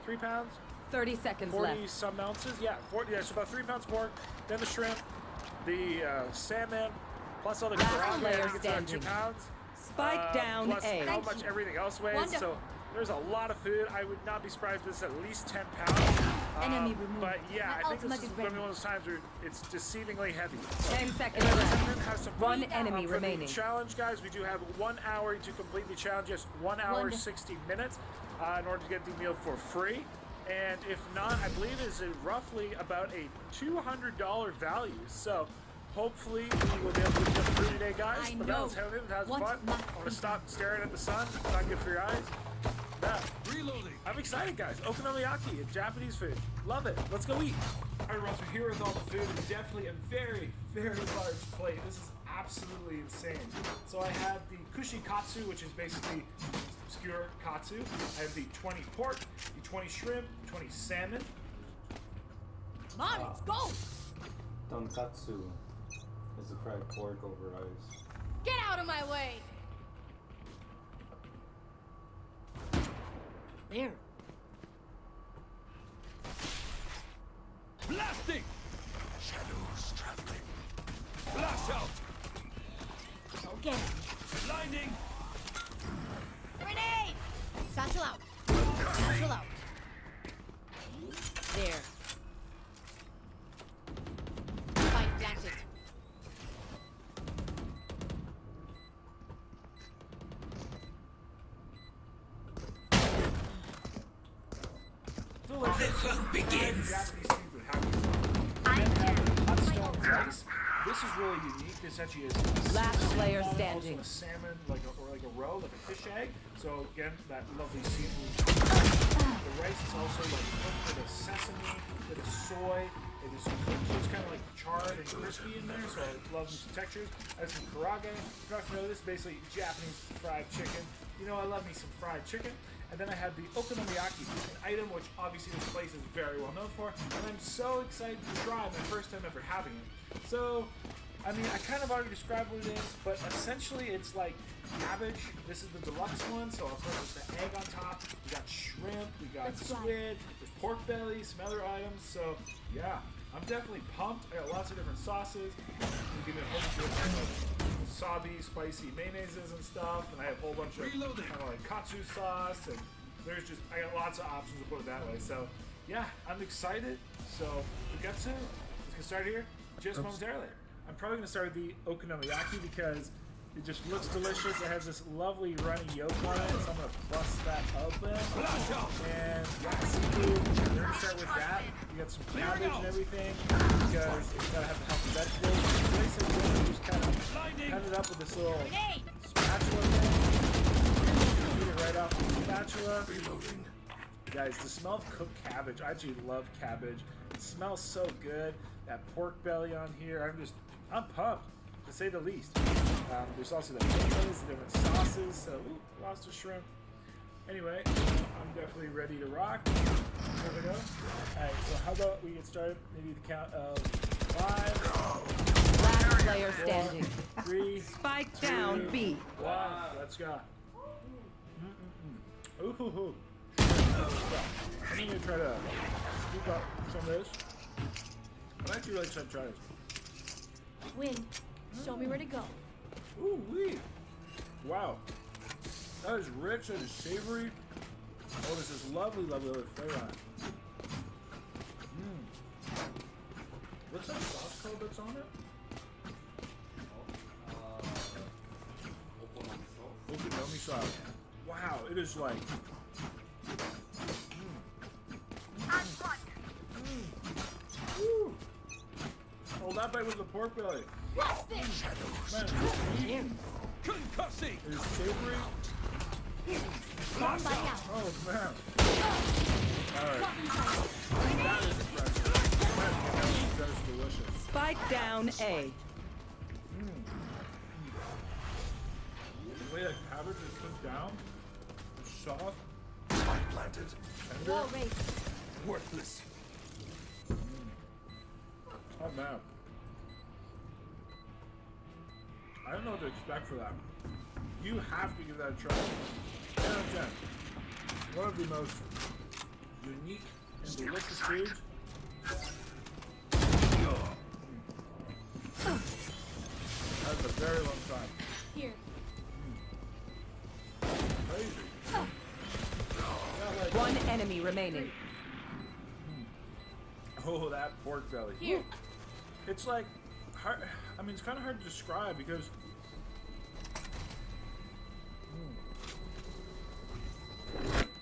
3 pounds? 30 seconds 40 left. some ounces. Yeah, 40. Yeah, so about 3 pounds pork. Then the shrimp, the salmon, plus all the karaage. I think it's around 2 pounds. Spike down plus A. how much everything else weighs. Wonderful. So there's a lot of food. I would not be surprised if this is at least 10 pounds. Enemy removed. But yeah, My I think this ultimate is is going to be ready. one of those times where it's deceivingly heavy. 10 seconds And left. have some One fun. enemy For the remaining. challenge, guys, we do have 1 hour to complete the challenge. Just 1 hour, Wonderful. 60 minutes in order to get the meal for free. And if not, I believe it's roughly about a $200 value. So hopefully we will be able to get through today, guys. I But know. that was having it. That was fun. Once I want to stop staring at the sun. It's not good for your eyes. Yeah. Reloading. I'm excited, guys. Okonomiyaki, Japanese food. Love it. Let's go eat. All right, Ross, we're here with all the food. It's definitely a very, very large plate. This is absolutely insane. So I have the kushikatsu, which is basically skewer katsu. I have the 20 pork, the 20 shrimp, 20 salmon. Come on, let's go! Tonkatsu is the fried pork over ice. Get out of my way! There. Blasting! Shadows traveling. Flash out! Go get him. Blinding! Grenade! Satchel out. Satchel out. There. Spike planted. The hunt begins. Hot stone rice. This is really unique. This actually is Last player also standing. a salmon, like a roe, like a fish egg. So again, that lovely seafood. The rice is also like cooked with a sesame, with a soy. It is cooked, so it's kind of like charred and crispy in there. So I love some textures. I have some karaage. If you're not familiar, this is basically Japanese fried chicken. You know, I love me some fried chicken. And then I have the okonomiyaki, an item which obviously this place is very well known for, and I'm so excited to try my first time ever having it. So, I mean, I kind of already described what it is, but essentially it's like cabbage. This is the deluxe one, so I'll put just the egg on top. We got shrimp, we got squid, there's pork belly, some other items. So, yeah, I'm definitely pumped. I got lots of different sauces. You give me a whole bunch of different like, wasabi, spicy mayonnaises and stuff, and I have a whole bunch of kind of like katsu sauce, and there's just, I got lots of options to put it that way. So, yeah, I'm excited. So, Fugetsu, let's get started here just momentarily. I'm probably going to start with the okonomiyaki because it just looks delicious. It has this lovely runny yolk on it, so I'm going to bust that open. And yeah, seafood, we're going to start with that. You got some cabbage and everything because it's got to have the healthy vegetables. Basically, you just kind of cut it up with this little spatula thing. Eat it right off the spatula. Guys, the smell of cooked cabbage, I actually love cabbage. It smells so good. That pork belly on here, I'm pumped, to say the least. There's also the mayonnaise, the different sauces. So, ooh, lost a shrimp. Anyway, I'm definitely ready to rock. Here we go. Alright, so how about we get started? Maybe the count of 5. Last player 4, standing. 3. Spike 2, down B. 1. Let's go. Ooh, hoo, hoo. I'm gonna try to scoop up some of this. I'm actually really excited to try this. Win. Show me where to go. Ooh, wee. Wow. That is rich, that is savory. Oh, this is lovely, lovely, lovely flavor on it. What's that sauce called that's on it? Okonomi sauce. Wow, it is like. Woo. Oh, that bite was the pork belly. What's this? Man, concussing. It is savory. Bomb bite out. Oh man. Alright. That is impressive. That is delicious. Spike down A. The way that cabbage is cooked down, it's soft. Spike planted. Tender. Wall race. Worthless. Oh man. I don't know what to expect for that. You have to give that a try. 10 out of 10. One of the most unique and delicious foods. That's a very long time. Here. Crazy. Yeah, like, One enemy remaining. oh, that pork belly. Here. It's like hard. I mean, it's kind of hard to describe because.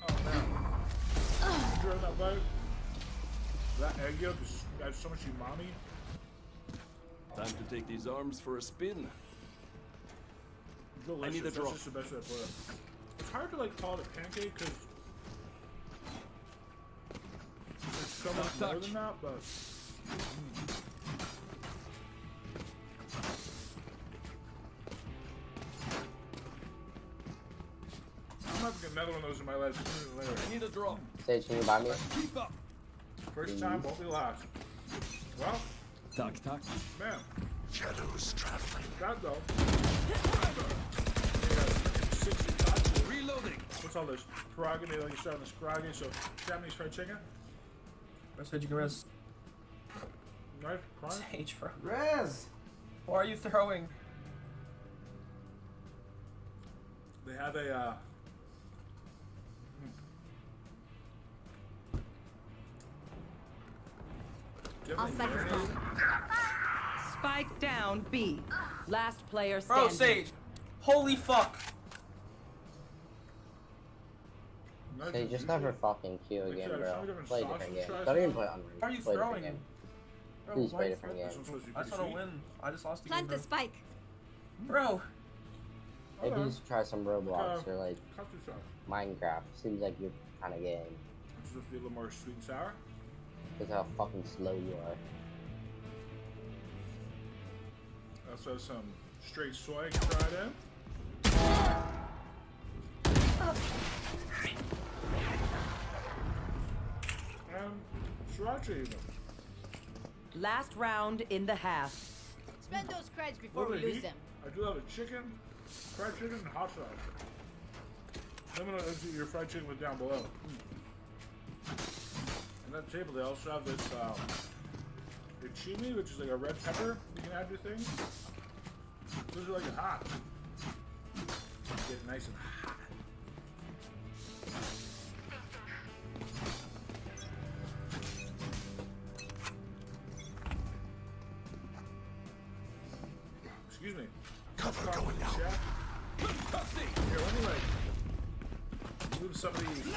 Oh man. During that bite, that egg yolk has so much umami. Time to take these arms for a spin. Delicious. I need a That's drop. just the best way to put it. It's hard to like call it a pancake because it's so much more than that, but. I'm gonna have to get another one of those in my life sooner than later. I need a drop. Sage, can you buy me? Keep up. First time won't be last. Well, Tuck, tuck. man, Shadows traveling. that though. Yeah, 60 shots. Reloading. What's all this? Pierogi, maybe like you start on this pierogi, so Japanese fried chicken. Rest you can rest. Nice, prime. Sage, bro. Rez! Why are you throwing? They have a, I'll spike this down. Spike down B. Last player Bro, standing. Sage. Holy fuck. They just never fucking Q again, bro. Play a different game. Don't even play on Why are you Play a different throwing? game. Bro, Please why play are a you different throwing? game. I just want to win. I just lost the Plant game, the spike. bro. Maybe you should try some Roblox or like cut this off. Minecraft. Seems like your kind of game. It's supposed to be a little more sweet and sour. Because how fucking slow you are. Also some straight soy fried in. And sriracha even. Last round in the half. Spend those creds before Little we lose heat. them. I do have a chicken, fried chicken, and hot sauce. Let me know if your fried chicken was down below. On that table, they also have this chimi, which is like a red pepper you can add to things. Those are like hot. Get it nice and hot. Excuse me. Cover going out. Here, let me like move some of these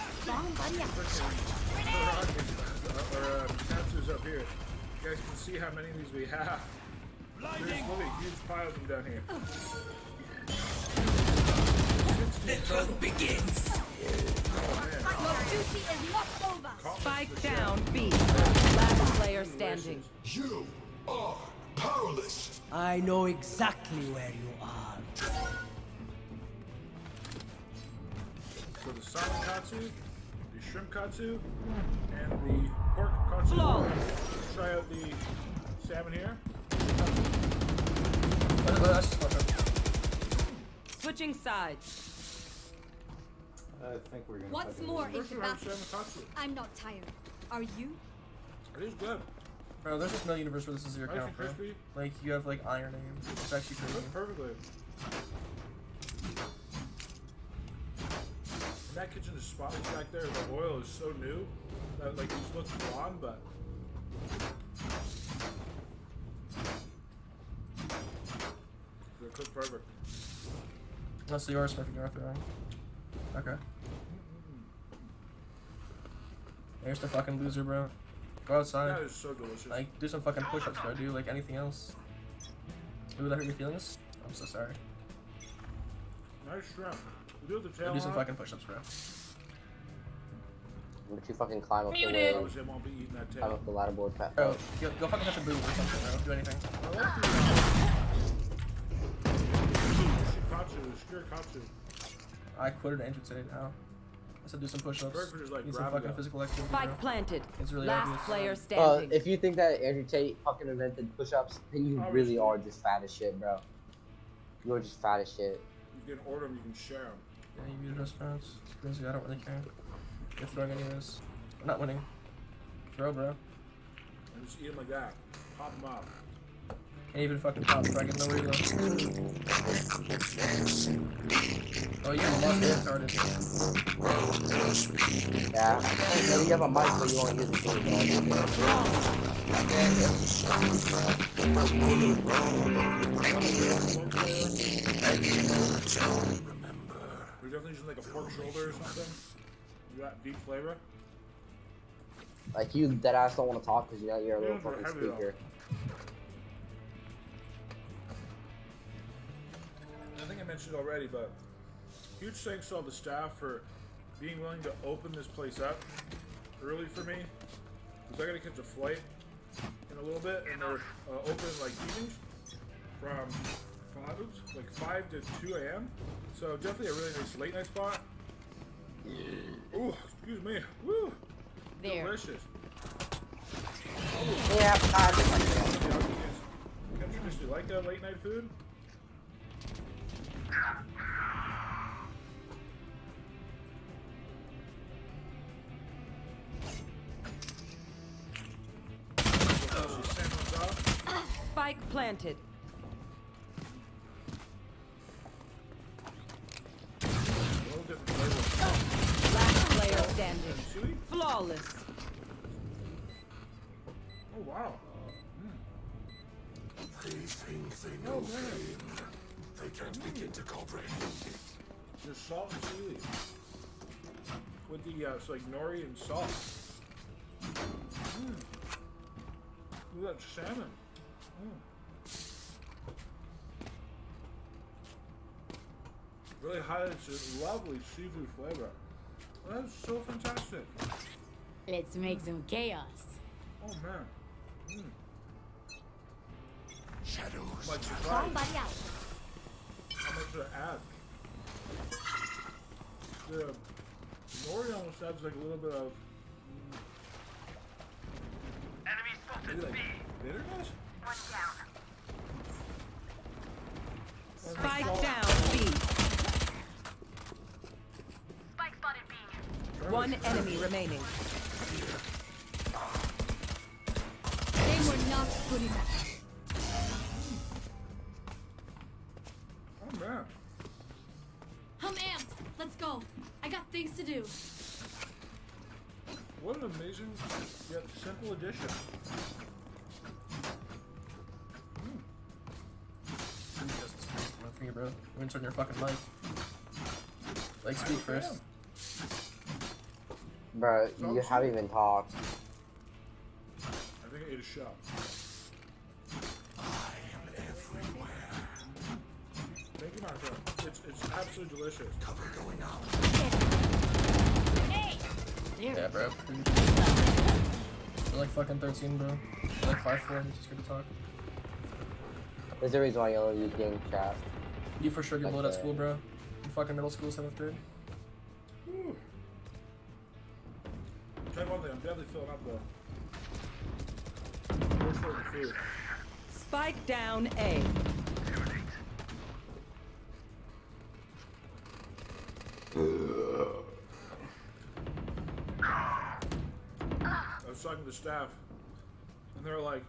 capsules up here. You guys can see how many of these we have. There's really huge piles of them down here. The hunt begins. Your duty is not over. Spike down B. Last player standing. You are powerless. I know exactly where you are. So the salmon katsu, the shrimp katsu, and the pork katsu. Flawless. Let's try out the salmon here. Switching sides. I think we're gonna. Once fucking more lose. into battle. I'm not tired. Are you? It is good. Bro, there's just no universe where this is your Nice account, and bro. crispy. Like, you have, like, iron names. It's actually crazy. Cooked perfectly. And that kitchen is spotless back there. The oil is so new that like these look blonde, but they're cooked perfect. That's the yours, perfect North wrong. Okay. Here's the fucking loser, bro. Go outside. That is so delicious. Like, do some fucking push-ups, bro. Do like anything else. Ooh, that hurt your feelings? I'm so sorry. Nice shrimp. We do have the tail Do some on. fucking push-ups, bro. Would you fucking climb up the Muted. way? Obviously, I won't be eating that tail. Climb up the ladder board. Bro, go fucking touch a boob or something, bro. Do anything. I like the shikatsu, shirikatsu. I quoted Andrew today. How? I said do some push-ups. Burger is like Need some grabbing fucking it. physical activity, Spike bro. planted. It's really Last obvious. player standing. If you think that Andrew Tate fucking invented push-ups, then you really are just fat as shit, bro. You're just fat as shit. You can order them, you can share them. Yeah, you use restaurants. It's crazy. I don't really care. You're throwing anyways. I'm not winning. Throw, bro. And just eat them like that. Pop them out. Can't even fucking pop, so I get nowhere to go. Oh, you must be retarded. Yeah. Maybe you have a mic, but you won't use it. We're definitely using like a pork shoulder or something. You got deep flavor. Like you deadass don't want to talk because you know you're a little Yeah, fucking heavy though. speaker. I think I mentioned it already, but huge thanks to all the staff for being willing to open this place up early for me. Because I gotta catch a flight in a little bit, and they're open like evenings from 5 to 2 a.m. So definitely a really nice late night spot. Ooh, excuse me. Woo! There. Delicious. Yeah, You like late night food? Spike planted. Last player standing. Flawless. Oh wow. They think they know pain. They can't begin to comprehend it. There's salt and chili. With the, it's like nori and salt. Look at that salmon. Really highlights this lovely seafood flavor. That is so fantastic. Let's make some chaos. Oh man. Shadows. Like surprise. Somebody out. How much to add? The nori almost adds like a little bit of Enemy spotted maybe like B. bitterness? One down. Spike down B. Spike spotted B. One enemy remaining. They were not good enough. Oh man. I'm amped. Let's go. I got things to do. What an amazing yet simple addition. For you, bro. You want to turn your fucking mic. Like, speak first. Bro, you haven't even talked. I think I ate a shot. Thank you, my friend. It's absolutely delicious. Cover going out. Hey! Yeah, bro. You're like fucking 13, bro. You're like 5'4", you're just good to talk. There's a reason why you only use game chat. You for sure get bullied at school, bro. You fucking middle school, 7th grade. Whew. Tell you one thing, I'm definitely filling up though. Where's the food? Spike down A. I was talking to the staff, and they're like,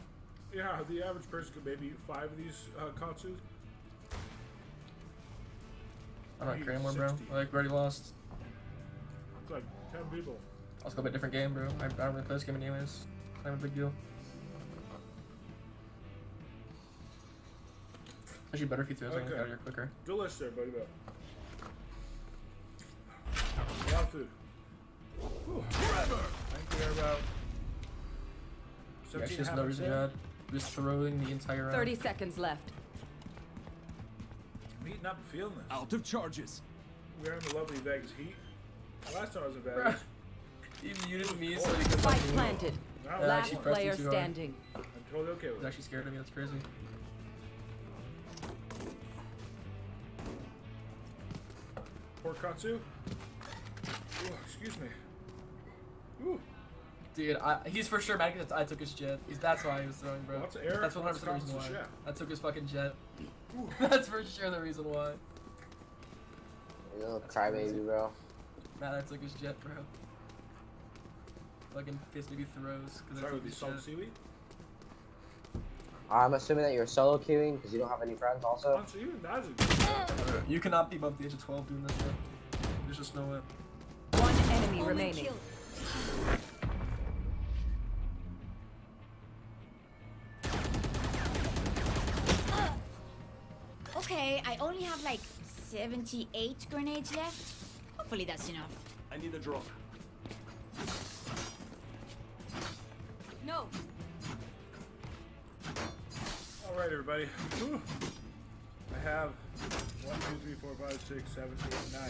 yeah, the average person could maybe eat 5 of these katsus. I don't care anymore, bro. Like, already lost. It's like 10 people. Let's go play a different game, bro. I don't really play this game anyways. It's not a big deal. Actually, better if you throw something out here quicker. Delicious there, buddy. A lot of food. Whew. Thank you, about Yeah, actually, there's no reason to add. Just throwing the entire round. 30 seconds left. I'm eating up and feeling this. Out of charges. We're in the lovely Vegas heat. Last time I was in Vegas. He muted me so he could Spike planted. Now Last player standing. I'm totally okay with He's it. actually scared of me. That's crazy. Pork katsu. Ooh, excuse me. Ooh. Dude, he's for sure mad because I took his jet. That's why he was throwing, bro. Lots of air, That's 100% lots the of reason why. shit. I took his fucking jet. That's for sure the reason why. You little crybaby, bro. Man, I took his jet, bro. Fucking pissed maybe throws. Sorry, with the salt seaweed? I'm assuming that you're solo queuing because you don't have any friends also. So even that's a good You cannot be above the age of 12 doing this, bro. There's just no way. One enemy remaining. Okay, I only have like 78 grenades left. Hopefully that's enough. I need a drop. No. Alright, everybody. Whew. I have 1, 2, 3, 4, 5, 6, 7, 8, 9.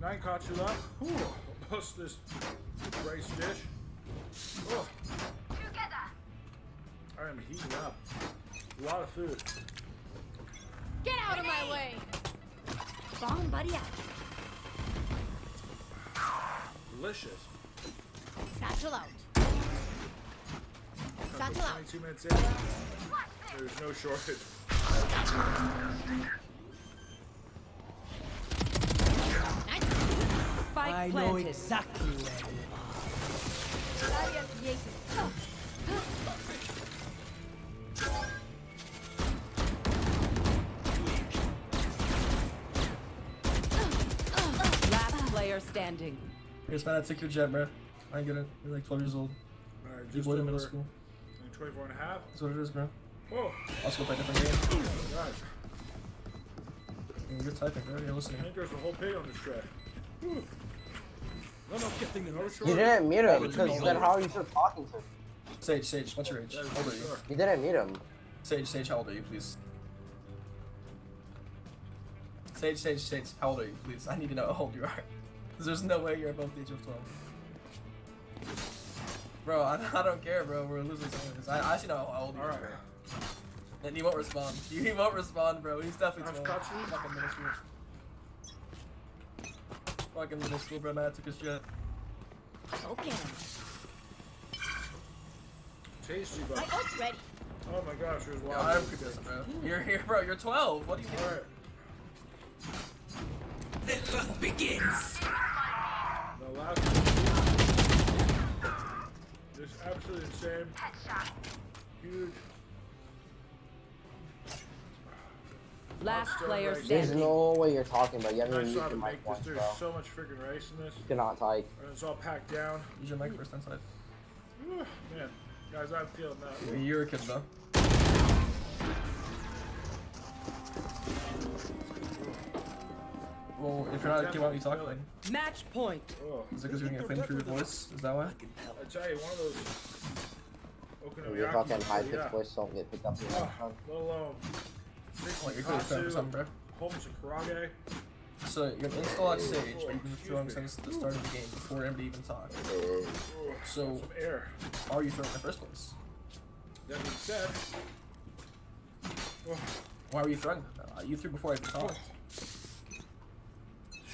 9 katsu left. Whew. Plus this rice dish. Oh. I am heating up. A lot of food. Get out of my way! Bomb buddy out. Delicious. Satchel out. Satchel out. 22 minutes in. There's no shortage. Spike I planted. know exactly where you are. Last player standing. Yes, man, I took your jet, bro. I get it. You're like 12 years old. Alright, You boy in middle school. 24 and a half. That's what it is, bro. Whoa. Let's go play a different game. Guys, You're typing, bro. You're I listening. think there's a whole pig on this tray. Whew. No, no, getting the No You shortage. didn't mute him because then how are you still talking to him? Sage, what's your age? How old are you? You didn't mute him. Sage, how old are you, please? Sage, how old are you, please? I need to know how old you are. Because there's no way you're above the age of 12. Bro, I don't care, bro. We're losing anyways. I see how old you are, bro. And he won't respond. He won't respond, bro. He's definitely 12. Fucking middle school. Fucking middle school, bro. Man, I took his jet. Okay. Tasty, but. My ult's ready. Oh my gosh, there's a Yeah, lot I'm of confused, bro. You're here, bro. You're 12. What do you mean? Alright. The hunt begins. The last this is absolutely insane. Huge. Last player There's standing. no way you're talking, but you haven't I even saw used how your to mic make this. once, There's bro. so much freaking rice in this. You cannot type. And it's all packed down. Use your mic first inside. Whew, man, guys, I'm feeling that. You're a kid, though. Well, if you're not a kid, why don't you talk then? Match point. Oh. Is it because you're getting famous for your voice? Is that why? I tell you, one of those Your fucking high pitched yeah. voice don't get picked up in that phone. Let alone 60 Like, you're good at katsu, something, bro. whole bunch of karage. So you're gonna install at Sage, but you've been throwing since the start of the game before anybody even talked. So, Some air. how are you throwing in the first place? That being said, Why were you throwing them? You threw before I even talked.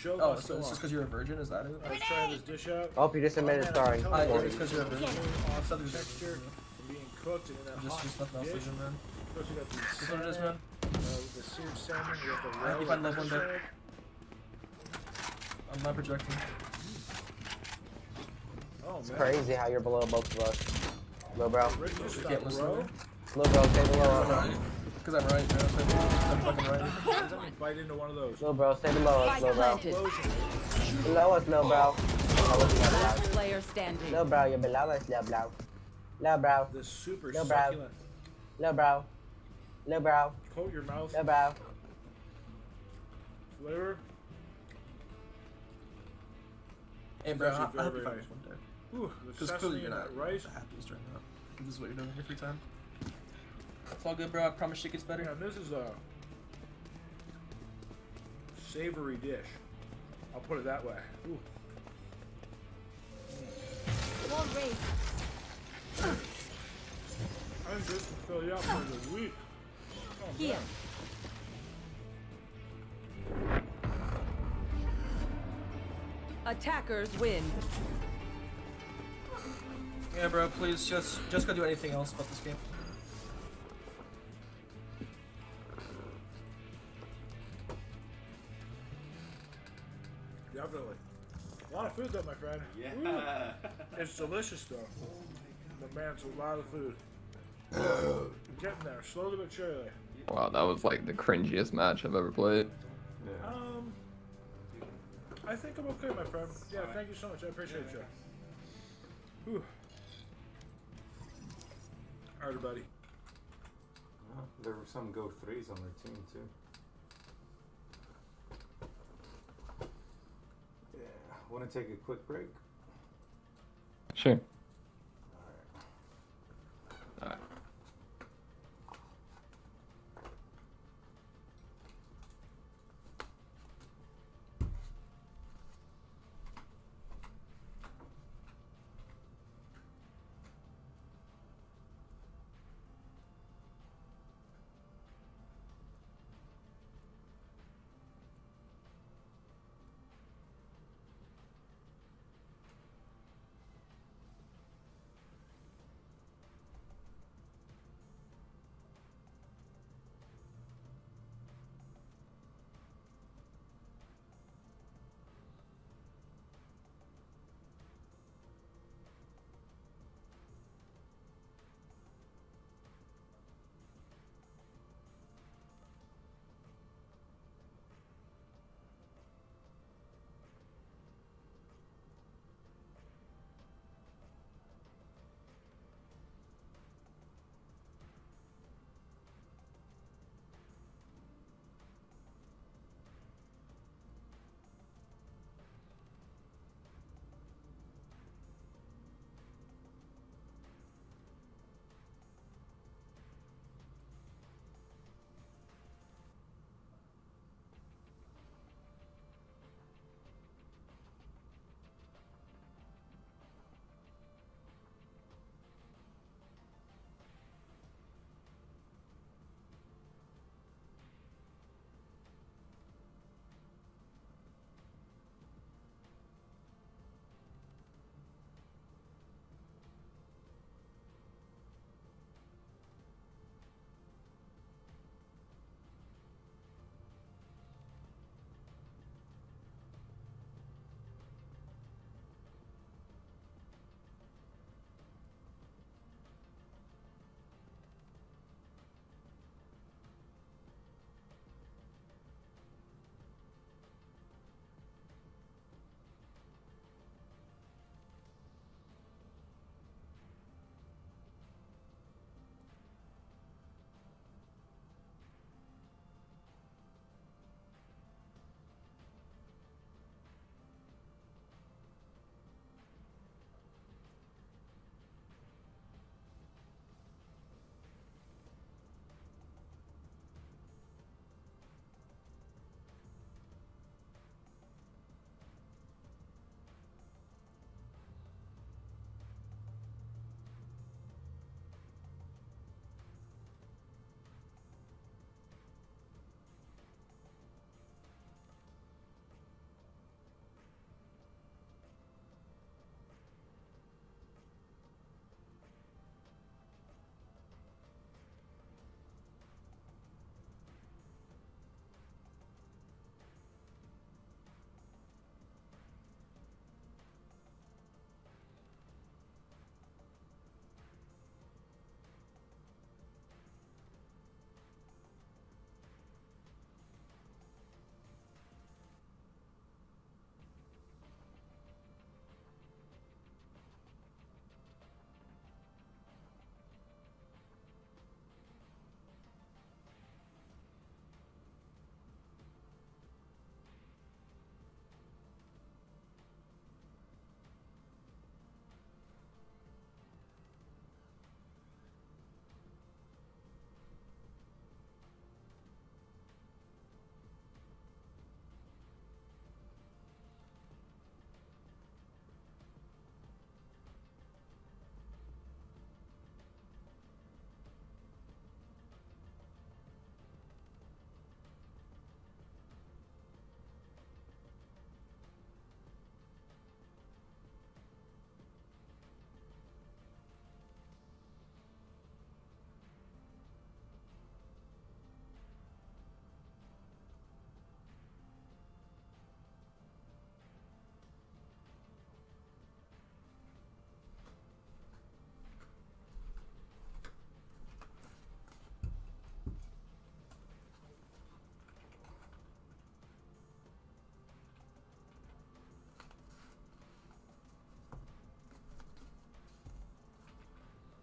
show Oh, must so go it's on. just because you're a virgin? Is that it? I was trying this dish out. Oh, you just admitted starring. It's because you're a virgin. Awesome texture and being cooked in that hot Just nothing else, dish. vision, man. Of course, we got the That's what it is, man. the seared salmon. We got the I hope you roe find love one fish day. egg. I'm not projecting. Oh, It's man. crazy how you're below both of us. Lil bro. Original You style can't listen to roe. me. Lil bro, stay below us. Because I'm right, man. I'm fucking right. Let me bite into one of those. Lil bro, stay below us, Lil bro. Explosion. Below us, Lil bro. Last player standing. Lil bro, you're below us, Lil bro. Lil bro. The super Lil bro. succulent. Lil bro. Lil bro. Coat your mouth. Lil bro. Flavor. Hey, bro, I Actually hope very, you very find nice. this one day. Ooh, the Because sesame clearly you're and not that rice. the happiest right now. This is what you're doing in your free time. It's all good, bro. I promise shit gets better. Yeah, this is a savory dish. I'll put it that way. Ooh. Wall raised. I'm just to fill you up for the week. Oh, Here. man. Attackers win. Yeah, bro. Please just go do anything else about this game. Definitely. A lot of food though, my friend. Yeah. Ooh. It's delicious though. But man, it's a lot of food. I'm getting there, slowly but surely. Wow, that was like the cringiest match I've ever played. I think I'm okay, my friend. Yeah, thank you so much. I appreciate you. Whew. Alright, buddy. Well, there were some Go 3s on their team too. Yeah. Want to take a quick break? Sure. Alright.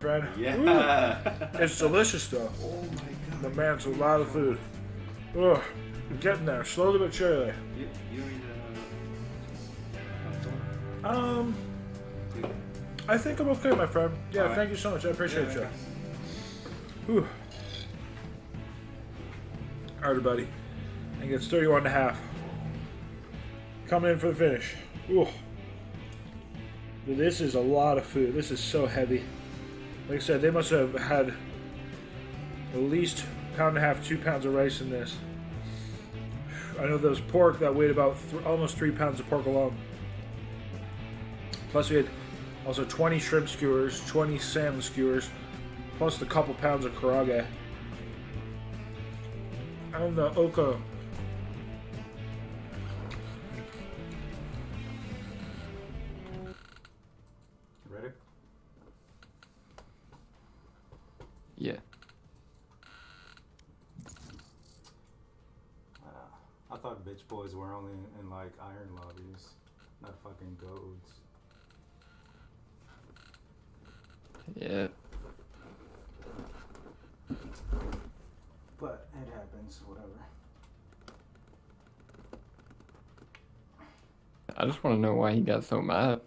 friend. Yeah. Ooh. It's delicious though. Oh my god. The man's a lot of food. Ugh. We're getting there, slowly but surely. You I think I'm okay, my friend. Yeah, Alright. thank you so much. I appreciate Yeah, you. Whew. Alright, buddy. I think it's 31.5. Coming in for the finish. Ooh. Dude, this is a lot of food. This is so heavy. Like I said, they must have had at least 1.5 pounds, 2 pounds of rice in this. I know there was pork that weighed about almost 3 pounds of pork alone. Plus we had also 20 shrimp skewers, 20 salmon skewers, plus a couple pounds of karage. And the oka. Ready? Yeah. I thought bitch boys were only in like iron lobbies, not fucking goats. Yeah. But it happens, whatever. I just want to know why he got so mad.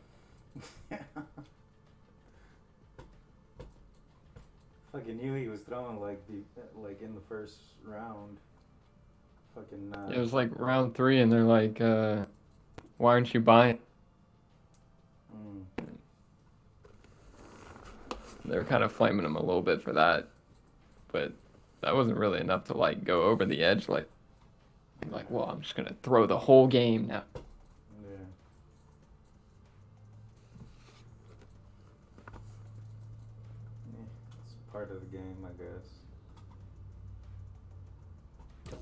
Fucking knew he was throwing like in the first round. Fucking. It was like round 3, and they're like, "Why aren't you buying?" They were kind of flaming him a little bit for that, but that wasn't really enough to like go over the edge. Like, well, I'm just gonna throw the whole game now. Yeah. It's part of the game, I guess.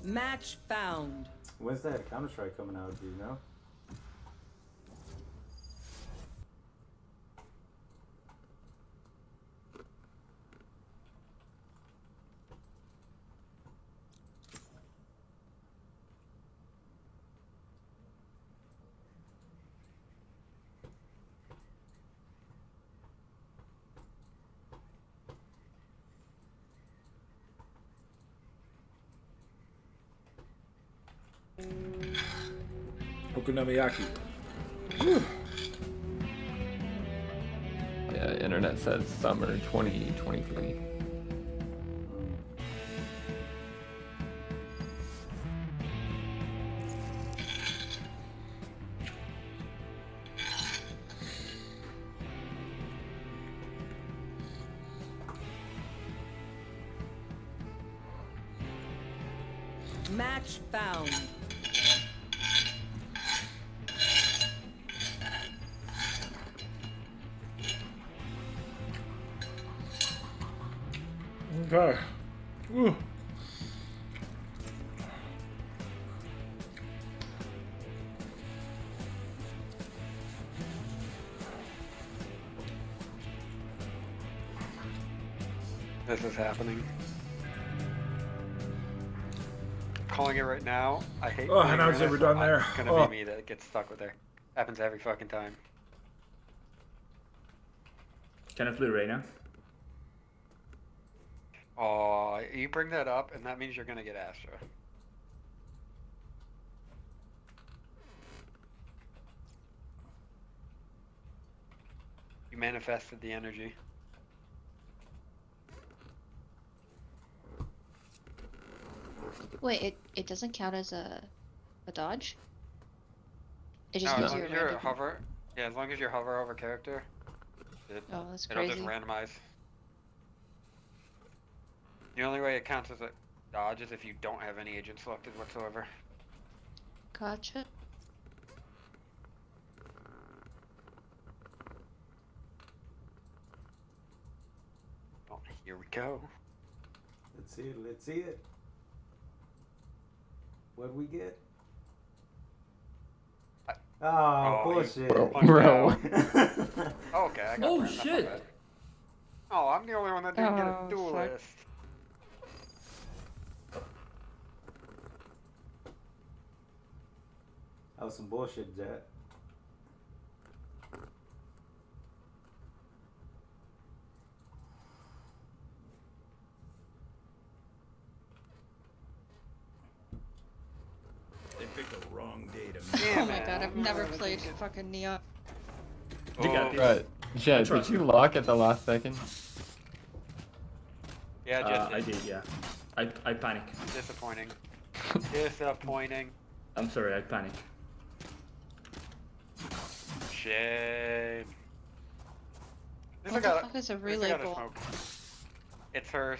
Match found. When's that Counter-Strike coming out, do you know? Okonomiyaki. Yeah, internet says summer 2023. Match found. Okay. Ooh. This is happening. Calling it right now. I hate. Oh, playing and I was Reyna, ever so done there. It's gonna Oh. be me that gets stuck with her. Happens every fucking time. Can I play Reyna? Oh, you bring that up, and that means you're gonna get Astra. You manifested the energy. Wait, it doesn't count as a dodge? It No, just as gives long you as a you're random. hover. Yeah, as long as you're hover over character, Oh, that's it'll crazy. just randomize. The only way it counts as a dodge is if you don't have any agent selected whatsoever. Gotcha. Oh, here we go. Let's see it, let's see it. What'd we get? Oh, bullshit. Bro. Oh, okay, I got Oh, burned, that's not shit. bad. Oh, I'm the only one that didn't get a Oh, duelist. That was some bullshit, Jet. the wrong day to Oh my god, I've never played fucking Neon. You got this. Right. Jet, did you lock at the last second? Yeah, just I did, yeah. I panicked. disappointing. Disappointing. I'm sorry, I panicked. Shame. What the fuck is a relay goal? Smoke. It's her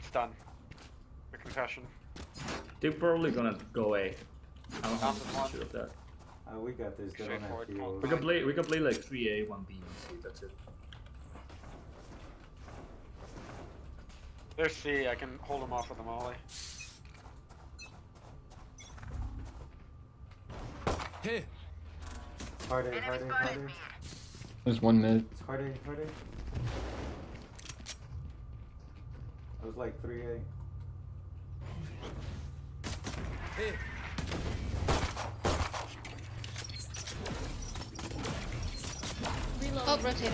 stun. The concussion. They're probably gonna go away. I'm Thompson not sure of that. We got this. They don't have heroes. We can play like 3A, 1B, and C. That's it. There's C. I can hold them off with a molly. Hey. Hard A, hard A, hard A. There's one mid. It's hard A, hard A. It was like 3A. Hey. Reload. Oh, rotated.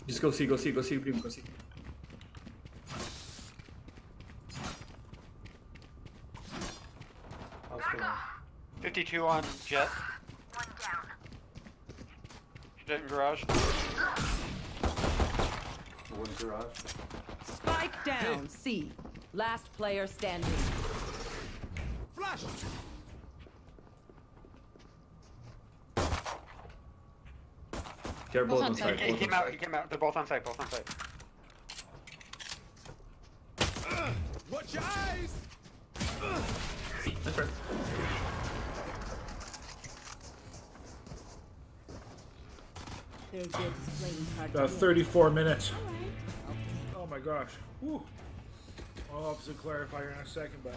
Just go C, Primo, go C. I'll stay on. 52 on Jet. One down. Jet in garage. One garage. Spike down. C. Last player standing. Flash. They're both on on site. site. He came out. He came out. They're both on site. Both on site. Watch your eyes. That's right. About 34 minutes. Oh my gosh. Whew. I'll have to clarify here in a second, but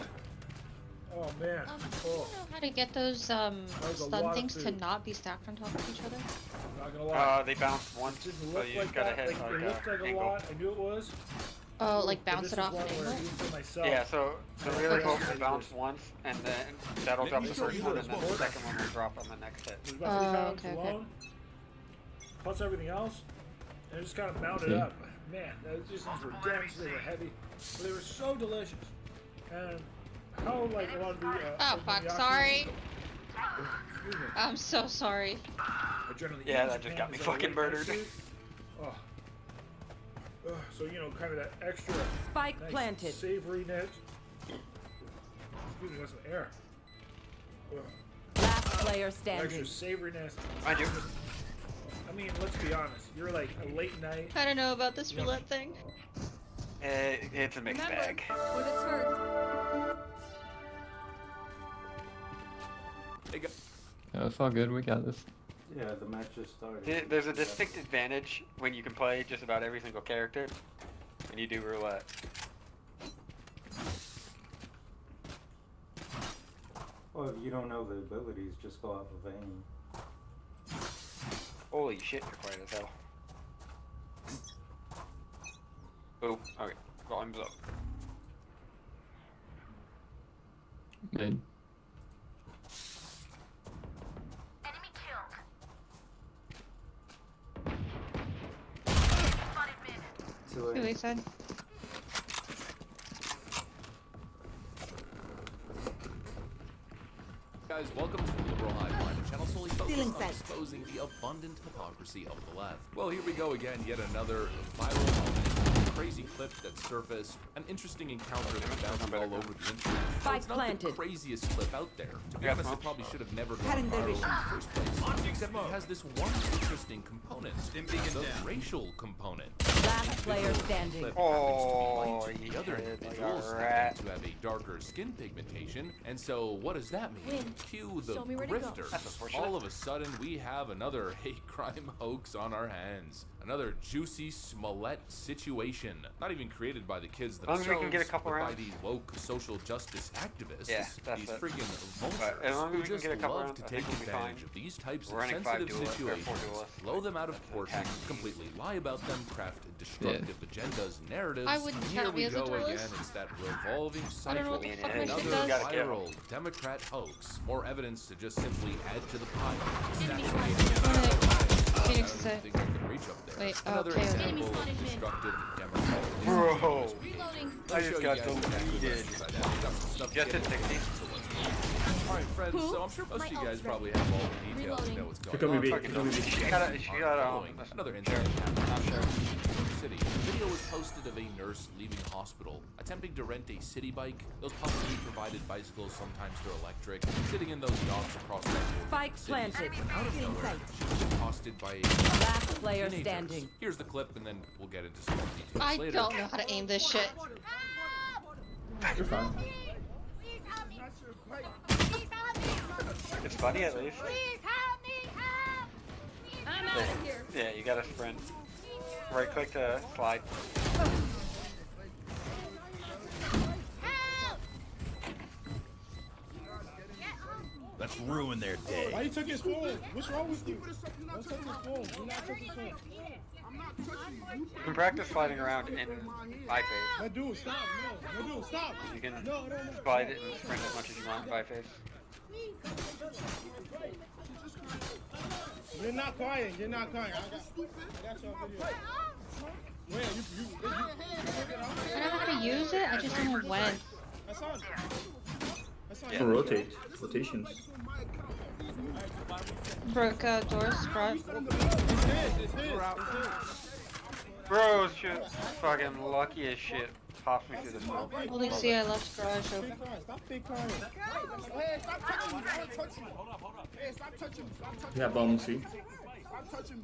oh man. Do you know how to get those was a stun lot of things to food. not be stacked on top of each other? Not gonna lie. They bounced once, Didn't so look you like gotta that. hit Like, it looked like a angle. lot. I knew it was. Oh, like But bounce this it is off one an where angle? even for myself, Yeah, so the I really don't hope know will bounce once, and then that'll drop the first one, and then the second one will drop on the next hit. There's about 3 pounds okay, alone, plus everything else, and it just kind of mounted up. Man, these things were dense, they were heavy, but they were so delicious. And how, like, a lot of the Oh fuck, okonomiyaki- sorry. Excuse me. I'm so sorry. I generally Yeah, eat that in just Japan got me is that fucking late night murdered. food. Oh. So, you know, kind of that extra Spike nice planted. savoriness. Excuse me, that's some air. Ugh. Last player Extra standing. savoriness. I do. I mean, let's be honest. You're like a late night. I don't know about this roulette thing. It's a mixed bag. When it's hurt. Yeah, it's all good. We got this. Yeah, the match just started. There's a distinct advantage when you can play just about every single character when you do roulette. Well, if you don't know the abilities, just go off of aim. Holy shit, you're quiet as hell. Oh, okay. Volume's up. Mid. Enemy killed. Spotted mid. 2A. Who said? Guys, welcome to the Liberal Hive Mind, a channel solely focused Feeling on set. exposing the abundant hypocrisy of the left. Well, here we go again, yet another viral moment, a crazy clip that surfaced, an interesting encounter that bounced all over the internet. So Spike it's not planted. the craziest clip out there. To be Yeah, honest, it smoke. probably should have never gone Cutting their viral in vision. the first place. Except it has this one interesting component, the racial component. Last player standing. Clip Oh, happens to be white. The other you individuals rat. happen to have a darker skin pigmentation, and so what does that mean? Win. Cue the Show me where to go. grifters. That's unfortunate. All of a sudden, we have another hate crime hoax on our hands. Another juicy Smollett situation. Not even created by the kids long as themselves, we can get a couple but by rounds. the woke social justice activists. Yeah, that's these it. freaking But as vultures long as who we can just get a couple love rounds, to I take think we'll be advantage fine. of these types We're of running 5 sensitive duelists, or 4 situations, duelists. blow them out of That's proportion, tactics. completely lie about them, craft destructive agendas, narratives. I wouldn't and here count me we as a go duelist. again. It's that revolving I don't know cycle. what the fuck my Another shit does. Gotta kill 'em. viral Democrat hoax. More evidence to just simply add to the pile. Enemy Stacks Phoenix is I a... don't think I can reach up there. Wait, Another okay. example of destructive Democrat. Bro, I just show got you guys deleted. Just at 60. Alright, friends, so I'm sure most of you guys probably have all the details to know what's going on. She got another incident happened in City. A video was posted of a nurse leaving a hospital, attempting to rent a city bike. Those publicly provided bicycles, sometimes they're electric, sitting in those docks across the Spike planted. Out of nowhere, she was accosted by a Last player teenagers. standing. Here's the clip, and then we'll get into some more details I later. don't know how to aim this shit. You're fine. It's funny at least. I'm out of here. Yeah, you gotta sprint. Right click to slide. Let's ruin their day. Why you took his phone? What's wrong with you? Don't take his phone. Do not take his phone. You can practice sliding around in eye phase. No, dude, stop. No, dude, stop. You can slide it and sprint as much as you want in eye phase. You're not crying. You're not crying. I got you on video. Where you I know how to use it, I just don't know when. That's on. That's on. For rotate. Rotations. Broke doors, front. It's his. Bro, shit. Fucking lucky as shit. Pops me through the smoke. Holy see, I left garage open. Stop big crying. Hey, stop touching me. I want to touch you. Hey, stop touching me. Stop touching me. Yeah, bomb C. Stop touching me.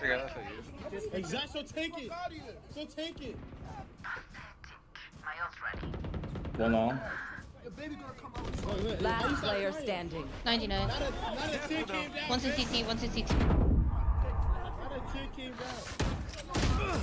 Yeah, that's what you use. Exactly. So take it. So take it. One on. Last player standing. 99. Not a tear came down. One's in CT, one's in CT. Not a tear came down.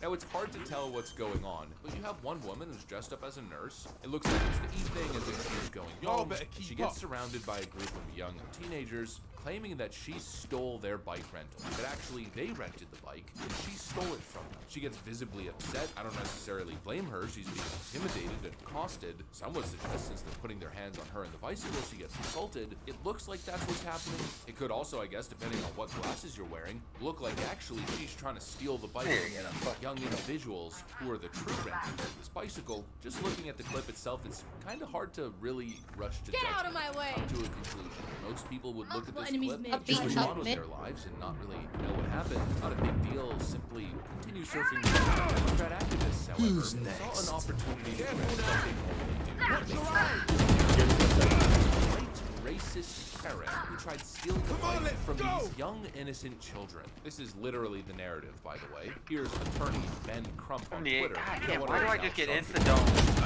Now, it's hard to tell what's going on, but you have one woman who's dressed up as a nurse. It looks like it's the evening as if she's going home. She gets surrounded by a group of young teenagers claiming that she stole their bike rental. But actually, they rented the bike, and she stole it from them. She gets visibly upset. I don't necessarily blame her. She's being intimidated and accosted. Some would suggest since they're putting their hands on her and the bicycle, she gets assaulted. It looks like that's what's happening. It could also, I guess, depending on what glasses you're wearing, look like actually she's trying to steal the bike from young individuals who are the true renters of this bicycle. Just looking at the clip itself, it's kind of hard to really rush to Get judgment, out of my way! come to a conclusion. Most people would look at this enemies clip mid. and just Beat move up on with mid. their lives and not really know what happened. Not a big deal. Simply continue surfing the web. Democrat activists, however, saw an opportunity to do something racist Karen who tried stealing the bike from these young innocent children. This is literally the narrative, by the way. Here's attorney Ben Crump on Twitter. Yeah, why do I just get insta-dome?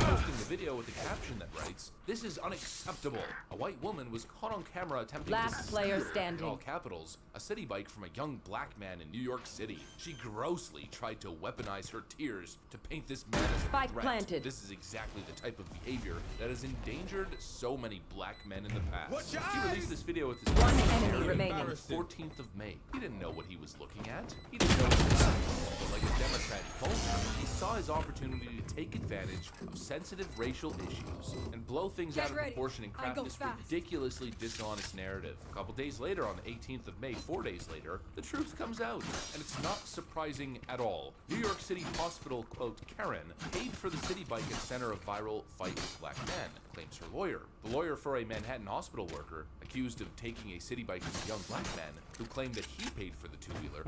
Posting the video with a caption that writes, "This is unacceptable. A white woman was caught on camera attempting Last to player steal, standing. in all capitals, a city bike from a young black man in New York City. She grossly tried to weaponize her tears to paint this man as a Spike threat. planted. This is exactly the type of behavior that has endangered so many black men in the past." Watch your He eyes! released this video with his One wife, enemy Karen, remaining. on the 14th of May. He didn't know what he was looking at. He didn't know what was happening. But like a Democrat vulture, he saw his opportunity to take advantage of sensitive racial issues and blow things out of proportion and craft this ridiculously dishonest narrative. A couple days later, on the 18th of May, 4 days later, the truth comes out. And it's not surprising at all. New York City hospital, quote, Karen, paid for the city bike at center of viral fight with black men, claims her lawyer. The lawyer for a Manhattan hospital worker, accused of taking a city bike from a young black man, who claimed that he paid for the two-wheeler.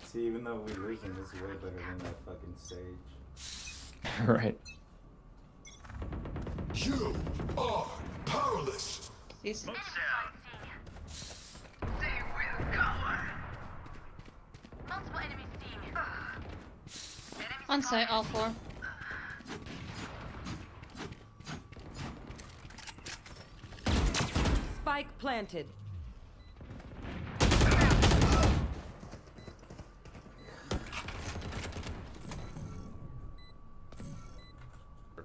See, even though we losing, this is way better than that fucking stage. Right. You are powerless. These Multiple enemies seeing. on site, all four. Spike planted.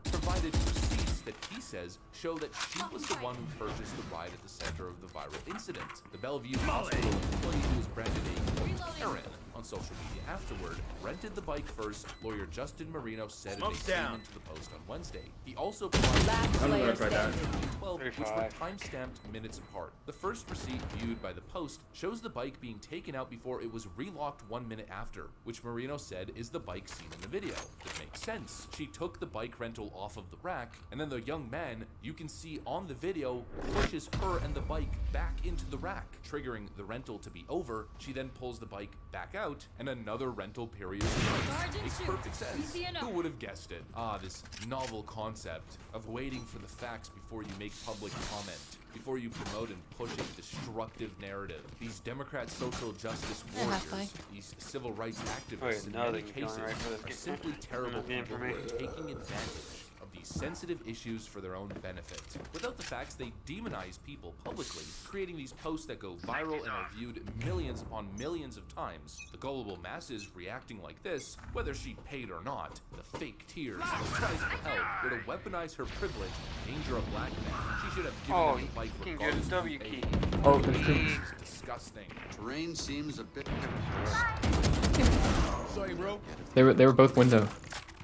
Provided receipts that he says show that she was the one who purchased the ride at the center of the viral incident. The Bellevue hospital employee who was branded a quote, Karen on on social media afterward, rented the bike first, lawyer Justin Marino said in a statement to the Post on Wednesday. He also provided I'm gonna try that. 12, which were time-stamped minutes apart. The first receipt viewed by the Post shows the bike being taken out before it was relocked 1 minute after, which Marino said is the bike seen in the video. It makes sense. She took the bike rental off of the rack, and then the young man you can see on the video pushes her and the bike back into the rack, triggering the rental to be over. She then pulls the bike back out, and another rental period makes perfect sense. Who would have guessed it? Ah, this novel concept of waiting for the facts before you make public comment, before you promote and push a destructive narrative. These Democrat social justice warriors, these civil rights activists in many cases are simply terrible people who are taking advantage of these sensitive issues for their own benefit. Without the facts, they demonize people publicly, creating these posts that go viral and are viewed millions upon millions of times. The gullible masses reacting like this, whether she paid or not, the fake tears, the cries for help, were to weaponize her privilege and danger a black man. She should have given them the bike regardless of W key. Oh, there's two. This is disgusting. Terrain seems a bit. Sorry, bro. They were both window.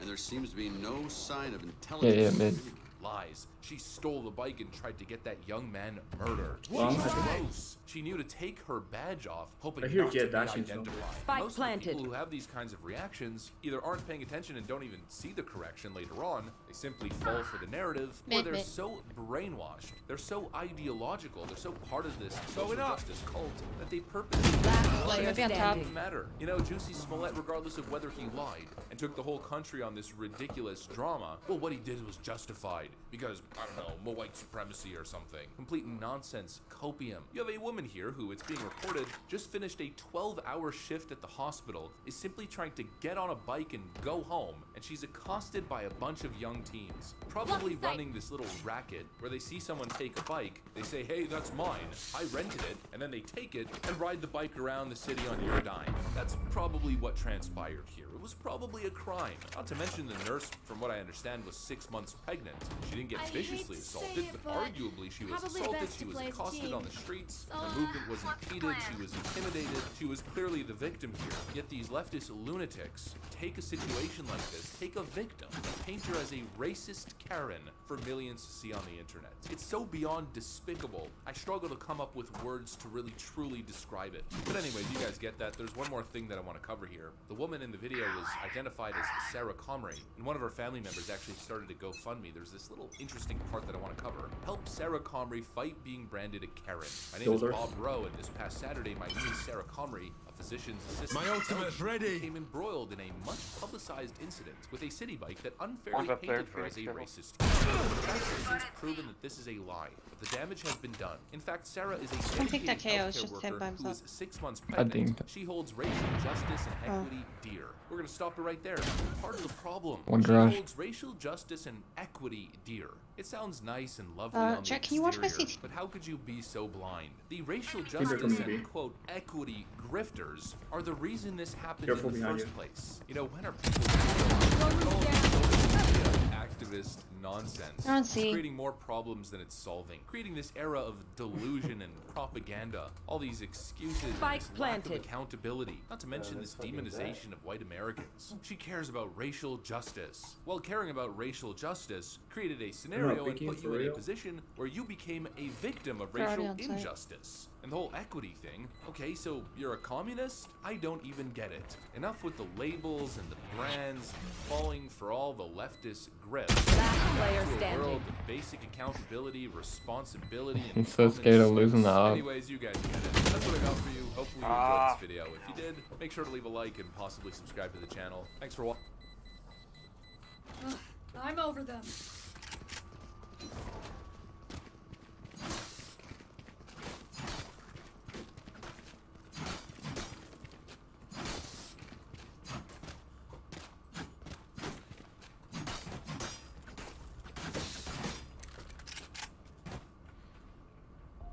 And there seems to be no sign of intelligence. Yeah, mid. Lies. She stole the bike and tried to get that young man murdered. Well, She's close. She knew to take her badge off, hoping I hear not to Jet be dashing, so. identified. Spike Most planted. of the people who have these kinds of reactions either aren't paying attention and don't even see the correction later on. They simply fall for the narrative, or they're so brainwashed, they're so ideological, they're so part of this social justice cult that they purposely doesn't matter. You know, Juicy Smollett, regardless of whether he lied and took the whole country on this ridiculous drama, well, what he did was justified because, I don't know, white supremacy or something. Complete nonsense copium. You have a woman here who, it's being reported, just finished a 12-hour shift at the hospital, is simply trying to get on a bike and go home, and she's accosted by a bunch of young teens, probably running this little racket where they see someone take a bike, they say, hey, that's mine, I rented it, and then they take it and ride the bike around the city on your dime. That's probably what transpired here. It was probably a crime. Not to mention the nurse, from what I understand, was 6 months pregnant. She didn't get viciously assaulted, but arguably she was assaulted, she was accosted on the streets, her movement was impeded, she was intimidated, she was clearly the victim here. Yet these leftist lunatics take a situation like this, take a victim, and paint her as a racist Karen for millions to see on the internet. It's so beyond despicable, I struggle to come up with words to really truly describe it. But anyways, you guys get that. There's one more thing that I want to cover here. The woman in the video was identified as Sarah Comrie, and one of her family members actually started a GoFundMe. There's this little interesting part that I want to cover. Help Sarah Comrie fight being branded a Karen. My name is Bob Rowe, and this past Saturday, my niece Sarah Comrie, a physician's assistant, My ultimate's ready. became embroiled in a much publicized incident with a city bike that unfairly painted her as a racist. Facts have since proven that this is a lie, but the damage has been done. In fact, Sarah is a dedicated healthcare worker who is 6 months pregnant. She holds racial justice and equity dear. We're gonna stop it right there. Part of the problem. She holds racial justice and equity dear. It sounds nice and lovely on the Jack, can you watch my exterior, CT? but how could you be so blind? The racial justice and quote equity grifters are the reason this happened in the first place. You know, when are people activist nonsense, creating more problems than it's solving, creating this era of delusion and propaganda, all these excuses, and this lack of accountability, not to mention this demonization of white Americans. She cares about racial justice. Well, caring about racial justice created a scenario and put you in a position where you became a victim of racial injustice. And the whole equity thing, okay, so you're a communist? I don't even get it. Enough with the labels and the brands, falling for all the leftist grift. A world of basic accountability, responsibility, and He's so scared of losing the op. Anyways, you guys get it. That's what I got for you. Hopefully you enjoyed this video. If you did, make sure to leave a like and possibly subscribe to the channel. Thanks for watching. I'm over them.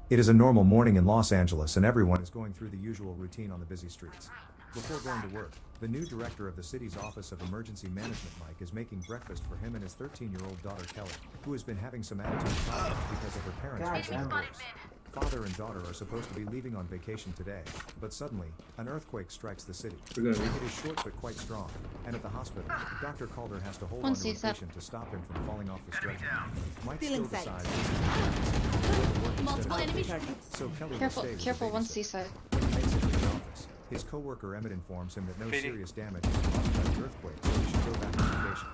It is a normal morning in Los Angeles and everyone is going through the usual routine on the busy streets. Before going to work, the new director of the city's Office of Emergency Management, Mike, is making breakfast for him and his 13-year-old daughter Kelly, who has been having some attitude problems because of her parents missing the father and daughter are supposed to be leaving on vacation today, but suddenly, an earthquake strikes the city. We're gonna It is short but quite strong, and at the hospital, Dr. Calder has to hold One on to her sees that. patient to stop him from falling off the stretcher. Mike Feeling still sight. decides this is an emergency. Multiple enemy So Kelly Careful, will stay with careful, the one babysitter. seaside. When he makes it to the office, his co-worker Emmett informs him that no Feeding. serious damage is caused by the earthquake, so he should go back on vacation.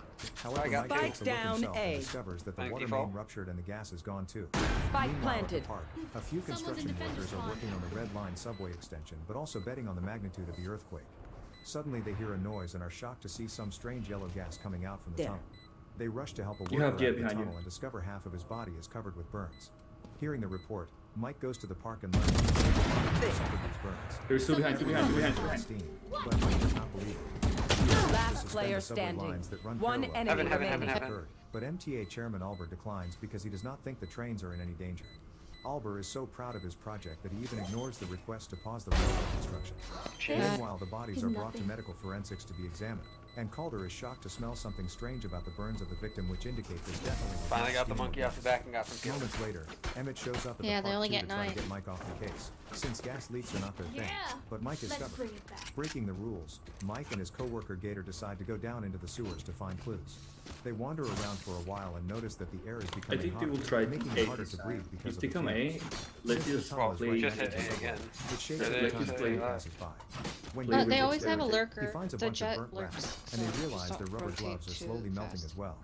However, I got Mike Spike takes a look down himself A. and discovers that the Thank water you, main Paul. ruptured and the gas is gone too. Spike Meanwhile, at the planted. park, a few Someone's in construction defender workers are spawn. working on the Red Line subway extension, but also betting on the magnitude of the earthquake. Suddenly, they hear a noise and are shocked to see some strange yellow gas coming out from the There. tunnel. They rush to help a You worker have out Kietta of the behind you. tunnel and discover half of his body is covered with burns. Hearing the report, Mike goes to the park and learns that he suffered these burns. There's two behind, two behind, two behind, two behind. Steam, but Mike does not believe it. Last player standing. One enemy remaining. But MTA Chairman Albert declines because he does not think the trains are in any danger. Albert is so proud of his project that he even ignores the request to pause the railroad construction. Meanwhile, the bodies are brought to medical forensics to be examined, and Calder is shocked to smell something strange about the burns of the victim, which indicate this definitely was Finally not got the steam monkey off the back and got some kills. Moments later, Emmett shows up at Yeah, the they park only too get to try to 9. get Mike off the case, since gas leaks are not their thing. Yeah, But Mike is let's stubborn. bring it back. Breaking the rules, Mike and his co-worker Gator decide to go down into the sewers to find clues. They wander around for a while and notice that the air is I becoming think they hotter, will try making A it harder this to time. breathe because If of they the come A, fumes. let's Since the just tunnel is play. right Just next hit to the A subway, again. it shakes Let's every just time play the that. passes by. When Play Gator They gets always have a there, lurker. he finds a The bunch of jet burnt lurks, rats, so and they just realize don't their rubber rotate gloves are too slowly melting fast. as well.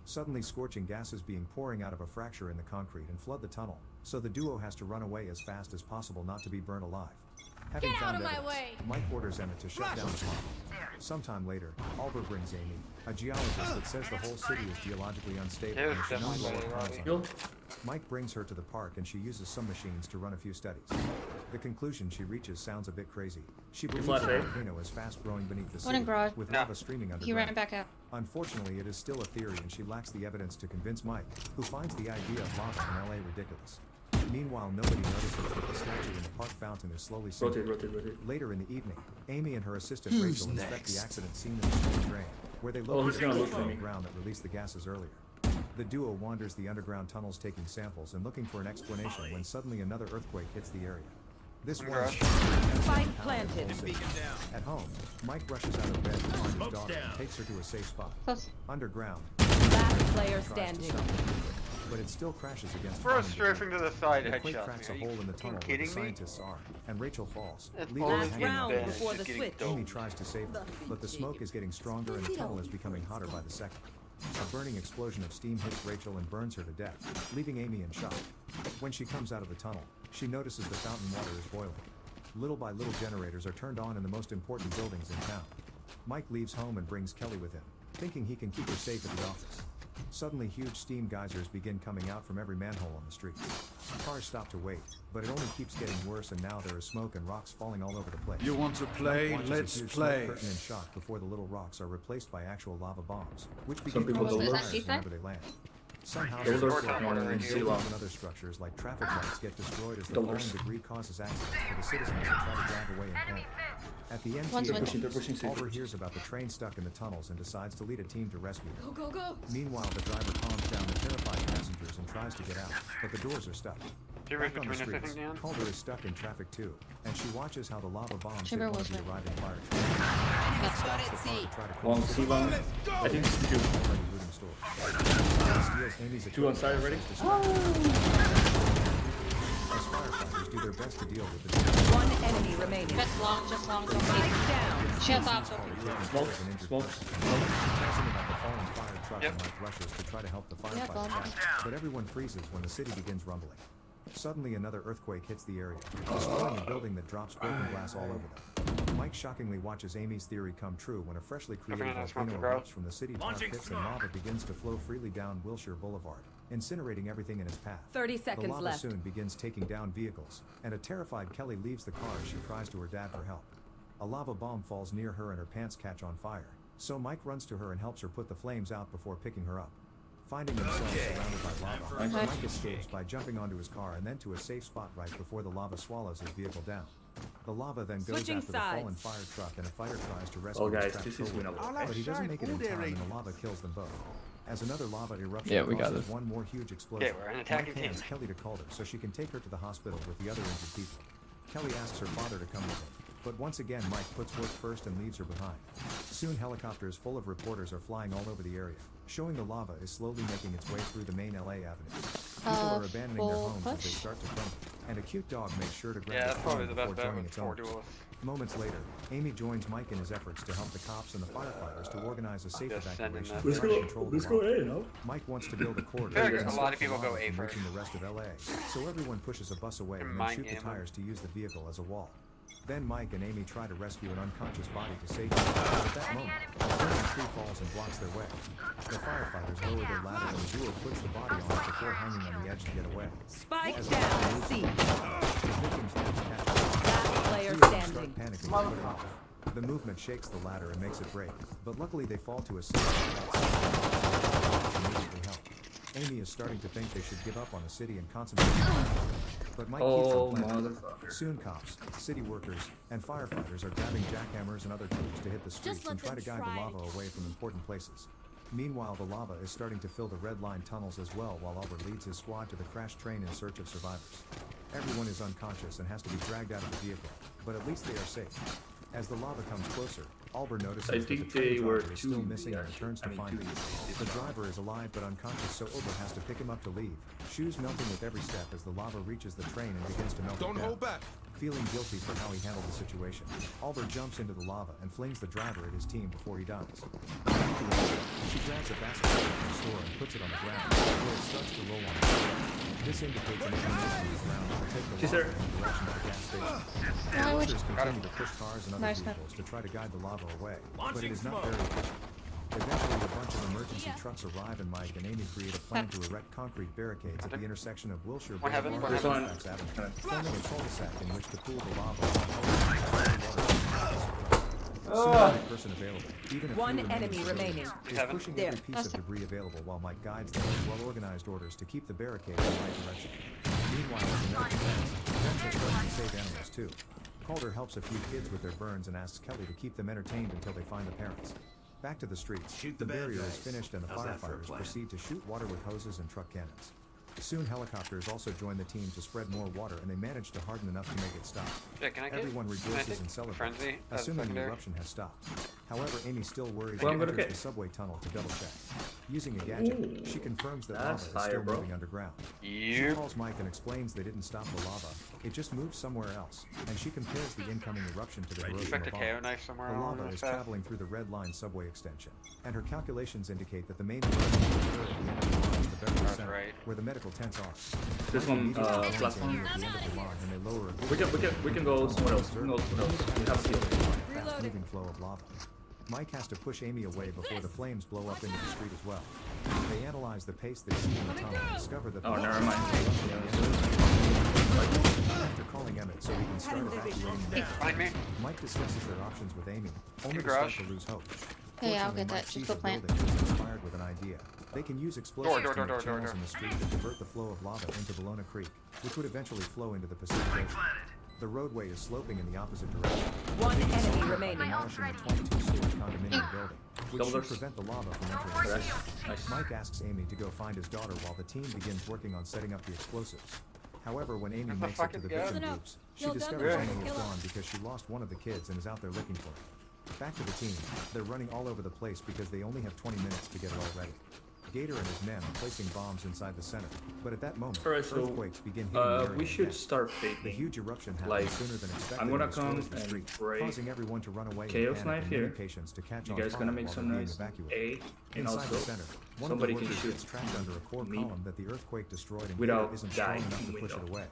Suddenly, scorching gases being pouring out of a fracture in the concrete and flood the tunnel, so the duo has to run away as fast as possible not to be burnt alive. Having Get out found of my evidence, way! Mike orders Emmett to shut down the tunnel. Sometime later, Albert brings Amy, a geologist that says the whole city is geologically unstable Yeah, and should not definitely lower right. cars on Yo. it. Mike brings her to the park and she uses some machines to run a few studies. The conclusion she reaches sounds a bit crazy. She believes flat the there? volcano is fast growing beneath the One city, in garage. with No. lava streaming He underground. ran back out. Unfortunately, it is still a theory and she lacks the evidence to convince Mike, who finds the idea of lava in LA ridiculous. Meanwhile, nobody notices that the statue in the park fountain is slowly sinking. Rotate. Later in the evening, Amy and her assistant Rachel inspect the accident scene in the storm drain, where they he's locate gonna the look for me. ground that released the gases earlier. The duo wanders the underground tunnels taking samples and looking for an explanation when suddenly another earthquake hits the area. This one is Spike planted. At home, Mike rushes out of bed to find his daughter and takes her to a safe spot. Close. Underground, Last player tries to standing. stop the earthquake, but it still crashes against Throw a fallen strafing debris. to the side The quake headshot. cracks Are a you hole in the fucking tunnel where the kidding me? scientists are, and Rachel falls, That's leaving her always hanging round in the before bed. the switch. Amy tries to save her, but the smoke is getting stronger and the tunnel is becoming hotter by the second. A burning explosion of steam hits Rachel and burns her to death, leaving Amy in shock. When she comes out of the tunnel, she notices the fountain water is boiling. Little by little, generators are turned on in the most important buildings in town. Mike leaves home and brings Kelly with him, thinking he can keep her safe at the office. Suddenly, huge steam geysers begin coming out from every manhole on the streets. Cars stop to wait, but it only keeps getting worse, and now there is smoke and rocks falling all over the place. You want to play? Mike watches Let's a huge play. smoke curtain in shock before the little rocks are replaced by actual lava bombs, which Some begin people causing don't fires look. whenever they land. Some Those houses are are for destroyed, more and than buildings sea and other structures like traffic lights get destroyed as the Dollars. falling debris causes accidents for the citizens who try to drive away in panic. At the end, One's window. They're pushing safe. Oliver hears about the train stuck in the tunnels and decides to lead a team to rescue them. Go, go, go! Meanwhile, the driver calms down the terrified passengers and tries to get out, but the doors are stuck. Chamber Back on the between us, I streets, think, Dan? Calder is stuck in traffic too, and she watches how the lava bombs hit Chamber one of was the right. arriving fire trucks. Stops the car to try to One close the C one. door. I think it's two. Already looting stores. Steals Amy's Two on side already? as firefighters do their best to deal with the One enemy remaining. Just long, don't Spike take. down. She has ops. Smokes. Tells him about the fallen fire truck and Mike rushes to try to help the Yeah, firefighters bomb. out, but everyone freezes when the city begins rumbling. Suddenly, another earthquake hits the area, destroying a building that drops broken glass all over them. Mike shockingly watches Amy's theory come true when a freshly created Everyone else volcano wants to erupts from the city tar pits and lava begins to flow freely down Wilshire Boulevard, incinerating everything in its path. 30 The seconds lava left. soon begins taking down vehicles, and a terrified Kelly leaves the car as she cries to her dad for help. A lava bomb falls near her and her pants catch on fire, so Mike runs to her and helps her put the flames out before picking her up. Finding themselves surrounded by lava, Mike escapes by jumping onto his car and then to a safe spot right before the lava swallows his vehicle down. The lava then goes Switching after the fallen sides. fire truck, and a fighter tries to rescue Oh, his guys, trapped this is coworker, winnable. but he doesn't make it in time and the lava kills them both. As another lava eruption we got causes this. one more huge explosion, Okay, we're an attacking Mike hands team. Kelly to Calder so she can take her to the hospital with the other injured people. Kelly asks her father to come with her, but once again Mike puts work first and leaves her behind. Soon helicopters full of reporters are flying all over the area, showing the lava is slowly making its way through the main LA avenue. People are abandoning their homes as they start to crumble, and a cute dog makes sure to grab Yeah, the that's probably phone the best before bet joining with its 4 owners. duelists. Moments later, Amy joins Mike in his efforts to help the cops and the firefighters to organize a safe Just sending evacuation that to try to control the Let's go lava. A, no? Mike wants to build a corridor Fair, that a stops lot of the people go lava A from first. reaching the rest of LA, so everyone pushes a bus away and then Mind shoot the game. tires to use the vehicle as a wall. Then Mike and Amy try to rescue an unconscious body to safety, but at that moment, a burning tree falls and blocks their way. The firefighters lower their ladder and the duo puts the body on it before hanging on the edge to get away. Spike As down, the C. victims catch Last player three of them standing. start panicking and put it off. The movement shakes the ladder and makes it break, but luckily they fall to a safe spot to immediately help. Amy is starting to think they should give up on the city and concentrate on the lava. But Mike keeps Oh, them planted. motherfucker. Soon cops, city workers, and firefighters are grabbing jackhammers and other tools to hit the streets let and try them to guide try the it. lava away from important places. Meanwhile, the lava is starting to fill the red line tunnels as well, while Albert leads his squad to the crashed train in search of survivors. Everyone is unconscious and has to be dragged out of the vehicle, but at least they are safe. As the lava comes closer, Albert notices I that the think train they were driver is too still easy, missing and actually. returns to find him. The driver is alive but unconscious, so Albert has to pick him up to leave, shoes melting with every step as the lava reaches the train and begins to melt. Don't hold back. Feeling guilty for how he handled the situation, Albert jumps into the lava and flings the driver at his team before he dies. She grabs a basket from the store and puts it on the ground, where it starts to roll on the ground. This indicates an inclination of the ground will take the She's lava there. in the direction of the gas station. The Why would workers you- continue to push cars and other Nice. vehicles to try to guide the lava away, but it is not very efficient. Eventually, a bunch of emergency trucks arrive and Mike and Amy create a plan to erect concrete barricades at the intersection of Wilshire What happened? Boulevard What and happened? Fairfax Avenue, forming a cul-de-sac in which to pool the lava. Soon every person available, even if One few enemy remains remaining. is pushing There. every piece of debris available while Mike guides them with well-organized orders to keep the barricade in the right direction. Meanwhile, at the medical tents are starting to save animals too. Calder helps a few kids with their burns and asks Kelly to keep them entertained until they find the parents. Back to the streets, the barrier is finished and the firefighters proceed to shoot water with hoses and truck cannons. Soon helicopters also join the team to spread more water and they manage to harden enough to make it stop. Yeah, can I get- Everyone can I rejoices take and celebrates, Frenzy as assuming the secondary? eruption has stopped. However, Amy still worries Well, and I'm enters gonna the get- subway tunnel to double check. Using a gadget, Ooh, she confirms that that's lava is fire, still bro. moving underground. She Yep. calls Mike and explains they didn't stop the lava, it just moved somewhere else, and she compares the incoming eruption to the corrosion Expect a above. KO knife somewhere The along lava this is path. traveling through the red line subway extension, and her calculations indicate that the main eruption will occur at the end of the line at the Beverly That's Center, right. where the medical tents are. This Mike one, immediately joins platform. Amy at the end of the line, and they lower a We can go somewhere else. We can go somewhere else. We have a field. fast-moving flow of lava. Mike has to push Amy away before the flames blow up into the street as well. They analyze the pace they see in the tunnel and discover that the Oh, never mind. After calling Emmett so he can start evacuating the Find me. Mike discusses their options with Amy, only to garage. start to lose hope. Hey, I'll Fortunately, get that. Mike Just sees go a plant. building and is inspired with an idea. They can use explosives Door, to make door, channels door. in the street that divert the flow of lava into Bologna Creek, which would eventually flow into the Pacific Ocean. The roadway is sloping in the opposite direction. One They can enemy start by remaining. demolishing a 22-story condominium building, which should Dollars. prevent the lava from entering the city. Nice. Mike asks Amy to go find his daughter while the team begins working on setting up the explosives. However, when Amy What the makes fuck it to is the going victim on? groups, she Kill them, discovers try to Amy is kill 'em. gone because she lost one of the kids and is out there looking for her. Back to the team, they're running all over the place because they only have 20 minutes to get it all ready. Gator and his men are placing bombs inside the center, but at that moment, Alright, so earthquakes begin hitting the area we should again. start The faking. huge eruption happens Like, sooner than expected. I'm gonna and destroys come the and street, break causing everyone to run away. in Chaos panic Knife and many here. patients to catch You on guys fire gonna make while some they're being nice evacuated. A, and Inside also the center, one somebody of the can workers shoot gets trapped under a core me column that the earthquake destroyed and without Gator isn't strong dying enough to in push it window. away.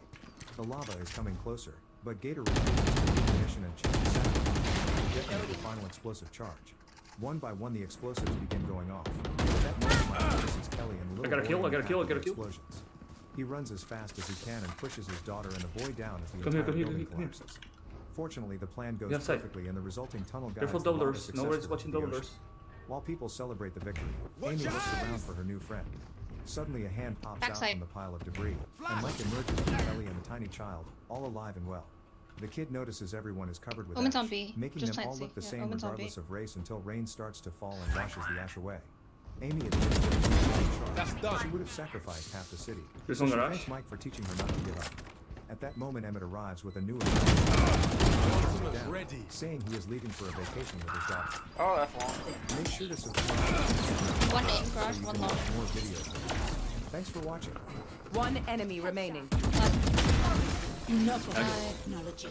The lava is coming closer, but Gator refuses to take ignition and changes sacrifice, detonating the final explosive charge. One by one, the explosives begin going off. At that moment, Mike notices Kelly and the little I gotta boy kill, I in the gotta kill, path I of gotta kill. explosions. He runs as fast as he can and pushes his daughter and the boy down as the Come here, entire come here, building come here. collapses. Fortunately, the plan goes Get outside. perfectly and the resulting tunnel guides Careful the lava double doors. Nobody's successfully watching to the double ocean. doors. While people celebrate the victory, Amy looks around for her new friend. Suddenly, a hand pops out Backside. from the pile of debris, and Mike emerges with Kelly and the tiny child, all alive and well. The kid notices everyone is covered with Omen's ash, on B. making Just them all plant C. look the Yeah, same Omen's on B. regardless of race until rain starts to fall and washes the ash away. Amy admits that she would have sacrificed half the city. There's So one she garage. thanks Mike for teaching her not to give up. At that moment, Emmett arrives with a new Ready. saying he is leaving for a vacation with his daughter. Oh, that's long. Make sure to subscribe. One in garage, so you one can long. watch more videos. Thanks for watching. One enemy remaining. Enough of technology.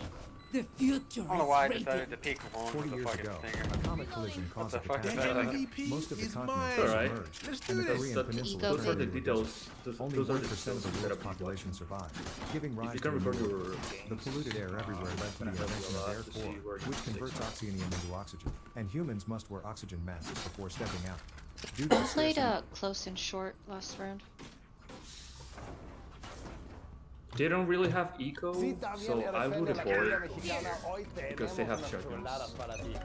The future I don't know why I decided to peek long 40 with the years fucking ago, stinger. a comet collision caused a What the fuck is catastrophe. that? Most of the continents Alright. submerged, and the Korean peninsula Those are the totally details. reduced. Only 1% of the world's population survived, giving rise You to can record pneumonia. your The polluted air everywhere led to the invention of Air 4, which converts oxygen into oxygen, and humans must wear oxygen masks before stepping out. Due to I played scarcity- close and short last round. They don't really have eco, so I would avoid because they have shotguns.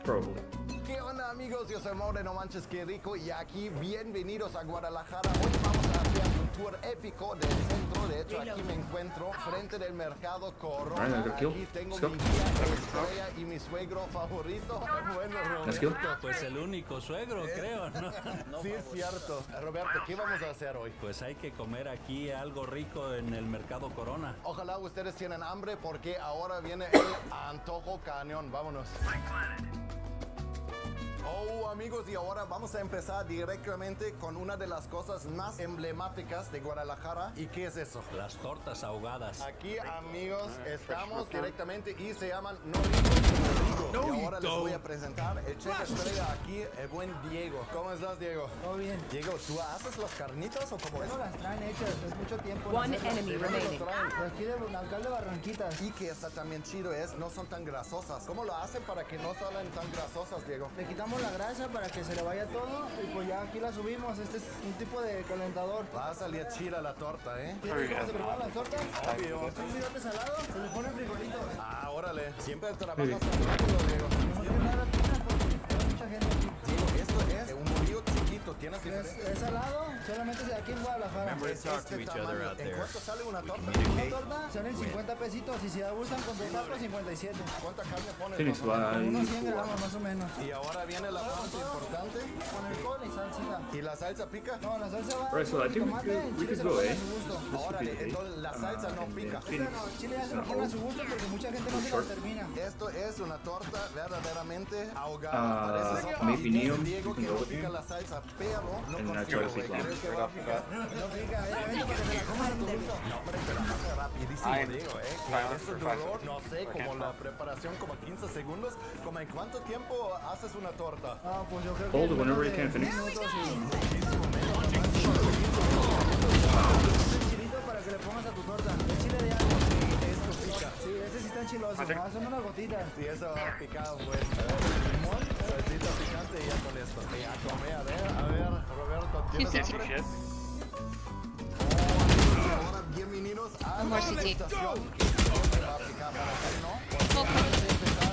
Probably. ¿Qué onda, amigos? Yo soy Mauro, no manches que rico, y aquí bienvenidos a Guadalajara. Hoy vamos a hacer un tour épico del centro. De hecho, aquí me encuentro frente del mercado Corona. Alright, I got kill. Aquí tengo Let's go. mi guía estrella y mi suegro favorito. Bueno, Let's go. Roberto. Pues el único suegro, creo, ¿no? Sí, es cierto. Roberto, ¿qué vamos a hacer hoy? Pues hay que comer aquí algo rico en el mercado Corona. Ojalá ustedes tienen hambre porque ahora viene el antojo cañón. Vámonos. Oh, amigos, y ahora vamos a empezar directamente con una de las cosas más emblemáticas de Guadalajara. ¿Y qué es eso? Las tortas ahogadas. Aquí, amigos, estamos directamente y se llaman No Ricos Como Rigo. Y ahora les voy a presentar el chef estrella aquí, el buen Diego. ¿Cómo estás, Diego? Todo bien. Diego, ¿tú haces las carnitas o cómo es? No las traen hechas, es mucho tiempo. One hacerlas. enemy ¿De dónde remaining. lo traen? De aquí de alcalde Barranquitas. Y que está también chido es, no son tan grasosas. ¿Cómo lo hacen para que no salgan tan grasosas, Diego? Le quitamos la grasa para que se le vaya todo y pues ya aquí la subimos. Este es un tipo de calentador. Va a salir chida la torta, ¿eh? ¿Quieres cómo se preparan las tortas? Obvio. Es un bigote salado, se le pone frijolito. Ah, órale. Siempre trabajas tan rápido, Diego. No tiene nada de pena porque hay mucha gente aquí. Diego, esto es un molillo chiquito. ¿Tienes diferencia? Es salado, solamente es de aquí en Guadalajara. Es este tamaño. ¿En cuánto sale una torta? Una torta salen 50 pesitos y si la gustan con dos tacos 57. ¿Cuánta carne pones? Finish más o menos? line. Unos 100 gramos más o menos. Y ahora viene la parte importante. Con alcohol y salsita. ¿Y la salsa pica? No, la salsa va Alright, so I think we tomate, could chile se go, lo pone eh? a su gusto. This should Órale, be the entonces la salsa no pica. No, chile ya se lo pone a su gusto porque mucha gente no se lo termina. Esto es una torta verdaderamente ahogada. Parece sopa. maybe Y dice neon, Diego you que can no go with pica neon. la salsa, pero no And I confío, try to güey. speak ¿Crees que va a picar? No pica, vente para que se la coman a tu gusto. No, hombre, te la hace rapidísimo, Ay, Diego, ¿eh? silence Eso for duró, 5 no sé, seconds. como la preparación, como 15 segundos. ¿Como en cuánto tiempo haces una torta? Ah, pues yo creo Hold que it whenever you menos can de finish. 10 minutos chilito para que le pongas a tu torta. El chile de agua. Esto pica. Sí, ese sí está chiloso. Ah, son unas gotitas. Sí, eso va picado, pues. A ver, limón, salsita picante y ya con esto. Y a comer, a ver, Roberto, ¿tienes Yes, hambre? shit. Ahora bienvenidos a One more la CT. estación. Que va a picar para ti, ¿no? Porque antes de empezar,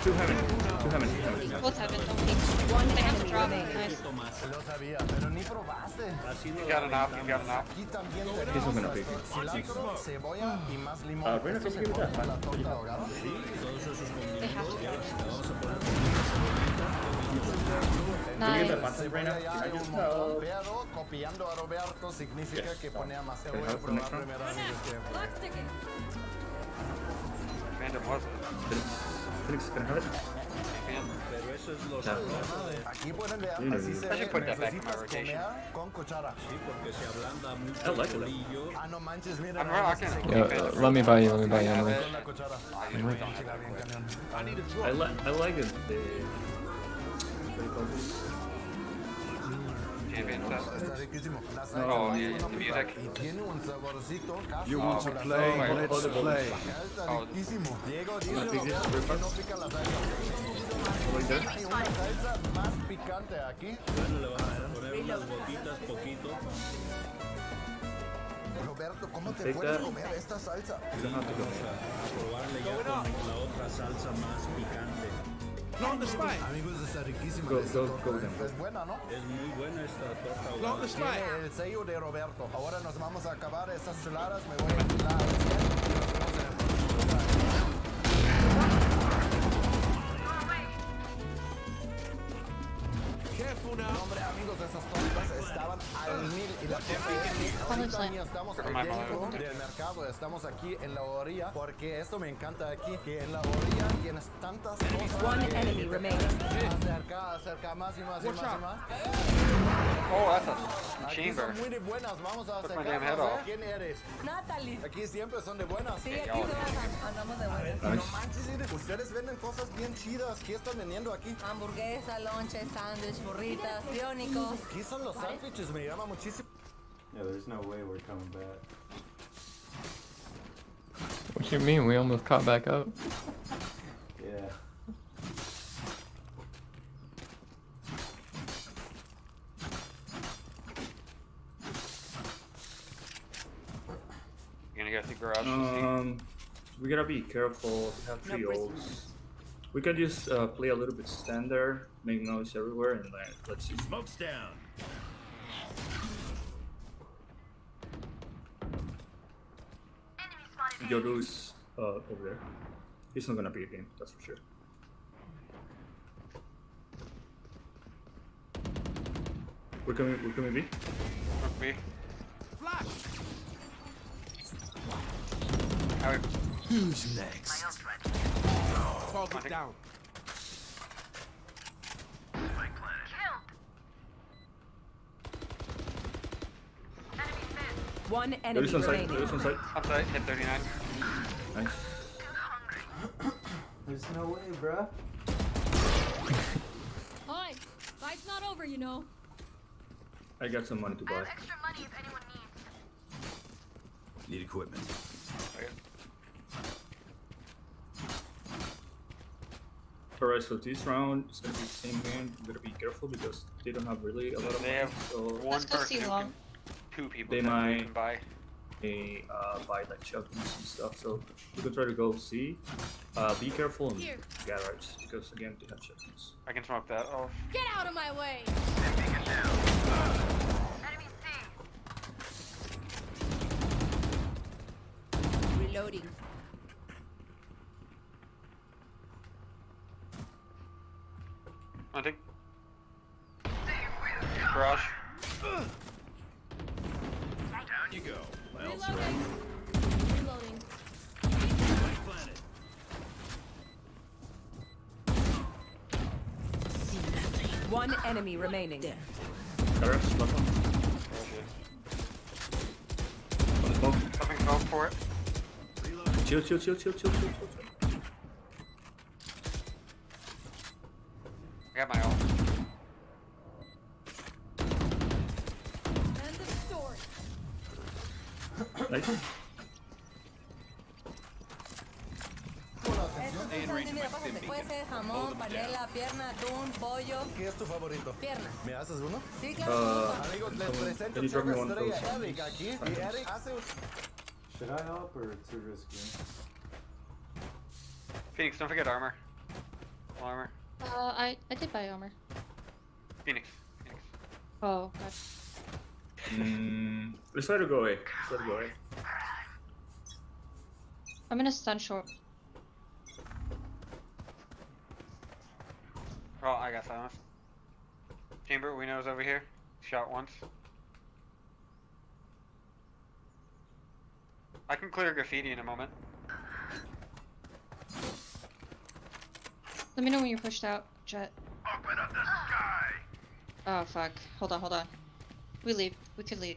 Two heaven. Both heaven, don't peek. They have to drop. Nice. lo sabía, pero ni probaste. You got an op, you got an op. Aquí también This is tenemos gonna be cilantro, cebolla y más limón. Ah, bueno, ¿Esto ¿qué se quieres pone dar? para la torta ahogada? Sí, Todos esos They have condimentos to. ya los vamos a poner. Nice. Cebolla ya hay un montón, pero copiando a Roberto significa que ponía más. Te voy a probar primero a mi tiempo. Random was it? Phoenix, can I have it? Pero eso es lo Ya. Aquí pueden ver, Mm. así se I should put that back in my necesitas rotation. comer con cuchara. Sí, porque se ablanda mucho I like el it. bolillo. Ah, no manches, mira. I'm nada más rocking se it. come Yo, let me buy you, Emily. con la cuchara. I usually don't have Bien, cañón. I like it. The what do you call this? champion stuff. Está riquísimo. La salsa Oh, no yeah, the pica music. y tiene un saborcito casi You want to como la play? sopa. Let's play. Está riquísimo. Diego, Wanna dile pick this Roberto real que fast? no pica la salsa. Like that? Hay una salsa más picante aquí. Bueno, le vamos a poner unas gotitas, poquito. Roberto, ¿cómo te Take puedes that. comer esta salsa? You don't have to go. A probarle ya con la otra salsa más picante. Amigos, está riquísima. Go, esta go, torta. go with them. Es buena, ¿no? Es muy buena esta torta ahogada. Tiene el sello de Roberto. Ahora nos vamos a acabar estas chuladas. Me voy a la al 100 y nos vemos en el próximo lugar. Hombre, amigos, esas tortas estaban al mil y la cosa es que ahorita ni estamos dentro del mercado, estamos aquí en la orilla, porque esto me encanta aquí, que en la orilla tienes tantas cosas. One enemy remaining. Acerca más y más y más y más. Oh, that's a Aquí chamber. son muy de buenas, vamos a Took my damn head acercarnos, off. ¿Quién eres? Natalie. Aquí siempre son de buenas. Sí, aquí todas andamos de buenas. No manches, ustedes venden cosas bien chidas. ¿Qué están vendiendo aquí? Hamburguesa, lonche, sándwich, burritas, biónicos. ¿Qué son los sándwiches? Me llama muchísimo. Yeah, there's no way we're coming back. What you mean? We almost caught back up. Yeah. You gonna go through garage to see? We gotta be careful. We have 3 ults. We can just play a little bit standard, make noise everywhere, and then let's see. Smoke's down. Yoru's over there. He's not gonna be a game, that's for sure. We're coming B. B. Flash. Who's next? Target down. One There enemy is on site. remaining. There is on site. Upside, hit 39. Nice. There's no way, bruh. Hi, fight's not over, you know. I got some money to buy. Extra money if anyone needs. Need equipment. Alright, so this round is gonna be the same game. You gotta be careful because they don't have really a lot of They money. have So one person who can, 2 people they that might can buy. buy like shotguns and stuff. So you can try to go C. Be careful in Here. garage because again they have shotguns. I can smoke that off. Get out of my way! Reloading. Hunting. Garage. Down you go. Well, Reloading. Reloading. planet. One enemy remaining. Garage, left one. On the smoke. Something smoke for it. Chill. I got my ult. End of story. Nice. Puede ser jamón, panela, pierna, atún, pollo. ¿Qué es tu favorito? Pierna. ¿Me haces uno? Sí, claro. Amigos, les presento Can you drop me one of those? Eric aquí. Y Eric hace Should I help or too risky? Phoenix, don't forget armor. Armor. I did buy armor. Phoenix. Oh, God. Let's try to go A. I'm gonna stun short. Oh, I got silence. Chamber, we know is over here. Shot once. I can clear graffiti in a moment. Let me know when you're pushed out, Jet. Open up the sky. Oh, fuck. Hold on. We leave. We could leave.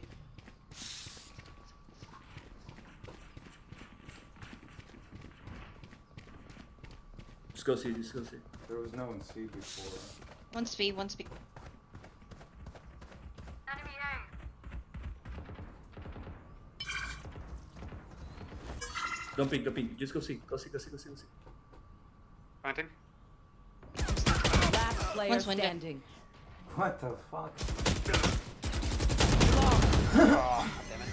Just go C. There was no one C before. One speed. Enemy A. Don't peek. Just go C. Planting. Last player One's window. standing. What the fuck? Oh, damn it.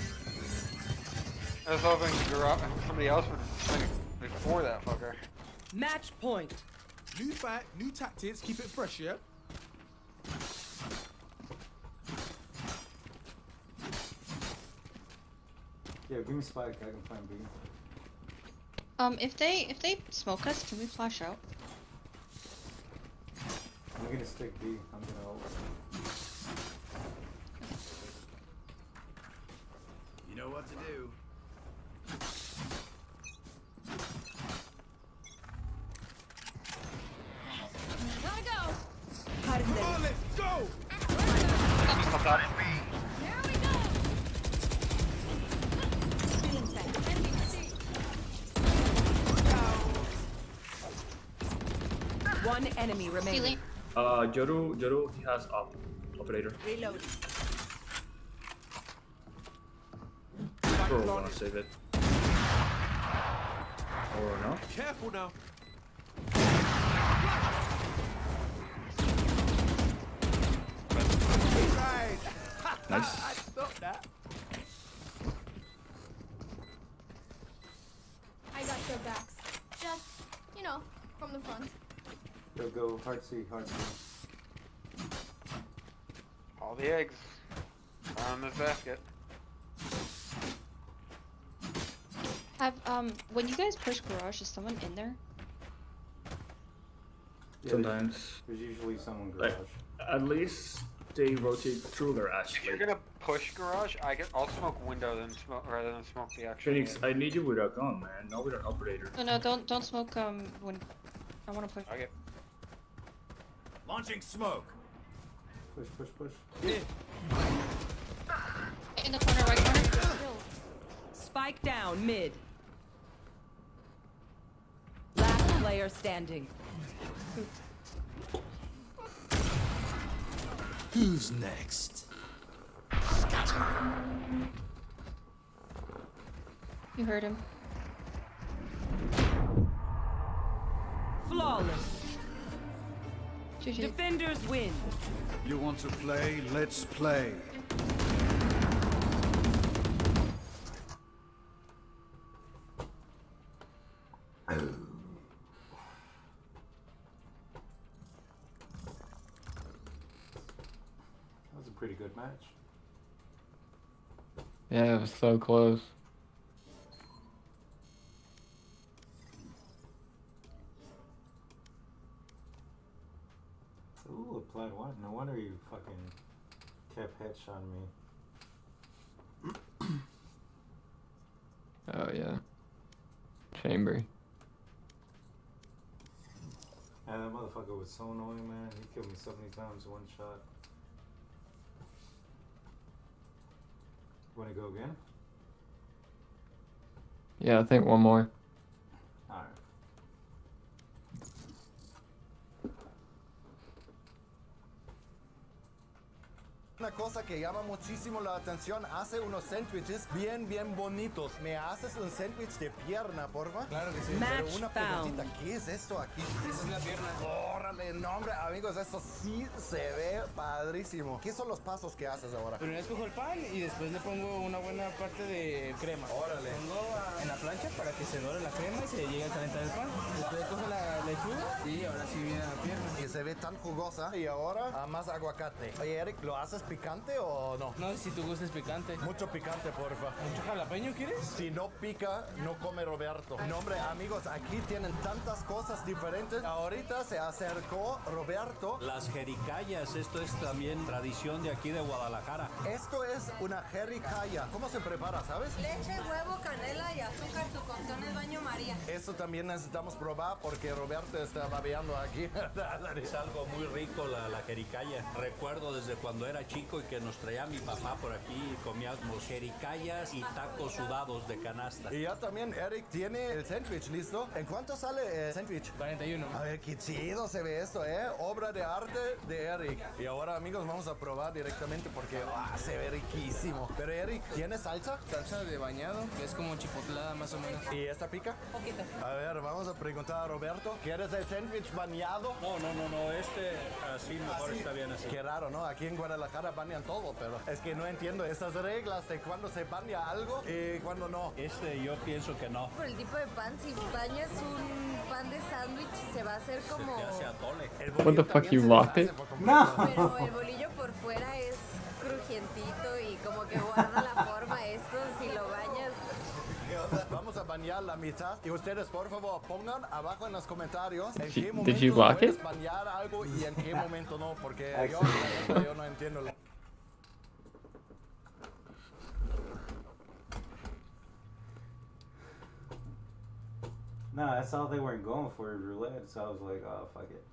I was hoping somebody else would swing before that fucker. Match point. New fight, new tactics. Keep it fresh, yeah. Yeah, give me spike. I can find B. If they smoke us, can we flash out? I gonna stick B. I'm gonna ult. You know what to do. Gotta go. Come on, let's go! Here we go. Enemy C. One enemy remaining. Yoru, he has operator. Reload. Bro, wanna save it. Or no? Careful now. Right. Nice. Stop that. I got your backs. Just, you know, from the front. Go hard C, hard C. All the eggs are on this basket. Have when you guys push garage, is someone in there? Yeah, Sometimes. There's usually someone garage. Like, at least they rotate through their ass. If you're gonna push garage, I'll smoke window than smoke rather than smoke the actual. Phoenix, I need you with a gun, man. Not with an operator. No, don't smoke when I want to push. Okay. Launching smoke. Push. Yeah. In the corner, right corner. Spike down mid. Last player standing. Who's next? You heard him. Flawless. GG. Defenders win. You want to play? Let's play. That was a pretty good match. Yeah, it was so close. Ooh, applied one. No wonder you fucking kept headshotting me. Oh yeah. Chamber. And that motherfucker was so annoying, man. He killed me so many times, one shot. Wanna go again? Yeah, I think one more. Alright. Una cosa que llama muchísimo la atención, hace unos sándwiches bien bonitos. ¿Me haces un sándwich de pierna, porfa? Claro que sí. Pero una preguntita, ¿qué es esto aquí? Esa es la pierna. Órale, no hombre, amigos, esto sí se ve padrísimo. ¿Qué son los pasos que haces ahora? Primero escojo el pan y después le pongo una buena parte de crema. Órale. Pongo en la plancha para que se dore la crema y se llegue a calentar el pan. Después cojo la lechuga y ahora sí viene la pierna. Y se ve tan jugosa. Y ahora, más aguacate. Oye, Eric, ¿lo haces picante o no? No, si tú gustas picante. Mucho picante, porfa. ¿Mucho jalapeño quieres? Si no pica, no come Roberto. No, hombre, amigos, aquí tienen tantas cosas diferentes. Ahorita se acercó Roberto. Las jericayas, esto es también tradición de aquí de Guadalajara. Esto es una jericaya. ¿Cómo se prepara, sabes? Leche, huevo, canela y azúcar. Su cocción es baño María. Eso también necesitamos probar porque Roberto está babeando aquí. Es algo muy rico la jericaya. Recuerdo desde cuando era chico y que nos traía mi papá por aquí y comíamos jericayas y tacos sudados de canasta. Y ya también Eric tiene el sándwich listo. ¿En cuánto sale el sándwich? 41. A ver, qué chido se ve esto, Obra de arte de Eric. Y ahora, amigos, vamos a probar directamente porque se ve riquísimo. Pero Eric, ¿tiene salsa? Salsa de bañado, que es como chipotlada más o menos. ¿Y esta pica? Poquito. A ver, vamos a preguntar a Roberto. ¿Quieres el sándwich bañado? No, este así mejor está bien así. Qué raro, ¿no? Aquí en Guadalajara bañan todo, pero es que no entiendo esas reglas de cuándo se baña algo y cuándo no. Yo pienso que no. Por el tipo de pan, si bañas un pan de sándwich, se va a hacer como... Se hace atole. What the fuck, you locked it? No. Pero el bolillo por fuera es crujientito y como que guarda la forma esto, si lo bañas... Vamos a bañar banear la mitad. Y ustedes, por favor, pongan abajo en los comentarios en qué Did momento you block puedes it? banear algo y en qué momento no, porque yo no entiendo. No, I saw they weren't going for roulette, so I was like, oh, fuck it.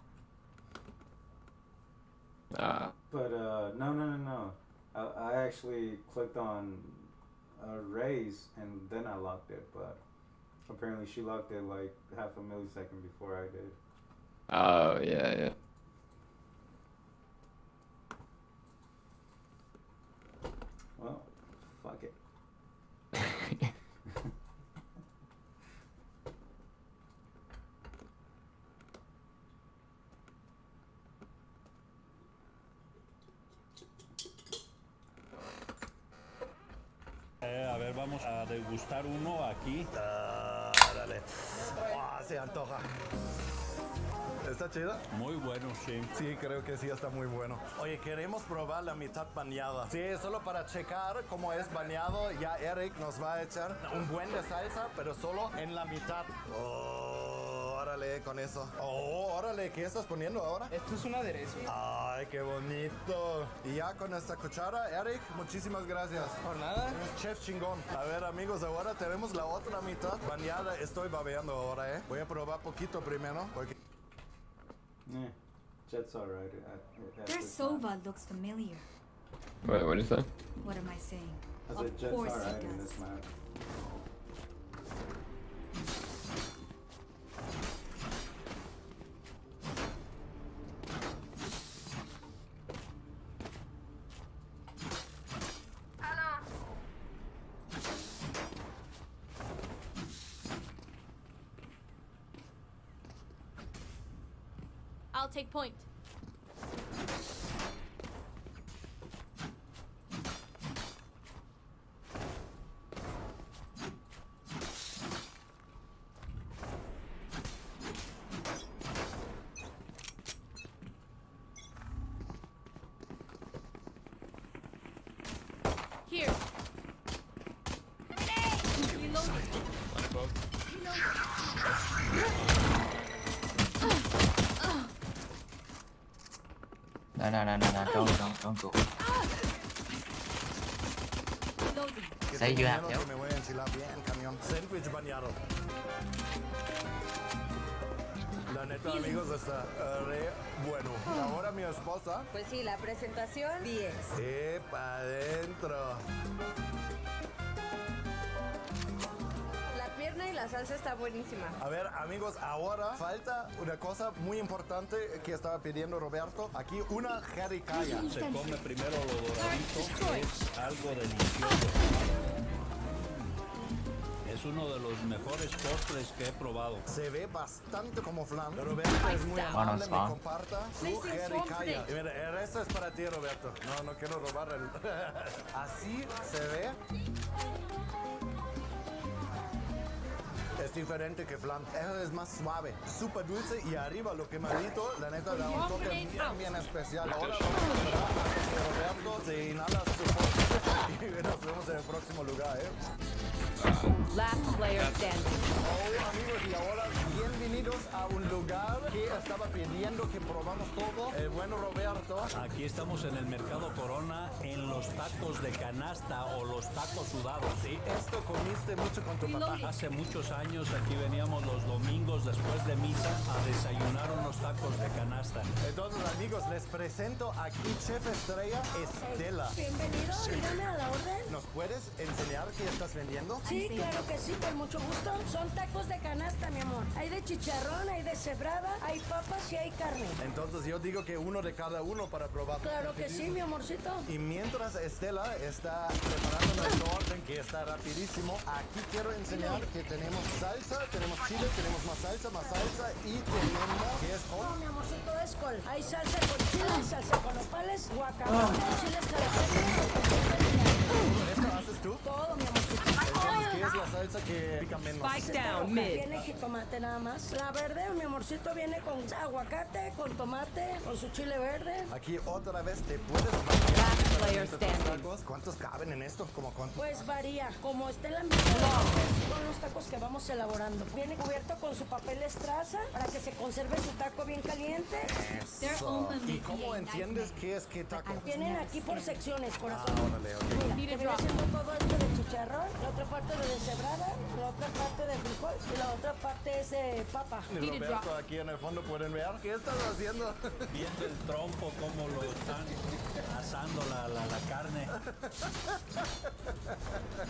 But, no. I actually clicked on raise, and then I locked it, but apparently she locked it like half a millisecond before I did. Oh, yeah. Well, fuck it. A ver, vamos a degustar uno aquí. Dale. Se antoja. ¿Está chida? Muy bueno, sí. Sí, creo que sí está muy bueno. Oye, queremos probar la mitad bañada. Sí, solo para checar cómo es bañado. Ya Eric nos va a echar un buen de salsa, pero solo en la mitad. Oh, órale con eso. Oh, órale, ¿qué estás poniendo ahora? Esto es un aderezo. Ay, qué bonito. Y ya con esta cuchara, Eric, muchísimas gracias. Por nada. Eres chef chingón. A ver, amigos, ahora tenemos la otra mitad bañada. Estoy babeando ahora, Voy a probar poquito primero, porque... Yeah, Jet's alright. Their Sova looks familiar. What is that? What am I saying? I said Of Jet's course alright it in does. this map. I'll take point. Here. No, don't go. Say you have help. Me voy a enchilar bien, camión. Sandwich bañado. La neta, amigos, está re bueno. Y ahora mi esposa. Pues sí, la presentación 10. Pa' adentro. La pierna y la salsa está buenísima. A ver, amigos, ahora falta una cosa muy importante que estaba pidiendo Roberto. Aquí una jericaya. Se come primero lo doradito, es algo delicioso. Es uno de los mejores postres que he probado. Se ve bastante como flan. Roberto es muy amable, me comparta su jericaya. Y mira, el resto es para ti, Roberto. No quiero robar el... Así se ve. Es diferente que flan. Eso es más suave, súper dulce y arriba lo quemadito, la neta da un toque bien especial. Ahora vamos a esperar a que Roberto se inhala su postre y nos vemos en el próximo lugar, Last player standing. Oh, amigos, y ahora bienvenidos a un lugar que estaba pidiendo que probamos todo. El bueno Roberto. Aquí estamos en el Mercado Corona, en los tacos de canasta o los tacos sudados. Sí, esto comiste mucho con tu papá. Hace muchos años aquí veníamos los domingos después de misa a desayunar unos tacos de canasta. Entonces, amigos, les presento aquí Chef Estrella Estela. Bienvenido, dígame a la orden. ¿Nos puedes enseñar qué estás vendiendo? Sí, claro que sí, con mucho gusto. Son tacos de canasta, mi amor. Hay de chicharrón, hay de cebrada, hay papas y hay carne. Entonces yo digo que uno de cada uno para probar. Claro que sí, mi amorcito. Y mientras Estela está preparando nuestro orden, que está rapidísimo, aquí quiero enseñar que tenemos salsa, tenemos chile, tenemos más salsa y tenemos... ¿Qué es col? No, mi amorcito, es col. Hay salsa con chile, salsa con nopales, guacamole, chiles jalapeños. ¿Esto haces tú? Todo, mi amorcito. Entonces, ¿qué es la salsa que pica menos. Spike down, mid. Viene jitomate nada más. La verde, mi amorcito, viene con aguacate, con tomate, con su chile verde. Aquí otra vez te puedes tacos. ¿Cuántos caben en esto? ¿Cómo cuántos? Pues varía, como esté la misma son los tacos que vamos elaborando. Viene cubierto con su papel estraza para que se conserve su taco bien caliente. Eso. ¿Y cómo entiendes qué es qué taco? Tienen aquí por secciones, corazón. Órale, ok. Mira, viene siendo todo esto de chicharrón, la otra parte de deshebrada, la otra parte de frijol y la otra parte es de papa. Y Roberto aquí en el fondo pueden ver. ¿Qué estás haciendo? Viendo el trompo, cómo lo están asando la carne.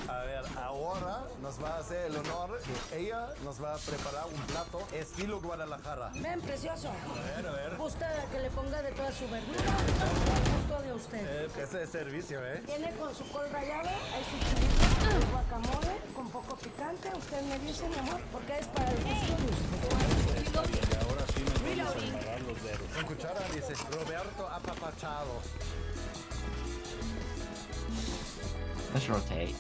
A ver, ahora nos va a hacer el honor que ella nos va a preparar un plato estilo Guadalajara. Ven, precioso. A ver. Gusta que le ponga de toda su verdura, al gusto de usted. Ese es servicio, ¿eh? Viene con su col rallado, hay su chilito, su guacamole, con poco picante. Usted me dice, mi amor, porque es para el gusto de usted. Está bien, y ahora sí nos vamos a agarrar los dedos. En cuchara dice Roberto apapachado. Let's rotate.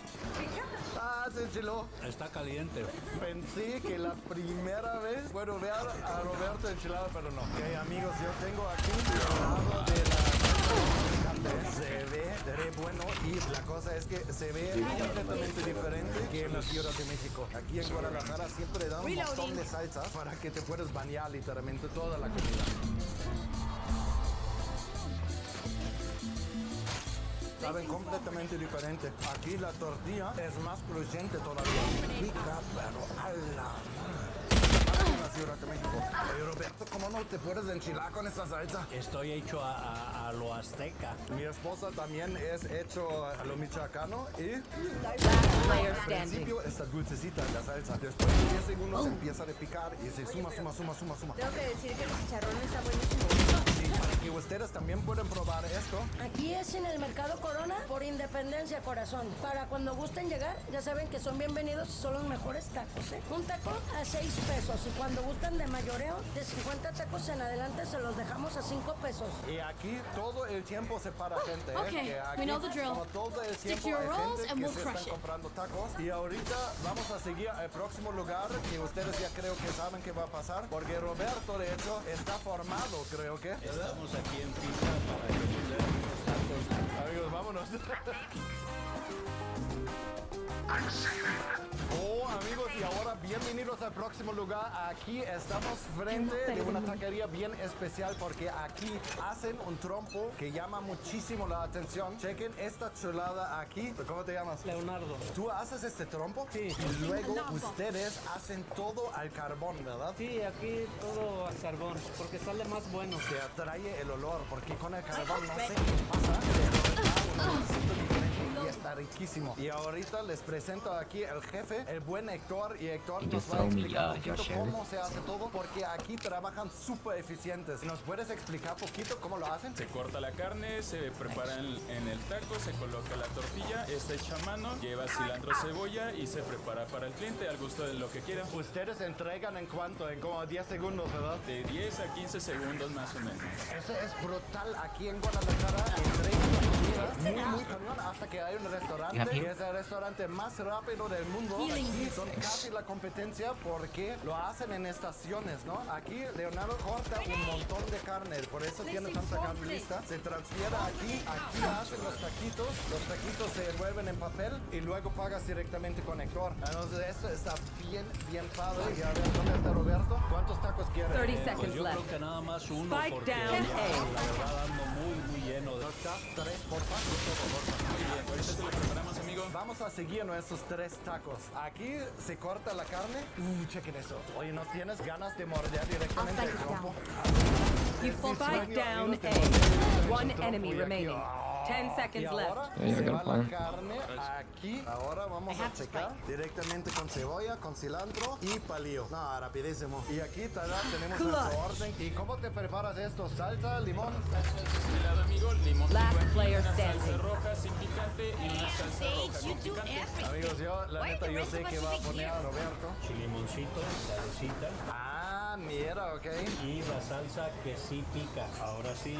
Ah, se enchiló. Está caliente. Pensé que la primera vez puedo ver a Roberto enchilado, pero no. Ok, amigos, yo tengo aquí el lado de la... Se ve re bueno y la cosa es que se ve completamente diferente que en la Ciudad de México. Aquí en Guadalajara siempre dan un montón de salsas para que te puedas bañar literalmente toda la comida. Saben completamente diferente. Aquí la tortilla es más crujiente todavía. Pica, pero ala. En la Ciudad de México. Oye, Roberto, ¿cómo no te puedes enchilar con esa salsa? Estoy hecho a lo azteca. Mi esposa también es hecho a lo michoacano y Player al standing. principio está dulcecita la salsa. Después de 10 segundos empieza a picar y se suma. Tengo que decir que el chicharrón está buenísimo. Sí, para que ustedes también puedan probar esto. Aquí es en el Mercado Corona por Independencia, corazón. Para cuando gusten llegar, ya saben que son bienvenidos y son los mejores tacos, ¿eh? Un taco a 6 pesos y cuando gustan de mayoreo, de 50 tacos en adelante se los dejamos a 5 pesos. Y aquí todo el tiempo se para gente, ¿eh? Okay, Que aquí, we know the drill. como todo el Stick tiempo to your hay rolls gente and que we'll se crush están it. comprando tacos. Y ahorita vamos a seguir al próximo lugar que ustedes ya creo que saben qué va a pasar. Porque Roberto, de hecho, está formado, creo que. Estamos aquí en fila para que nos den unos tacos. Amigos, vámonos. Oh, amigos, y ahora bienvenidos al próximo lugar. Aquí estamos frente de una taquería bien especial porque aquí hacen un trompo que llama muchísimo la atención. Chequen esta chulada aquí. ¿Cómo te llamas? Leonardo. ¿Tú haces este trompo? Sí. Y luego ustedes hacen todo al carbón, ¿verdad? Sí, aquí todo al carbón, porque sale más bueno. Te atrae el olor, porque con el carbón no sé qué pasa, pero da un olorcito diferente y está riquísimo. Y ahorita les presento aquí el jefe, el buen Héctor, y Héctor nos va a explicar un poquito cómo se hace todo, porque aquí trabajan súper eficientes. ¿Nos puedes explicar un poquito cómo lo hacen? Se corta la carne, se prepara en el taco, se coloca la tortilla, está hecha a mano, lleva cilantro, cebolla y se prepara para el cliente al gusto de lo que quiera. Ustedes entregan en cuánto, en como 10 segundos, ¿verdad? De 10 a 15 segundos más o menos. Eso es brutal. Aquí en Guadalajara entregan la comida muy cañón hasta que hay un restaurante que es el restaurante más rápido del mundo. Aquí son casi la competencia porque lo hacen en estaciones, ¿no? Aquí Leonardo corta un montón de carne, por eso tiene tanta carne lista. Se transfiere aquí hacen los taquitos se envuelven en papel y luego pagas directamente con Héctor. Entonces esto está bien padre. Y a ver, ¿dónde está Roberto? ¿Cuántos tacos quieres? 30 seconds Pues yo left. creo que nada más uno Spike porque down la verdad ando muy lleno. ¿No estás? 3, por favor. Muy bien, ahorita te lo preparamos, amigo. Vamos a seguir nuestros 3 tacos. Aquí se corta la carne. Chequen eso. Oye, ¿no tienes ganas de morder directamente el trompo? You spike down A. One enemy remaining. 10 seconds left. Se va la carne aquí. Ahora vamos a checar directamente con cebolla, con cilantro y palillo. No, rapidísimo. Y aquí tenemos nuestro orden. ¿Y cómo te preparas esto? ¿Salsa, limón? Salsa destilada, amigo, limón Last picante, player una salsa standing. roja sin picante y una salsa roja con picante. Amigos, la neta, yo sé que va a poner a Roberto. Chilimoncito, salecita. Ah, mira, ok. Y la salsa que sí pica. Ahora sí.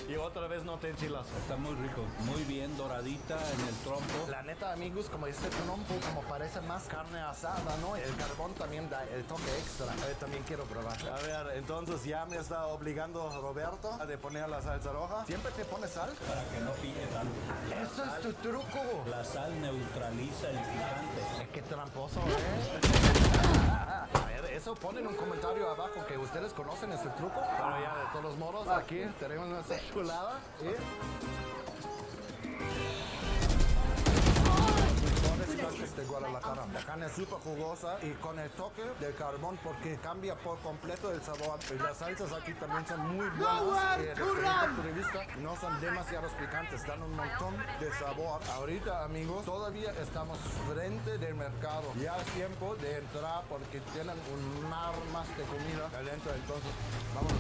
Y otra vez no te enchilas. Está muy rico, muy bien doradita en el trompo. La neta, amigos, como dice trompo, como parece más carne asada, ¿no? El carbón también da el toque extra. También quiero probar. A ver, entonces ya me está obligando Roberto a de poner la salsa roja. ¿Siempre te pones sal? Para que no pique tanto. Eso es tu truco. La sal neutraliza el picante. Qué tramposo, A ver, eso ponen un comentario abajo que ustedes conocen ese truco. Pero ya de todos modos, aquí tenemos nuestra chulada. De Guadalajara. La carne es súper jugosa y con el toque del carbón porque cambia por completo el sabor. Y las salsas aquí también son muy buenas. Desde mi punto de vista no son demasiados picantes, dan un montón de sabor. Ahorita, amigos, todavía estamos frente del mercado. Ya es tiempo de entrar porque tienen un mar más de comida adentro. Entonces, vamos.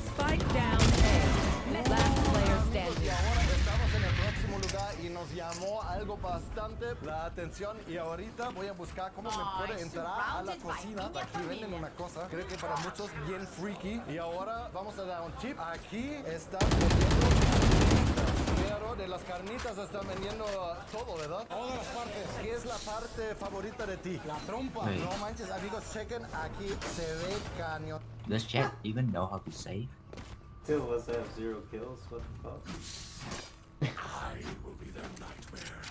Spike down A. Last player standing. Y ahora estamos en el próximo lugar y nos llamó algo bastante la atención y ahorita voy a buscar cómo me puede entrar a la cocina. Aquí venden una cosa, creo que para muchos bien freaky. Y ahora vamos a dar un tip. Aquí están vendiendo carnitas, pero de las carnitas están vendiendo todo, ¿verdad? Todas las partes. ¿Qué es la parte favorita de ti? La trompa. Sí. No manches, amigos, chequen aquí, se ve cañón. Does chat even know how to save? Till us have 0 kills, what the fuck? I will be their nightmare.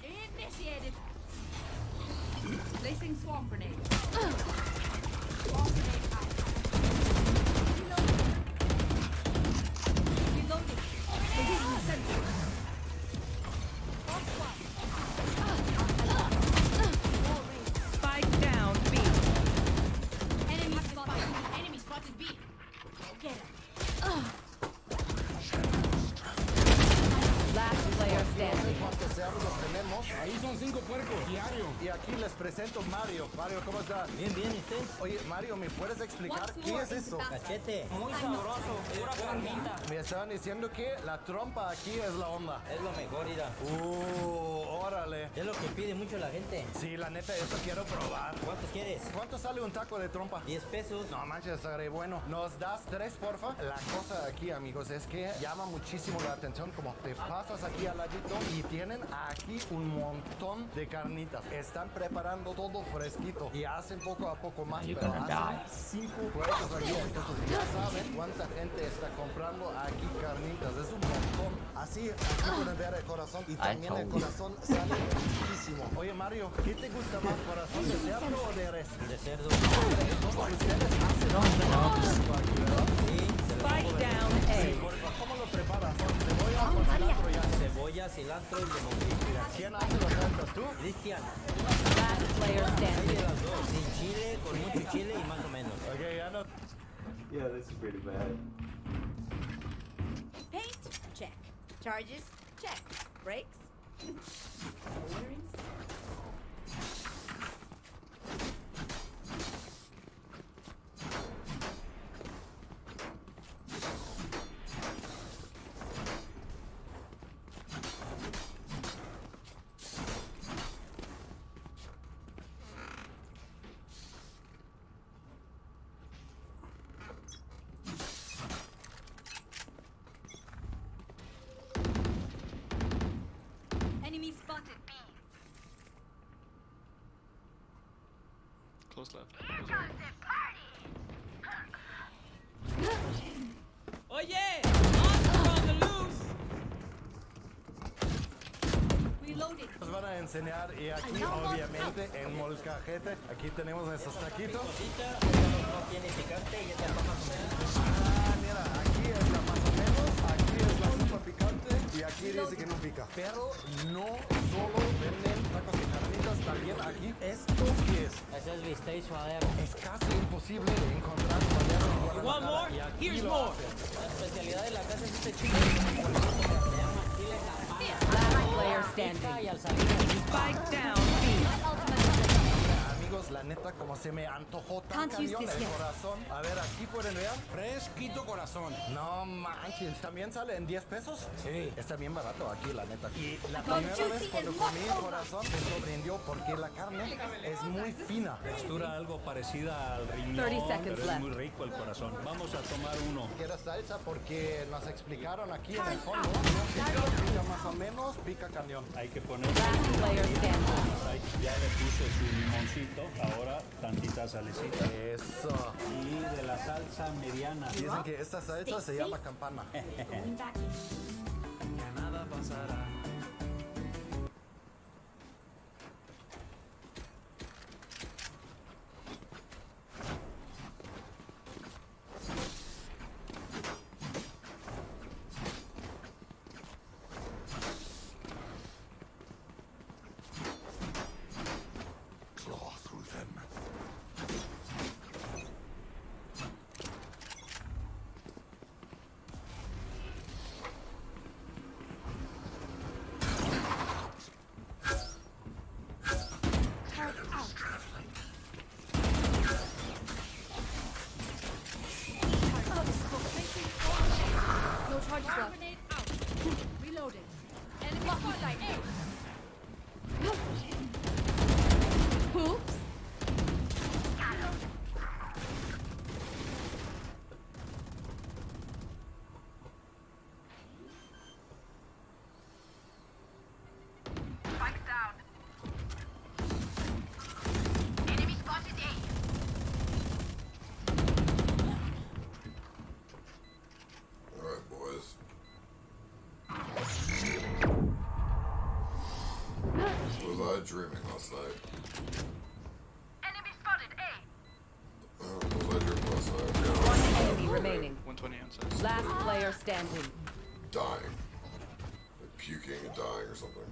Initiated. Placing swamp grenade. Swamp grenade out. Reloading. Reloading. Sentry. Spike down B. Enemy spotted. Enemy spotted B. Get him. Last player standing. ¿Cuántos cerdos tenemos? Ahí son 5 puercos, diario. Y aquí les presento Mario. Mario, ¿cómo está? Bien, bien, ¿y usted? Oye, Mario, ¿me puedes explicar qué es eso? Cachete. Muy sabroso, pura carnita. Me estaban diciendo que la trompa aquí es la onda. Es lo mejor, ira. Órale. Es lo que pide mucho la gente. Sí, la neta, eso quiero probar. ¿Cuántos quieres? ¿Cuánto sale un taco de trompa? 10 pesos. No manches, estaré bueno. ¿Nos das 3, porfa? La cosa aquí, amigos, es que llama muchísimo la atención como te pasas aquí al ladito y tienen aquí un montón de carnitas. Están preparando todo fresquito y hacen poco a poco más, You're pero gonna hacen 5 puestos aquí. Entonces ya saben cuánta gente está comprando aquí carnitas. Es un montón. Así, aquí pueden ver el corazón y también el corazón sale muchísimo. Oye, Mario, ¿qué te gusta más, corazón de cerdo o de res? De cerdo. Todos ustedes hacen esto aquí, ¿verdad? Spike down A. ¿Cómo lo preparas? ¿Con cebolla o con cilantro ya? Cebolla, cilantro y limón. ¿Quién hace los salsas? ¿Tú? Cristian. Last player Hay de standing. las dos. Sin chile, con mucho chile y más o menos. Okay, ya no. Yeah, this is pretty bad. Paint? Check. Charges? Check. Brakes? Enemy spotted B. Close left. Oye, monster on the loose. Reloading. Nos van a enseñar y aquí obviamente en molcajete aquí tenemos nuestros taquitos. Cosita, no tiene picante y esta es más o menos. Ah, mira, aquí es la más o menos, aquí es la sopa picante y aquí dice que no pica. Pero no solo venden tacos de carnitas, también aquí esto que es. Ese es bistec suadero. Es casi imposible de encontrar suadero en Want Guadalajara. more? Y aquí Here's lo more. hacen. La especialidad de la casa es este chile. Se llama chile Last player pica y standing. al salir. Spike down B. Amigos, chicos, la neta, como se me antojó tan Can't use cañón this el yet. corazón. A ver, aquí pueden ver. Fresquito corazón. No manches, ¿también sale en 10 pesos? Sí. Está bien barato aquí, la neta. Y la primera vez cuando comí el corazón me sorprendió porque la carne es muy fina. Textura algo parecida al riñón, 30 seconds pero es left. muy rico el corazón. Vamos a tomar uno. Quiero salsa porque nos explicaron aquí en el fondo. Pica más o menos, pica cañón. Hay que poner... Player standing. Ya le puse su limoncito, ahora tantita salecita. Eso. Y de la salsa mediana. Dicen que esta salsa se llama campana. Ya nada pasará. Claw through them. No charge left. Grenade out. Reloading. Enemy spotlight. Oops. Spike down. Enemy spotted A. Alright, boys. Was I dreaming last night? Enemy spotted A. Was I dreaming last night? Yeah. One enemy remaining. 120 on Last player standing. Dying. Like puking and dying or something.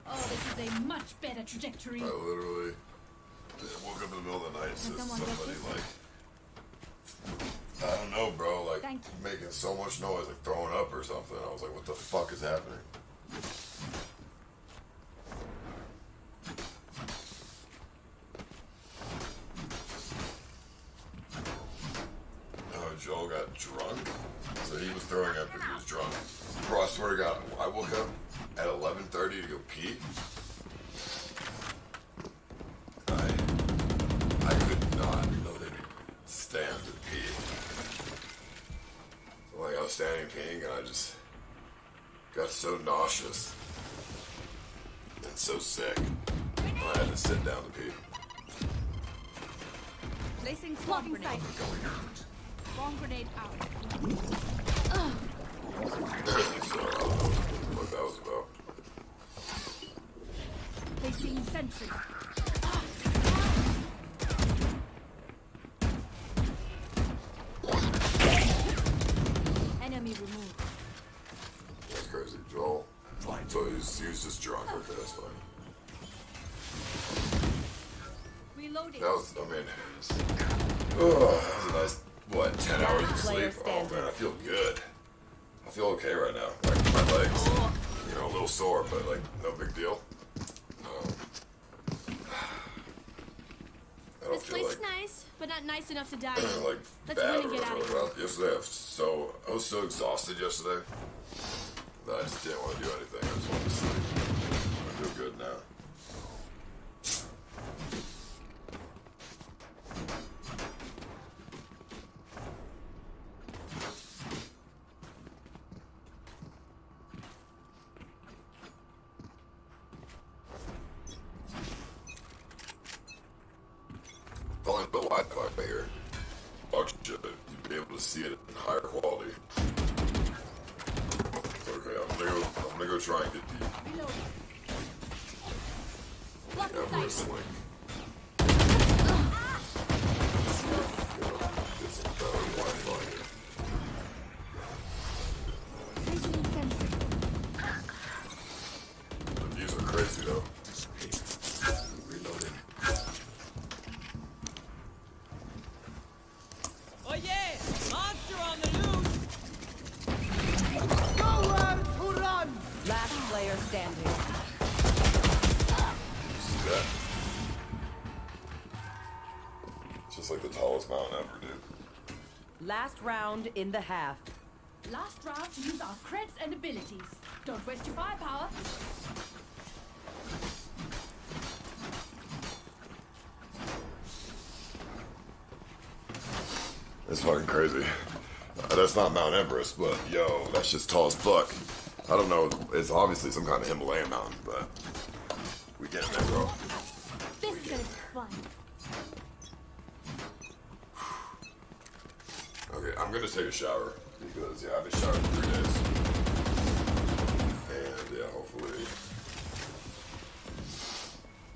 Oh, this is a much better trajectory. I literally woke up in the middle of the night and said someone get somebody this? like, I don't know, bro, like Thank you. making so much noise, like throwing up or something. I was like, what the fuck is happening? Joel got drunk, so he was throwing up because he was drunk. Bro, I swear to God, I woke up at 11:30 to go pee. I could not stand to pee. Like I was standing peeing and I just got so nauseous and so sick. I had to sit down to pee. Placing swarm grenade. Swarm grenade out. So I don't know what that was about. Placing sentry. Enemy removed. That's crazy, Joel. So he was just drunk. Okay, that's fine. Reloading. That was, I mean, that was a nice, what, 10 hours of Player sleep? Oh standing. man, I feel good. I feel okay right now. Like, my legs, you know, a little sore, but like, no big deal. I don't This feel place like, is nice, but not nice enough to die. like Let's bad win or and get out of whatever. here. Yesterday, I was so exhausted yesterday that I just didn't want to do anything. I just wanted to sleep. I feel good now. Only the Wi-Fi here. Fuck shit. You'd be able to see it in higher quality. Okay, I'm gonna go try and get the Reloading. Block the Everest sight. link. Get some better Wi-Fi here. Placing sentry. The views are crazy though. Reloading. Oh yeah! Monster on the loose! See that? Just like the tallest mountain ever, dude. Last round in the half. Last round to use our creds and abilities. Don't waste your firepower. It's fucking crazy. That's not Mount Everest, but yo, that's just tall as fuck. I don't know, it's obviously some kind of Himalayan mountain, but we get there, bro. This is gonna be fun. Okay, I'm gonna take a shower because, yeah, I haven't showered in 3 days. And, yeah, hopefully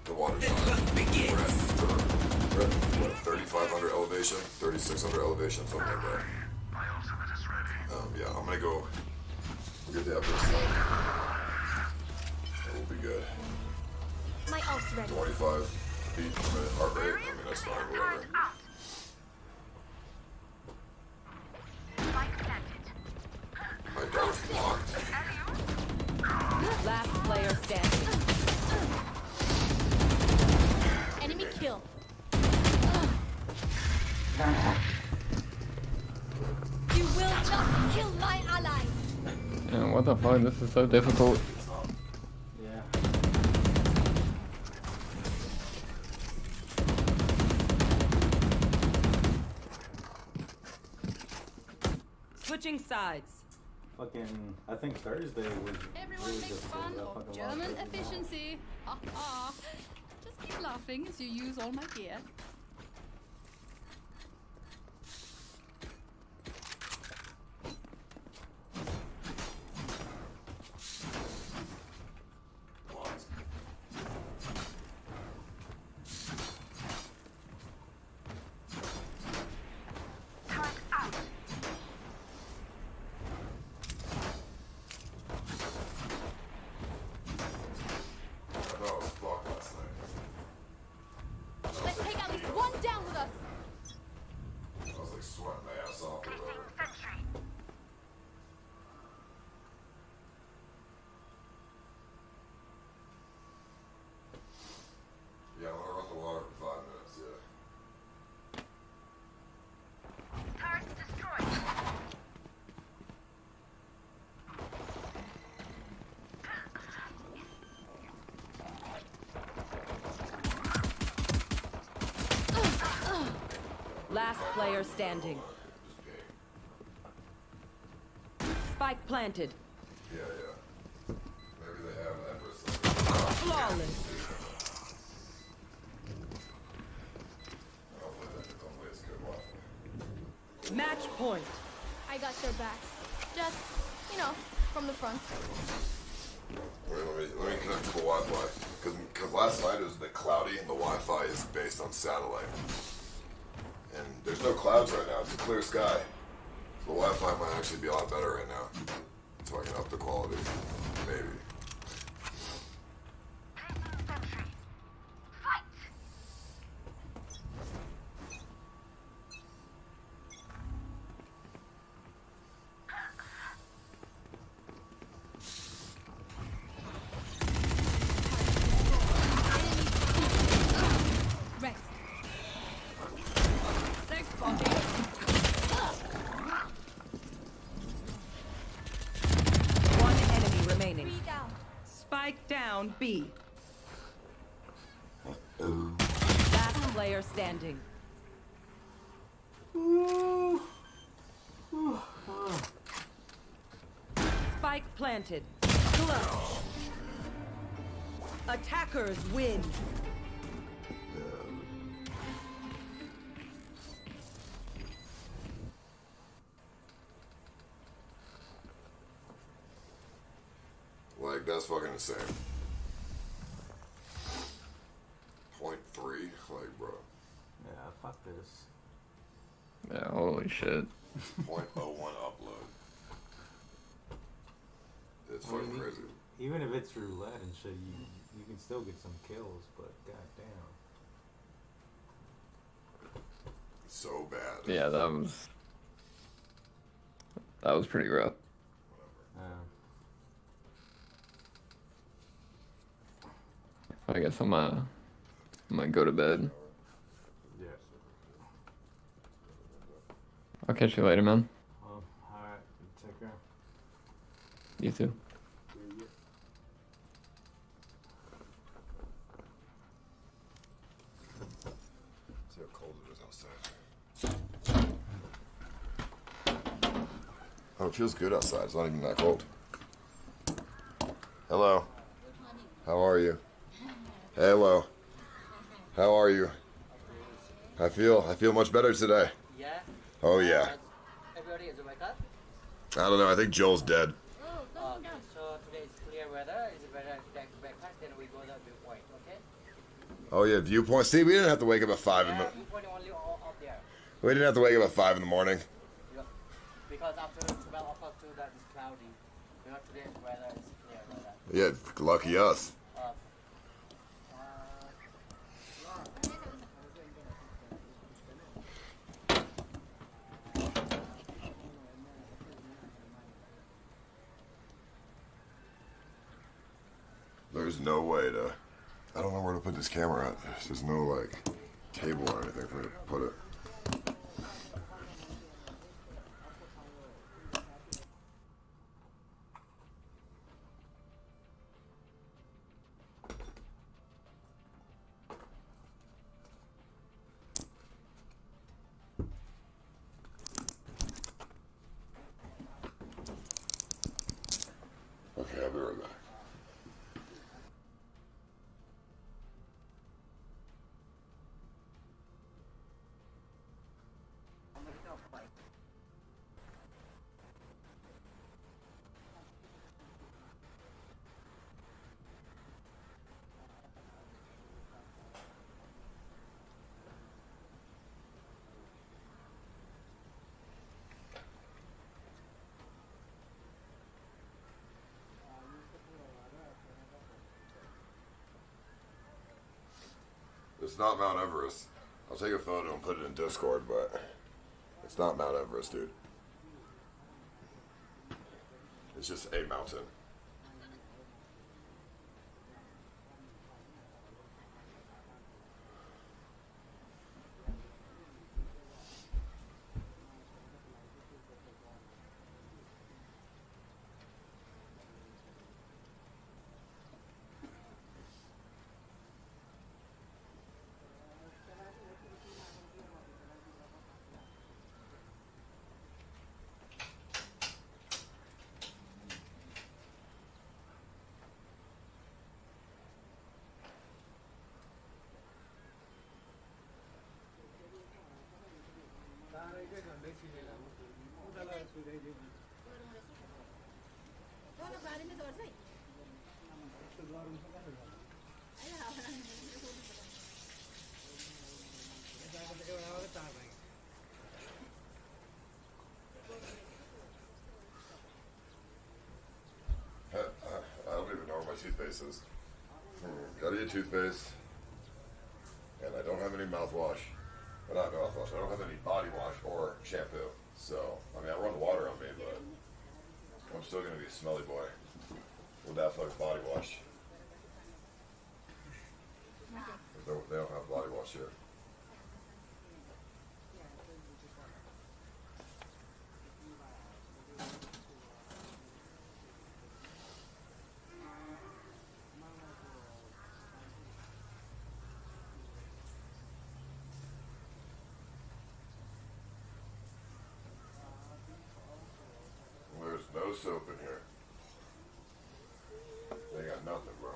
the water's not. We're at, what, 3,500 elevation? 3,600 elevation, something like that. Yeah, I'm gonna go get the Everest done. It will be good. My ult's ready. 25 beat per minute heart rate. I mean, that's fine, whatever. My door's blocked. Last player standing. Enemy kill. You will not kill my allies. Yeah, what the fuck? This is so difficult. Yeah. Switching sides. Fucking, I think Thursday was Everyone really makes difficult. fun I of fucking German lost everything. efficiency. Ha ha. Just keep laughing as you use all my gear. Let's take at least one down with us. I was like sweating my ass off or whatever. Yeah, I'm gonna run the water for 5 minutes, yeah. Turret destroyed. Last player standing. Spike planted. Yeah, yeah. Maybe they have Everest. Flawless. Hopefully it's good Wi-Fi. Match point. I got their backs. Just, you know, from the front. Wait, let me connect to the Wi-Fi. Because last night it was a bit cloudy and the Wi-Fi is based on satellite. And there's no clouds right now. It's a clear sky. So the Wi-Fi might actually be a lot better right now. So I can up the quality. Maybe. Rest. Thanks, Bobby. One enemy remaining. 3 down. Spike down B. Last player standing. Spike planted. Clutch. Attackers win. Like, that's fucking insane. 0.3? Like, bro. Yeah, fuck this. Yeah, holy shit. 0.01 upload. It's fucking crazy. Even if it's roulette and shit, you can still get some kills, but goddamn. It's so bad. Yeah, that was pretty rough. I guess I'm gonna go to bed. Yeah. I'll catch you later, man. Alright. Take care. You too. See how cold it is outside. Oh, it feels good outside. It's not even that cold. Hello. How are you? Hello. How are you? I feel much better today. Yeah? Oh yeah. Everybody is wake up? I don't know. I think Joel's dead. Okay, so today is clear weather. It's better to take breakfast, then we go to the viewpoint, okay? Oh yeah, viewpoint. See, we didn't have to wake up at 5 in the. Viewpoint only up there. We didn't have to wake up at 5 in the morning. Yeah. Because after 12 o'clock to that is cloudy. Because today's weather is clear weather. Yeah, lucky us. There's no way to. I don't know where to put this camera at. There's no like table or anything for me to put it. Okay, I'll be right back. It's not Mount Everest. I'll take a photo and put it in Discord, but it's not Mount Everest, dude. It's just a mountain. I don't even know where my toothpaste is. Gotta get toothpaste. And I don't have any mouthwash. Well, not mouthwash. I don't have any body wash or shampoo. So, I mean, I run water on me, but I'm still gonna be a smelly boy without fucking body wash. They don't have body wash here. There's no soap in here. They got nothing, bro.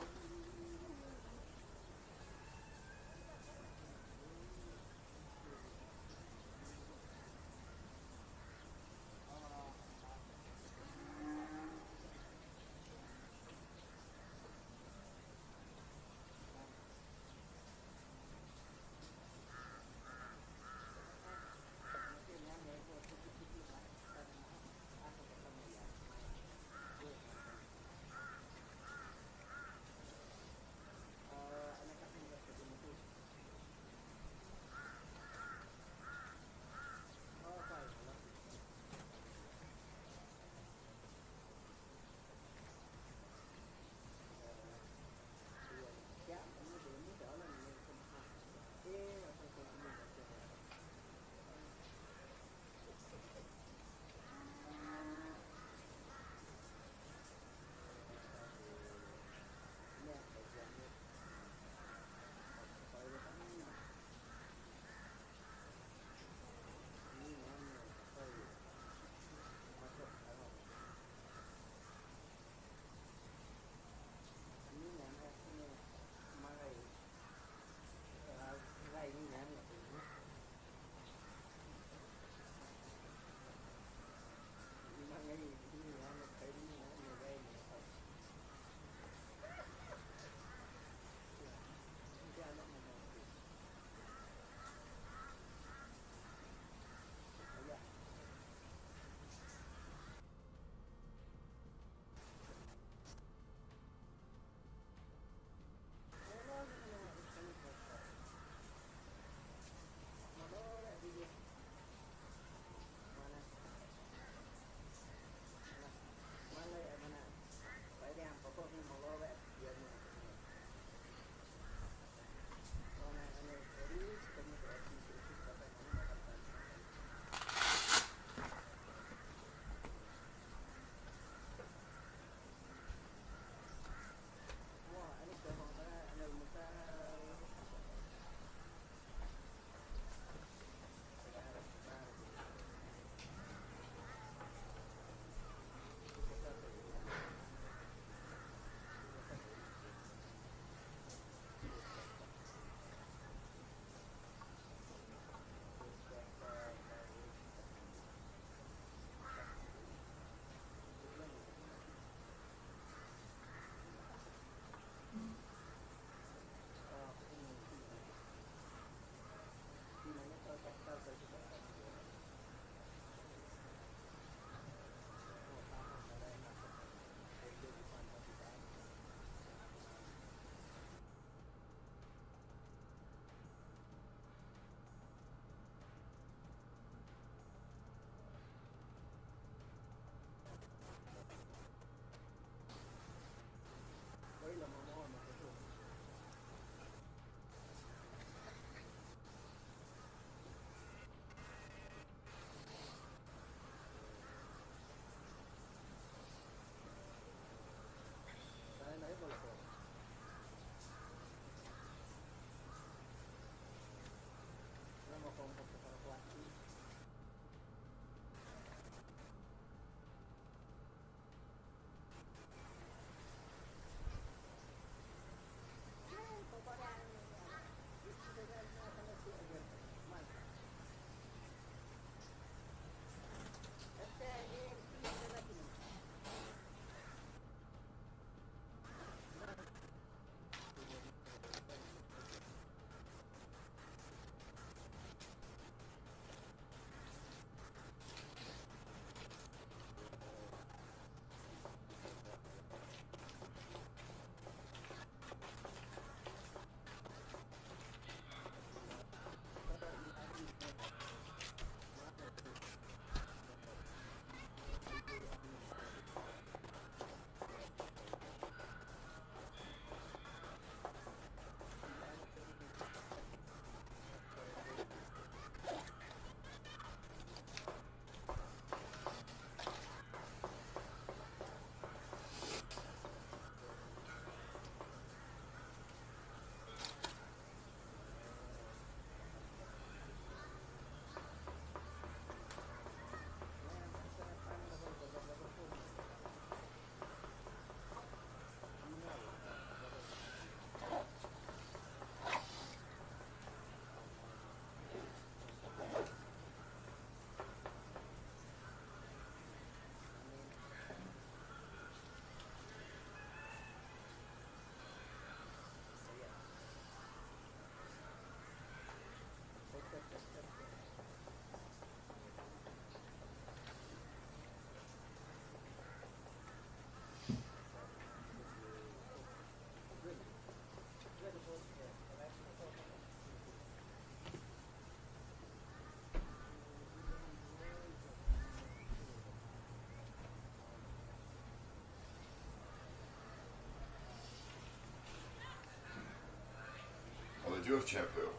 they do have shampoo.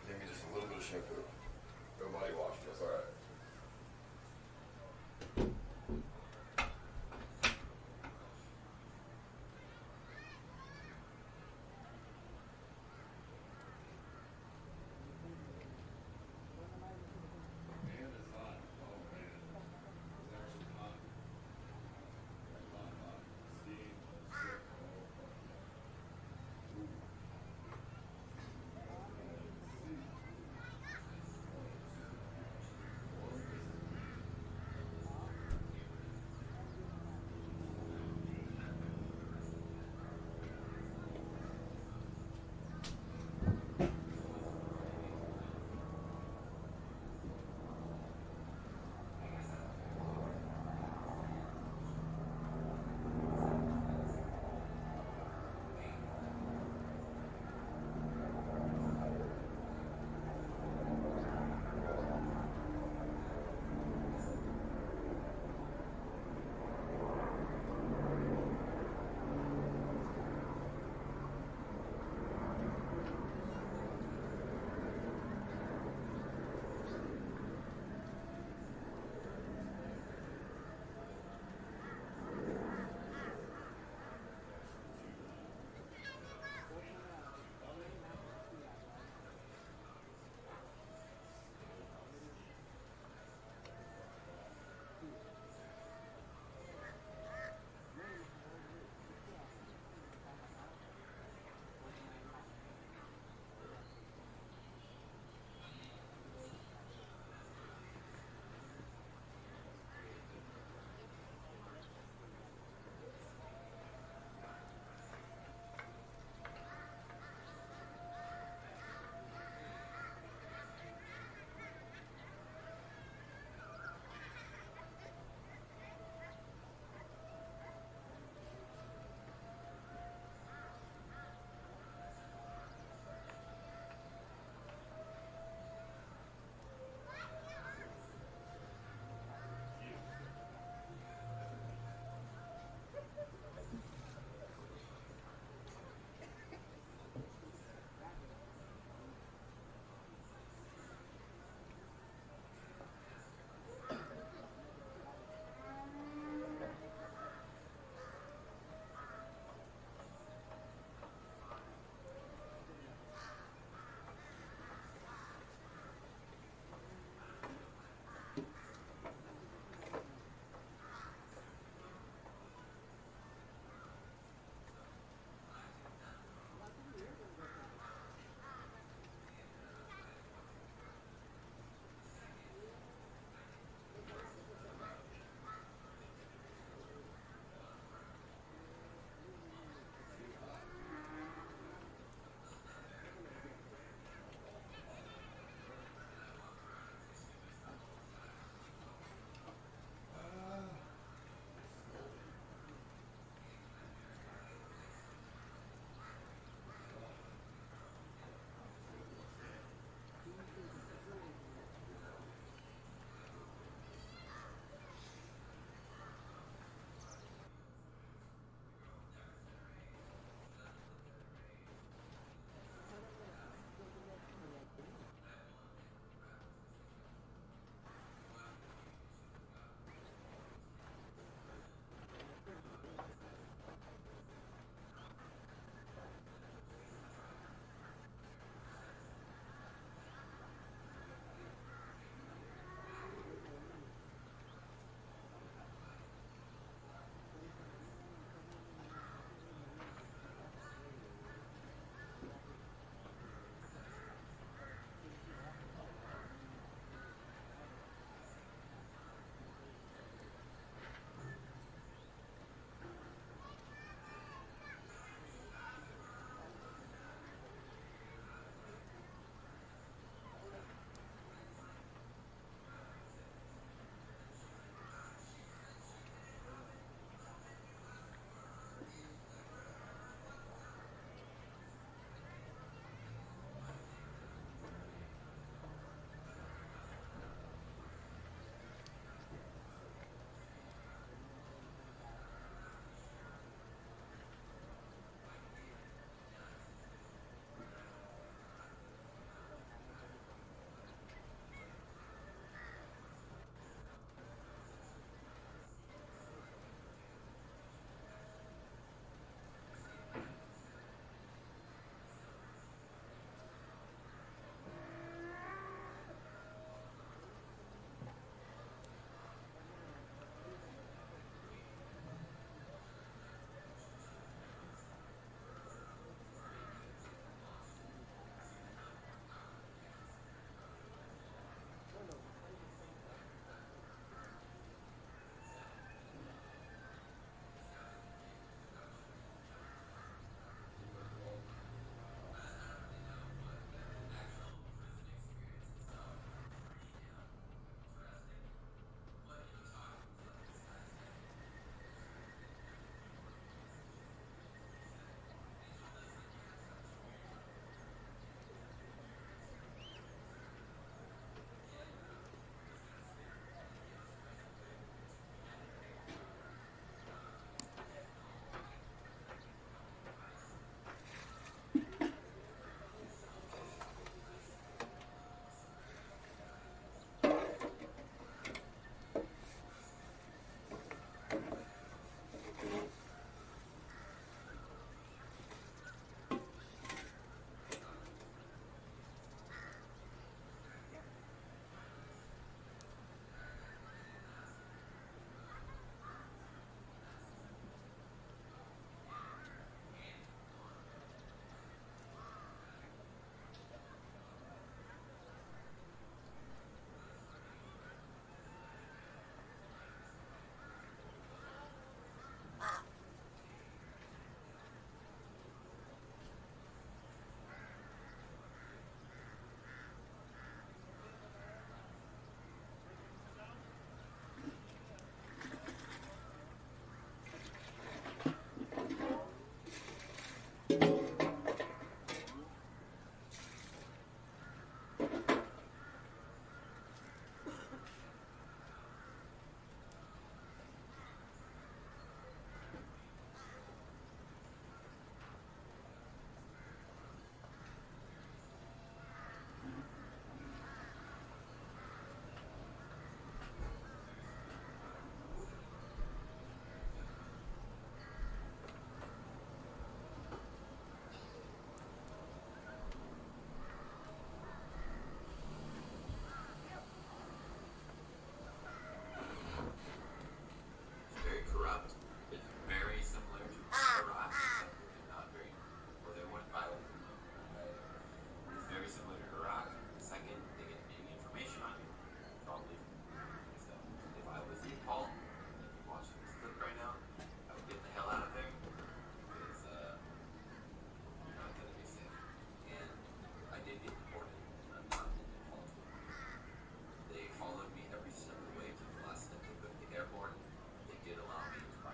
Give me just a little bit of shampoo. No body wash, just alright.